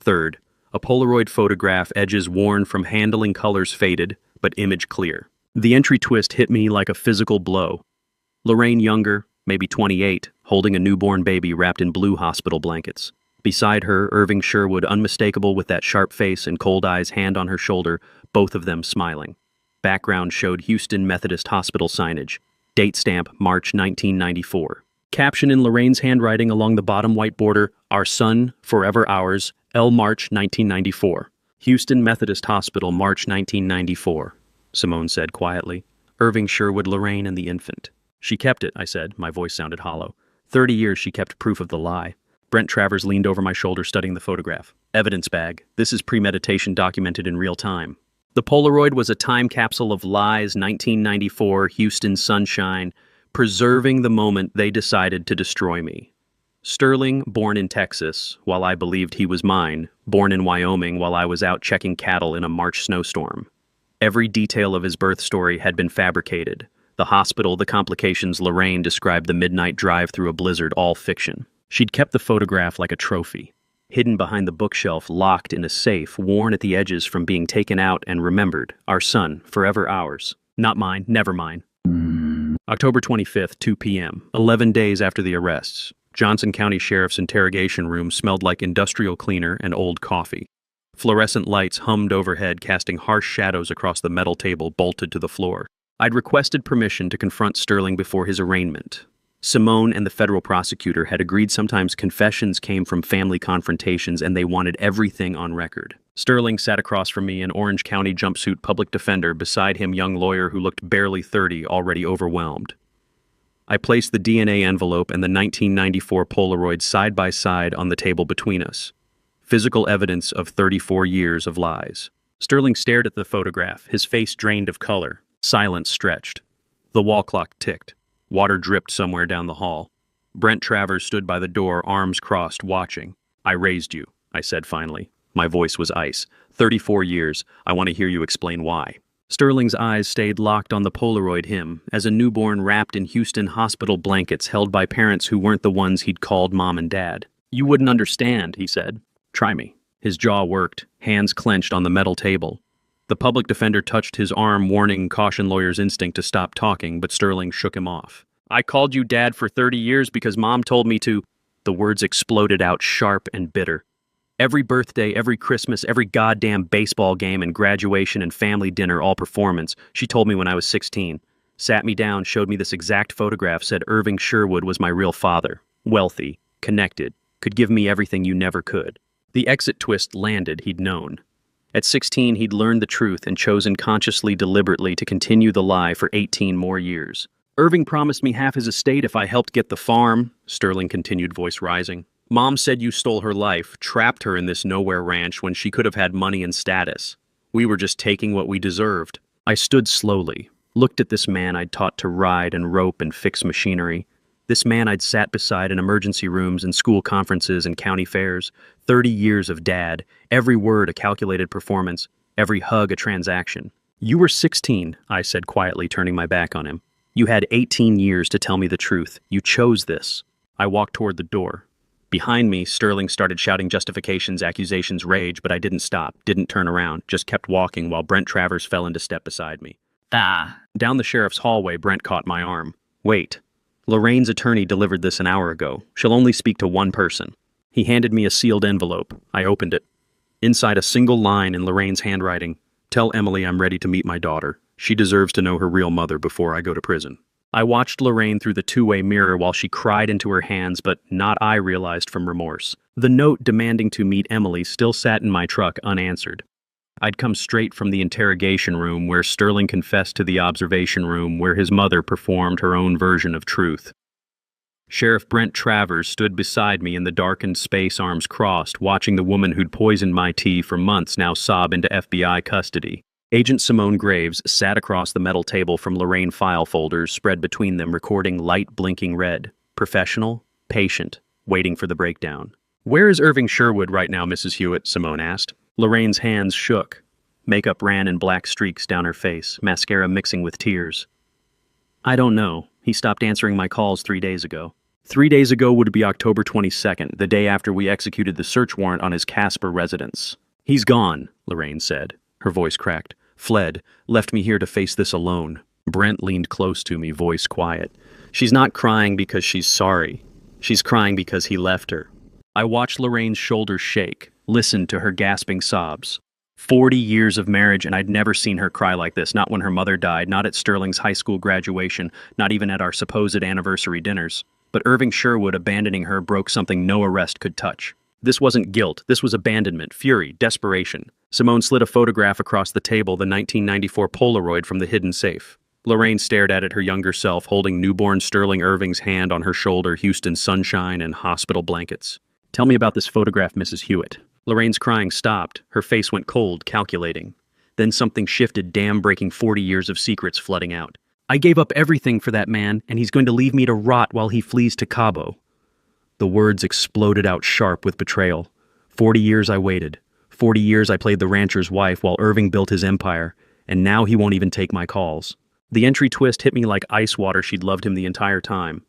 Speaker 1: Third, a Polaroid photograph, edges worn from handling, colors faded, but image clear. The entry twist hit me like a physical blow. Lorraine younger, maybe 28, holding a newborn baby wrapped in blue hospital blankets. Beside her, Irving Sherwood, unmistakable with that sharp face and cold eyes, hand on her shoulder, both of them smiling. Background showed Houston Methodist Hospital signage. Date stamp, March 1994. Caption in Lorraine's handwriting along the bottom white border, "Our son, forever ours, L. March 1994. Houston Methodist Hospital, March 1994, Simone said quietly. Irving Sherwood, Lorraine, and the infant. She kept it, I said. My voice sounded hollow. 30 years she kept proof of the lie. Brent Travers leaned over my shoulder studying the photograph. Evidence bag. This is premeditation documented in real time. The Polaroid was a time capsule of lies, 1994, Houston sunshine, preserving the moment they decided to destroy me. Sterling, born in Texas, while I believed he was mine, born in Wyoming while I was out checking cattle in a March snowstorm. Every detail of his birth story had been fabricated. The hospital, the complications, Lorraine described the midnight drive through a blizzard, all fiction. She'd kept the photograph like a trophy, hidden behind the bookshelf, locked in a safe, worn at the edges from being taken out and remembered. Our son, forever ours. Not mine, never mine. October 25th, 2 p.m., 11 days after the arrests. Johnson County Sheriff's interrogation room smelled like industrial cleaner and old coffee. Fluorescent lights hummed overhead, casting harsh shadows across the metal table bolted to the floor. I'd requested permission to confront Sterling before his arraignment. Simone and the federal prosecutor had agreed sometimes confessions came from family confrontations and they wanted everything on record. Sterling sat across from me, an Orange County jumpsuit public defender, beside him young lawyer who looked barely 30, already overwhelmed. I placed the DNA envelope and the 1994 Polaroid side by side on the table between us. Physical evidence of 34 years of lies. Sterling stared at the photograph, his face drained of color. Silence stretched. The wall clock ticked. Water dripped somewhere down the hall. Brent Travers stood by the door, arms crossed, watching. I raised you, I said finally. My voice was ice. 34 years. I want to hear you explain why. Sterling's eyes stayed locked on the Polaroid, him, as a newborn wrapped in Houston hospital blankets held by parents who weren't the ones he'd called mom and dad. You wouldn't understand, he said. Try me. His jaw worked, hands clenched on the metal table. The public defender touched his arm, warning caution lawyer's instinct to stop talking, but Sterling shook him off. I called you dad for 30 years because mom told me to. The words exploded out sharp and bitter. Every birthday, every Christmas, every goddamn baseball game and graduation and family dinner, all performance, she told me when I was 16. Sat me down, showed me this exact photograph, said Irving Sherwood was my real father. Wealthy, connected, could give me everything you never could. The exit twist landed, he'd known. At 16, he'd learned the truth and chosen consciously, deliberately to continue the lie for 18 more years. Irving promised me half his estate if I helped get the farm, Sterling continued, voice rising. Mom said you stole her life, trapped her in this nowhere ranch when she could have had money and status. We were just taking what we deserved. I stood slowly, looked at this man I'd taught to ride and rope and fix machinery. This man I'd sat beside in emergency rooms and school conferences and county fairs. 30 years of dad, every word a calculated performance, every hug a transaction. You were 16, I said quietly, turning my back on him. You had 18 years to tell me the truth. You chose this. I walked toward the door. Behind me, Sterling started shouting justifications, accusations, rage, but I didn't stop, didn't turn around, just kept walking while Brent Travers fell into step beside me. Down the sheriff's hallway, Brent caught my arm. Wait. Lorraine's attorney delivered this an hour ago. She'll only speak to one person. He handed me a sealed envelope. I opened it. Inside, a single line in Lorraine's handwriting. Tell Emily I'm ready to meet my daughter. She deserves to know her real mother before I go to prison. I watched Lorraine through the two-way mirror while she cried into her hands, but not I realized from remorse. The note demanding to meet Emily still sat in my truck unanswered. I'd come straight from the interrogation room where Sterling confessed to the observation room where his mother performed her own version of truth. Sheriff Brent Travers stood beside me in the darkened space, arms crossed, watching the woman who'd poisoned my tea for months now sob into FBI custody. Agent Simone Graves sat across the metal table from Lorraine file folders spread between them, recording light blinking red. Professional, patient, waiting for the breakdown. "Where is Irving Sherwood right now, Mrs. Hewitt?" Simone asked. Lorraine's hands shook. Makeup ran in black streaks down her face, mascara mixing with tears. "I don't know. He stopped answering my calls 3 days ago." 3 days ago would be October 22nd, the day after we executed the search warrant on his Casper residence. "He's gone," Lorraine said. Her voice cracked. "Fled. Left me here to face this alone." Brent leaned close to me, voice quiet. "She's not crying because she's sorry. She's crying because he left her." I watched Lorraine's shoulders shake, listened to her gasping sobs. 40 years of marriage, and I'd never seen her cry like this, not when her mother died, not at Sterling's high school graduation, not even at our supposed anniversary dinners. But Irving Sherwood abandoning her broke something no arrest could touch. This wasn't guilt, this was abandonment, fury, desperation. Simone slid a photograph across the table, the 1994 Polaroid from the hidden safe. Lorraine stared at it, her younger self, holding newborn Sterling Irving's hand on her shoulder, Houston sunshine and hospital blankets. "Tell me about this photograph, Mrs. Hewitt." Lorraine's crying stopped. Her face went cold, calculating. Then something shifted, dam-breaking 40 years of secrets flooding out. "I gave up everything for that man, and he's going to leave me to rot while he flees to Cabo." The words exploded out sharp with betrayal. 40 years I waited. 40 years I played the rancher's wife while Irving built his empire, and now he won't even take my calls. The entry twist hit me like ice water. She'd loved him the entire time.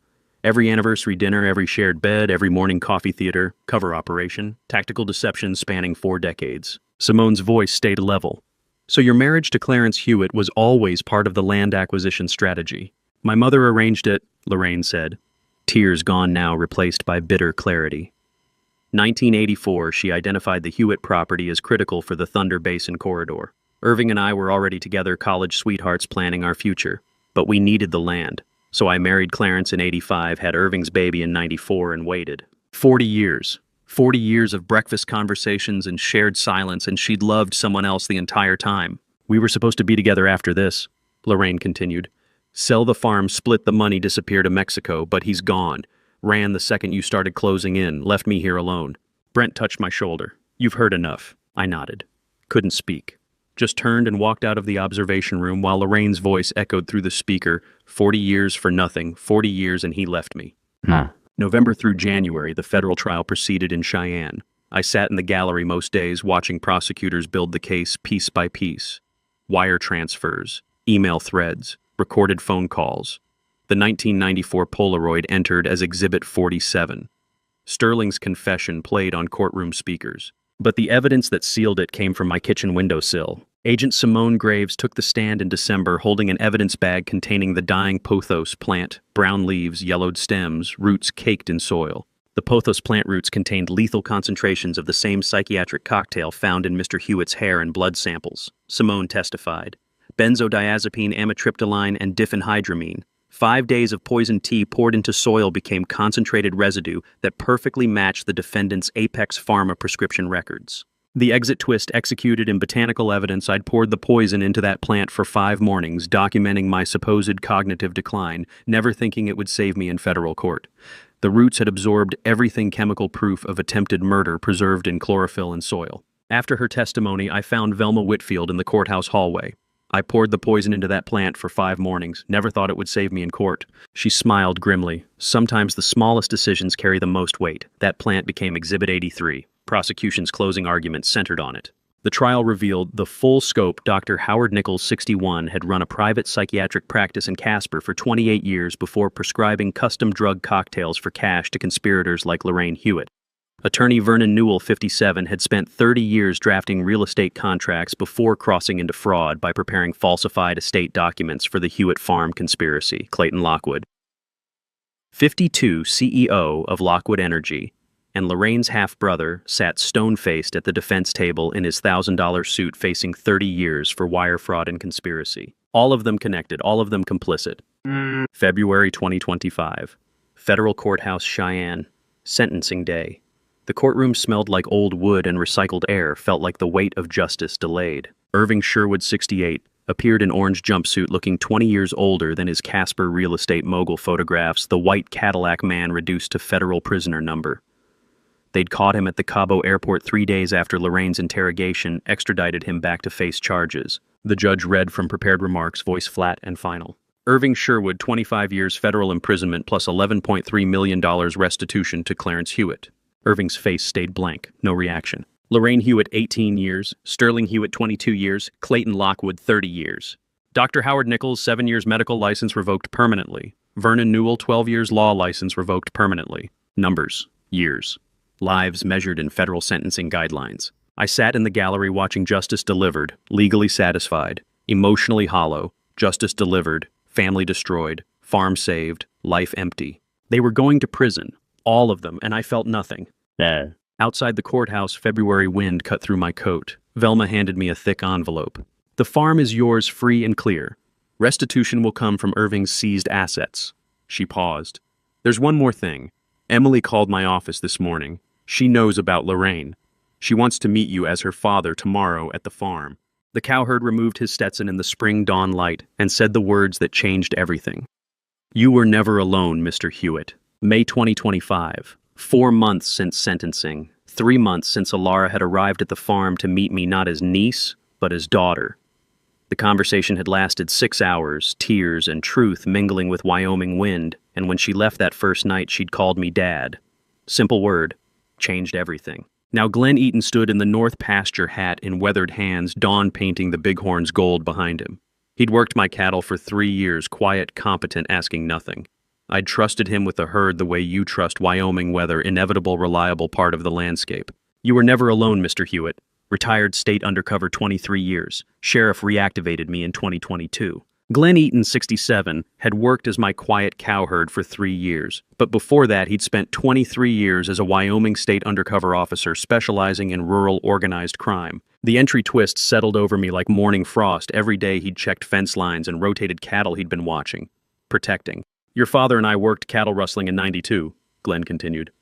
Speaker 1: Every anniversary dinner, every shared bed, every morning coffee theater, cover operation, tactical deception spanning 4 decades. Simone's voice stayed level. "So your marriage to Clarence Hewitt was always part of the land acquisition strategy." "My mother arranged it," Lorraine said. Tears gone now, replaced by bitter clarity. 1984, she identified the Hewitt property as critical for the Thunder Basin corridor. Irving and I were already together, college sweethearts planning our future. But we needed the land. So I married Clarence in 85, had Irving's baby in 94, and waited. 40 years. 40 years of breakfast conversations and shared silence, and she'd loved someone else the entire time. "We were supposed to be together after this," Lorraine continued. "Sell the farm, split the money, disappear to Mexico, but he's gone. Ran the second you started closing in, left me here alone." Brent touched my shoulder. "You've heard enough." I nodded. Couldn't speak. Just turned and walked out of the observation room while Lorraine's voice echoed through the speaker. 40 years for nothing, 40 years and he left me. November through January, the federal trial proceeded in Cheyenne. I sat in the gallery most days watching prosecutors build the case piece by piece. Wire transfers, email threads, recorded phone calls. The 1994 Polaroid entered as Exhibit 47. Sterling's confession played on courtroom speakers. But the evidence that sealed it came from my kitchen windowsill. Agent Simone Graves took the stand in December holding an evidence bag containing the dying pothos plant, brown leaves, yellowed stems, roots caked in soil. The pothos plant roots contained lethal concentrations of the same psychiatric cocktail found in Mr. Hewitt's hair and blood samples. Simone testified. Benzodiazepine, amitriptyline, and diphenhydramine. 5 days of poisoned tea poured into soil became concentrated residue that perfectly matched the defendant's Apex Pharma prescription records. The exit twist executed in botanical evidence. I'd poured the poison into that plant for 5 mornings, documenting my supposed cognitive decline, never thinking it would save me in federal court. The roots had absorbed everything chemical proof of attempted murder preserved in chlorophyll and soil. After her testimony, I found Velma Whitfield in the courthouse hallway. I poured the poison into that plant for 5 mornings, never thought it would save me in court. She smiled grimly. Sometimes the smallest decisions carry the most weight. That plant became Exhibit 83. Prosecution's closing argument centered on it. The trial revealed the full scope. Dr. Howard Nichols, 61, had run a private psychiatric practice in Casper for 28 years before prescribing custom drug cocktails for cash to conspirators like Lorraine Hewitt. Attorney Vernon Newell, 57, had spent 30 years drafting real estate contracts before crossing into fraud by preparing falsified estate documents for the Hewitt Farm conspiracy, Clayton Lockwood. 52, CEO of Lockwood Energy, and Lorraine's half-brother sat stone-faced at the defense table in his $1,000 suit facing 30 years for wire fraud and conspiracy. All of them connected, all of them complicit. February 2025. Federal Courthouse, Cheyenne. Sentencing day. The courtroom smelled like old wood and recycled air, felt like the weight of justice delayed. Irving Sherwood, 68, appeared in orange jumpsuit looking 20 years older than his Casper real estate mogul photographs, the white Cadillac man reduced to federal prisoner number. They'd caught him at the Cabo airport 3 days after Lorraine's interrogation, extradited him back to face charges. The judge read from prepared remarks, voice flat and final. Irving Sherwood, 25 years federal imprisonment plus $11.3 million restitution to Clarence Hewitt. Irving's face stayed blank, no reaction. Lorraine Hewitt, 18 years. Sterling Hewitt, 22 years. Clayton Lockwood, 30 years. Dr. Howard Nichols, 7 years medical license revoked permanently. Vernon Newell, 12 years law license revoked permanently. Numbers, years. Lives measured in federal sentencing guidelines. I sat in the gallery watching justice delivered, legally satisfied, emotionally hollow, justice delivered, family destroyed, farm saved, life empty. They were going to prison, all of them, and I felt nothing. Outside the courthouse, February wind cut through my coat. Velma handed me a thick envelope. The farm is yours free and clear. Restitution will come from Irving's seized assets. She paused. There's one more thing. Emily called my office this morning. She knows about Lorraine. She wants to meet you as her father tomorrow at the farm. The cowherd removed his Stetson in the spring dawn light and said the words that changed everything. You were never alone, Mr. Hewitt. May 2025. 4 months since sentencing. 3 months since Alara had arrived at the farm to meet me not as niece, but as daughter. The conversation had lasted 6 hours, tears and truth mingling with Wyoming wind, and when she left that first night, she'd called me Dad. Simple word. Changed everything. Now Glenn Eaton stood in the North Pasture hat in weathered hands, dawn painting the bighorns gold behind him. He'd worked my cattle for 3 years, quiet, competent, asking nothing. I'd trusted him with the herd the way you trust Wyoming weather, inevitable, reliable part of the landscape. You were never alone, Mr. Hewitt. Retired state undercover 23 years. Sheriff reactivated me in 2022. Glenn Eaton, 67, had worked as my quiet cowherd for 3 years, but before that he'd spent 23 years as a Wyoming state undercover officer specializing in rural organized crime. The entry twist settled over me like morning frost. Every day he'd checked fence lines and rotated cattle he'd been watching, protecting. Your father and I worked cattle rustling in '92, Glenn continued.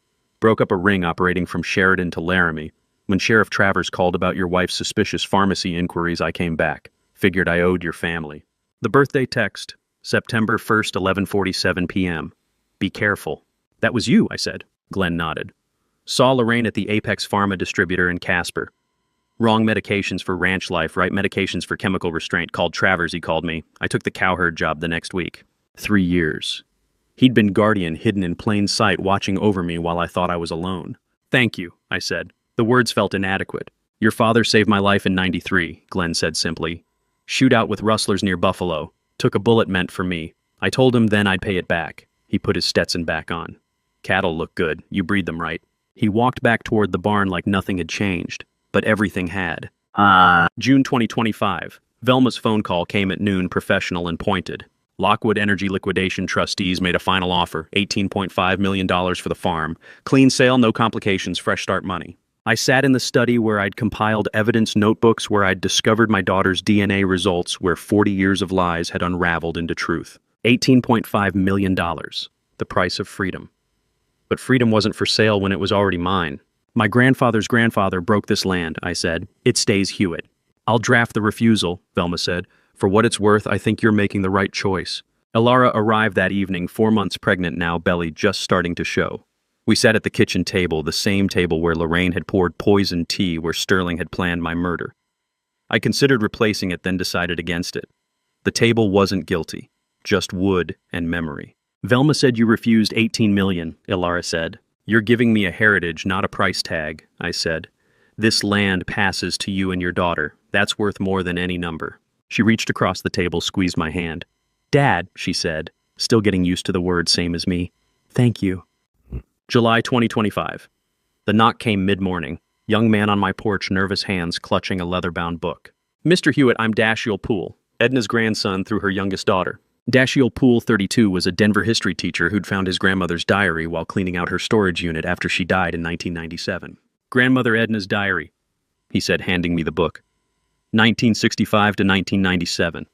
Speaker 1: Broke up a ring operating from Sheridan to Laramie. When Sheriff Travers called about your wife's suspicious pharmacy inquiries, I came back. Figured I owed your family. The birthday text, September 1st, 11:47 p.m. Be careful. That was you, I said. Glenn nodded. Saw Lorraine at the Apex Pharma distributor in Casper. Wrong medications for ranch life, right medications for chemical restraint. Called Travers, he called me. I took the cowherd job the next week. 3 years. He'd been guardian, hidden in plain sight, watching over me while I thought I was alone. Thank you, I said. The words felt inadequate. Your father saved my life in '93, Glenn said simply. Shootout with rustlers near Buffalo. Took a bullet meant for me. I told him then I'd pay it back. He put his Stetson back on. Cattle look good. You breed them right. He walked back toward the barn like nothing had changed, but everything had. June 2025. Velma's phone call came at noon, professional and pointed. Lockwood Energy Liquidation trustees made a final offer, $18.5 million for the farm. Clean sale, no complications, fresh start money. I sat in the study where I'd compiled evidence notebooks, where I'd discovered my daughter's DNA results, where 40 years of lies had unraveled into truth. $18.5 million, the price of freedom. But freedom wasn't for sale when it was already mine. My grandfather's grandfather broke this land, I said. It stays Hewitt. I'll draft the refusal, Velma said. For what it's worth, I think you're making the right choice. Alara arrived that evening, 4 months pregnant now, belly just starting to show. We sat at the kitchen table, the same table where Lorraine had poured poisoned tea, where Sterling had planned my murder. I considered replacing it, then decided against it. The table wasn't guilty, just wood and memory. Velma said you refused $18 million, Alara said. You're giving me a heritage, not a price tag, I said. This land passes to you and your daughter. That's worth more than any number. She reached across the table, squeezed my hand. Dad, she said, still getting used to the word, same as me. Thank you. July 2025. The knock came mid-morning. Young man on my porch, nervous hands clutching a leather-bound book. Mr. Hewitt, I'm Dashiell Poole, Edna's grandson through her youngest daughter. Dashiell Poole, 32, was a Denver history teacher who'd found his grandmother's diary while cleaning out her storage unit after she died in 1997. Grandmother Edna's diary, he said, handing me the book. 1965 to 1997.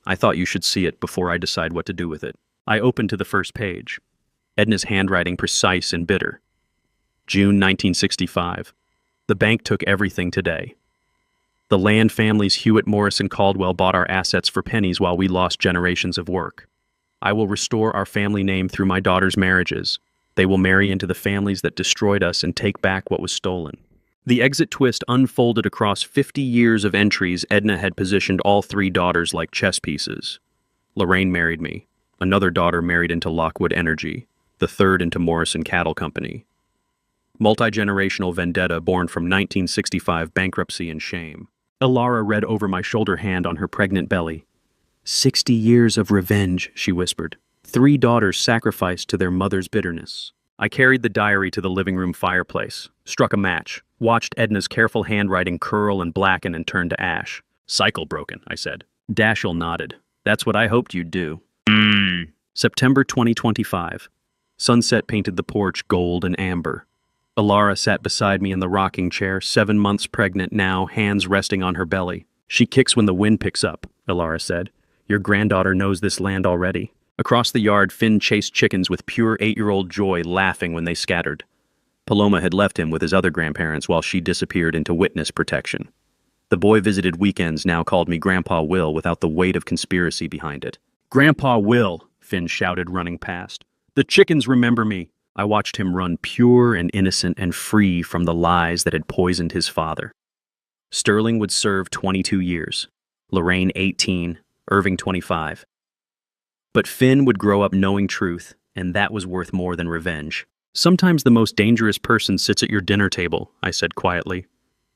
Speaker 1: I thought you should see it before I decide what to do with it. I opened to the first page. Edna's handwriting precise and bitter. June 1965. The bank took everything today. The Land family's Hewitt, Morris, and Caldwell bought our assets for pennies while we lost generations of work. I will restore our family name through my daughter's marriages. They will marry into the families that destroyed us and take back what was stolen. The exit twist unfolded across 50 years of entries. Edna had positioned all three daughters like chess pieces. Lorraine married me. Another daughter married into Lockwood Energy. The third into Morrison Cattle Company. Multi-generational vendetta born from 1965 bankruptcy and shame. Ilara read over my shoulder hand on her pregnant belly. 60 years of revenge, she whispered. 3 daughters sacrificed to their mother's bitterness. I carried the diary to the living room fireplace, struck a match, watched Edna's careful handwriting curl and blacken and turn to ash. Cycle broken, I said. Dashiell nodded. That's what I hoped you'd do. September 2025. Sunset painted the porch gold and amber. Ilara sat beside me in the rocking chair, 7 months pregnant now, hands resting on her belly. She kicks when the wind picks up, Ilara said. Your granddaughter knows this land already. Across the yard, Finn chased chickens with pure 8-year-old joy, laughing when they scattered. Paloma had left him with his other grandparents while she disappeared into witness protection. The boy visited weekends, now called me Grandpa Will without the weight of conspiracy behind it. Grandpa Will, Finn shouted, running past. The chickens remember me. I watched him run pure and innocent and free from the lies that had poisoned his father. Sterling would serve 22 years, Lorraine 18, Irving 25. But Finn would grow up knowing truth, and that was worth more than revenge. Sometimes the most dangerous person sits at your dinner table, I said quietly.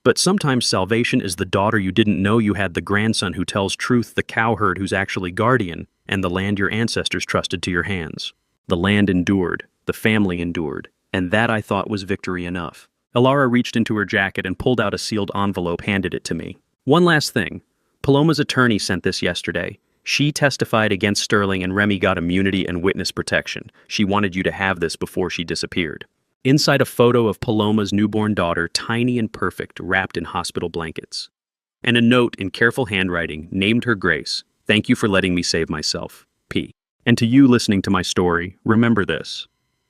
Speaker 1: But sometimes salvation is the daughter you didn't know you had, the grandson who tells truth, the cowherd who's actually guardian, and the land your ancestors trusted to your hands. The land endured. The family endured, and that I thought was victory enough. Ilara reached into her jacket and pulled out a sealed envelope, handed it to me. One last thing. Paloma's attorney sent this yesterday. She testified against Sterling and Remy got immunity and witness protection. She wanted you to have this before she disappeared. Inside a photo of Paloma's newborn daughter, tiny and perfect, wrapped in hospital blankets. And a note in careful handwriting named her Grace. Thank you for letting me save myself. P. And to you listening to my story, remember this.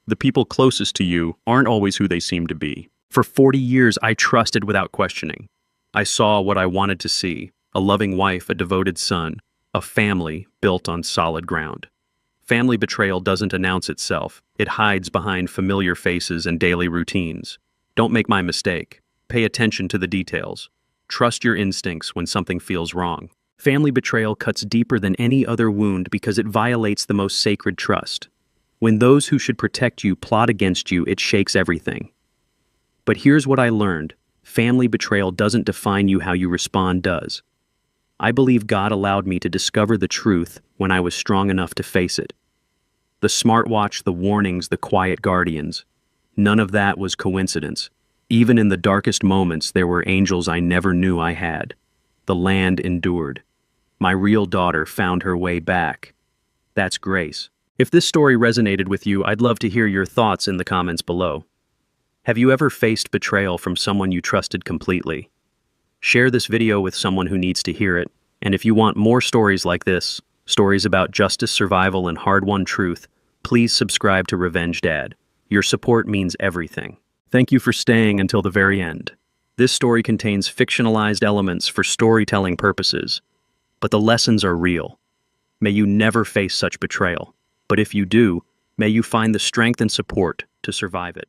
Speaker 1: The people closest to you aren't always who they seem to be. For 40 years, I trusted without questioning. I saw what I wanted to see, a loving wife, a devoted son, a family built on solid ground. Family betrayal doesn't announce itself. It hides behind familiar faces and daily routines. Don't make my mistake. Pay attention to the details. Trust your instincts when something feels wrong. Family betrayal cuts deeper than any other wound because it violates the most sacred trust. When those who should protect you plot against you, it shakes everything. But here's what I learned. Family betrayal doesn't define you, how you respond does. I believe God allowed me to discover the truth when I was strong enough to face it. The smartwatch, the warnings, the quiet guardians. None of that was coincidence. Even in the darkest moments, there were angels I never knew I had. The land endured. My real daughter found her way back. That's grace. If this story resonated with you, I'd love to hear your thoughts in the comments below. Have you ever faced betrayal from someone you trusted completely? Share this video with someone who needs to hear it, and if you want more stories like this, stories about justice, survival, and hard-won truth, please subscribe to Revenge Dad. Your support means everything. Thank you for staying until the very end. This story contains fictionalized elements for storytelling purposes, but the lessons are real. May you never face such betrayal. But if you do, may you find the strength and support to survive it.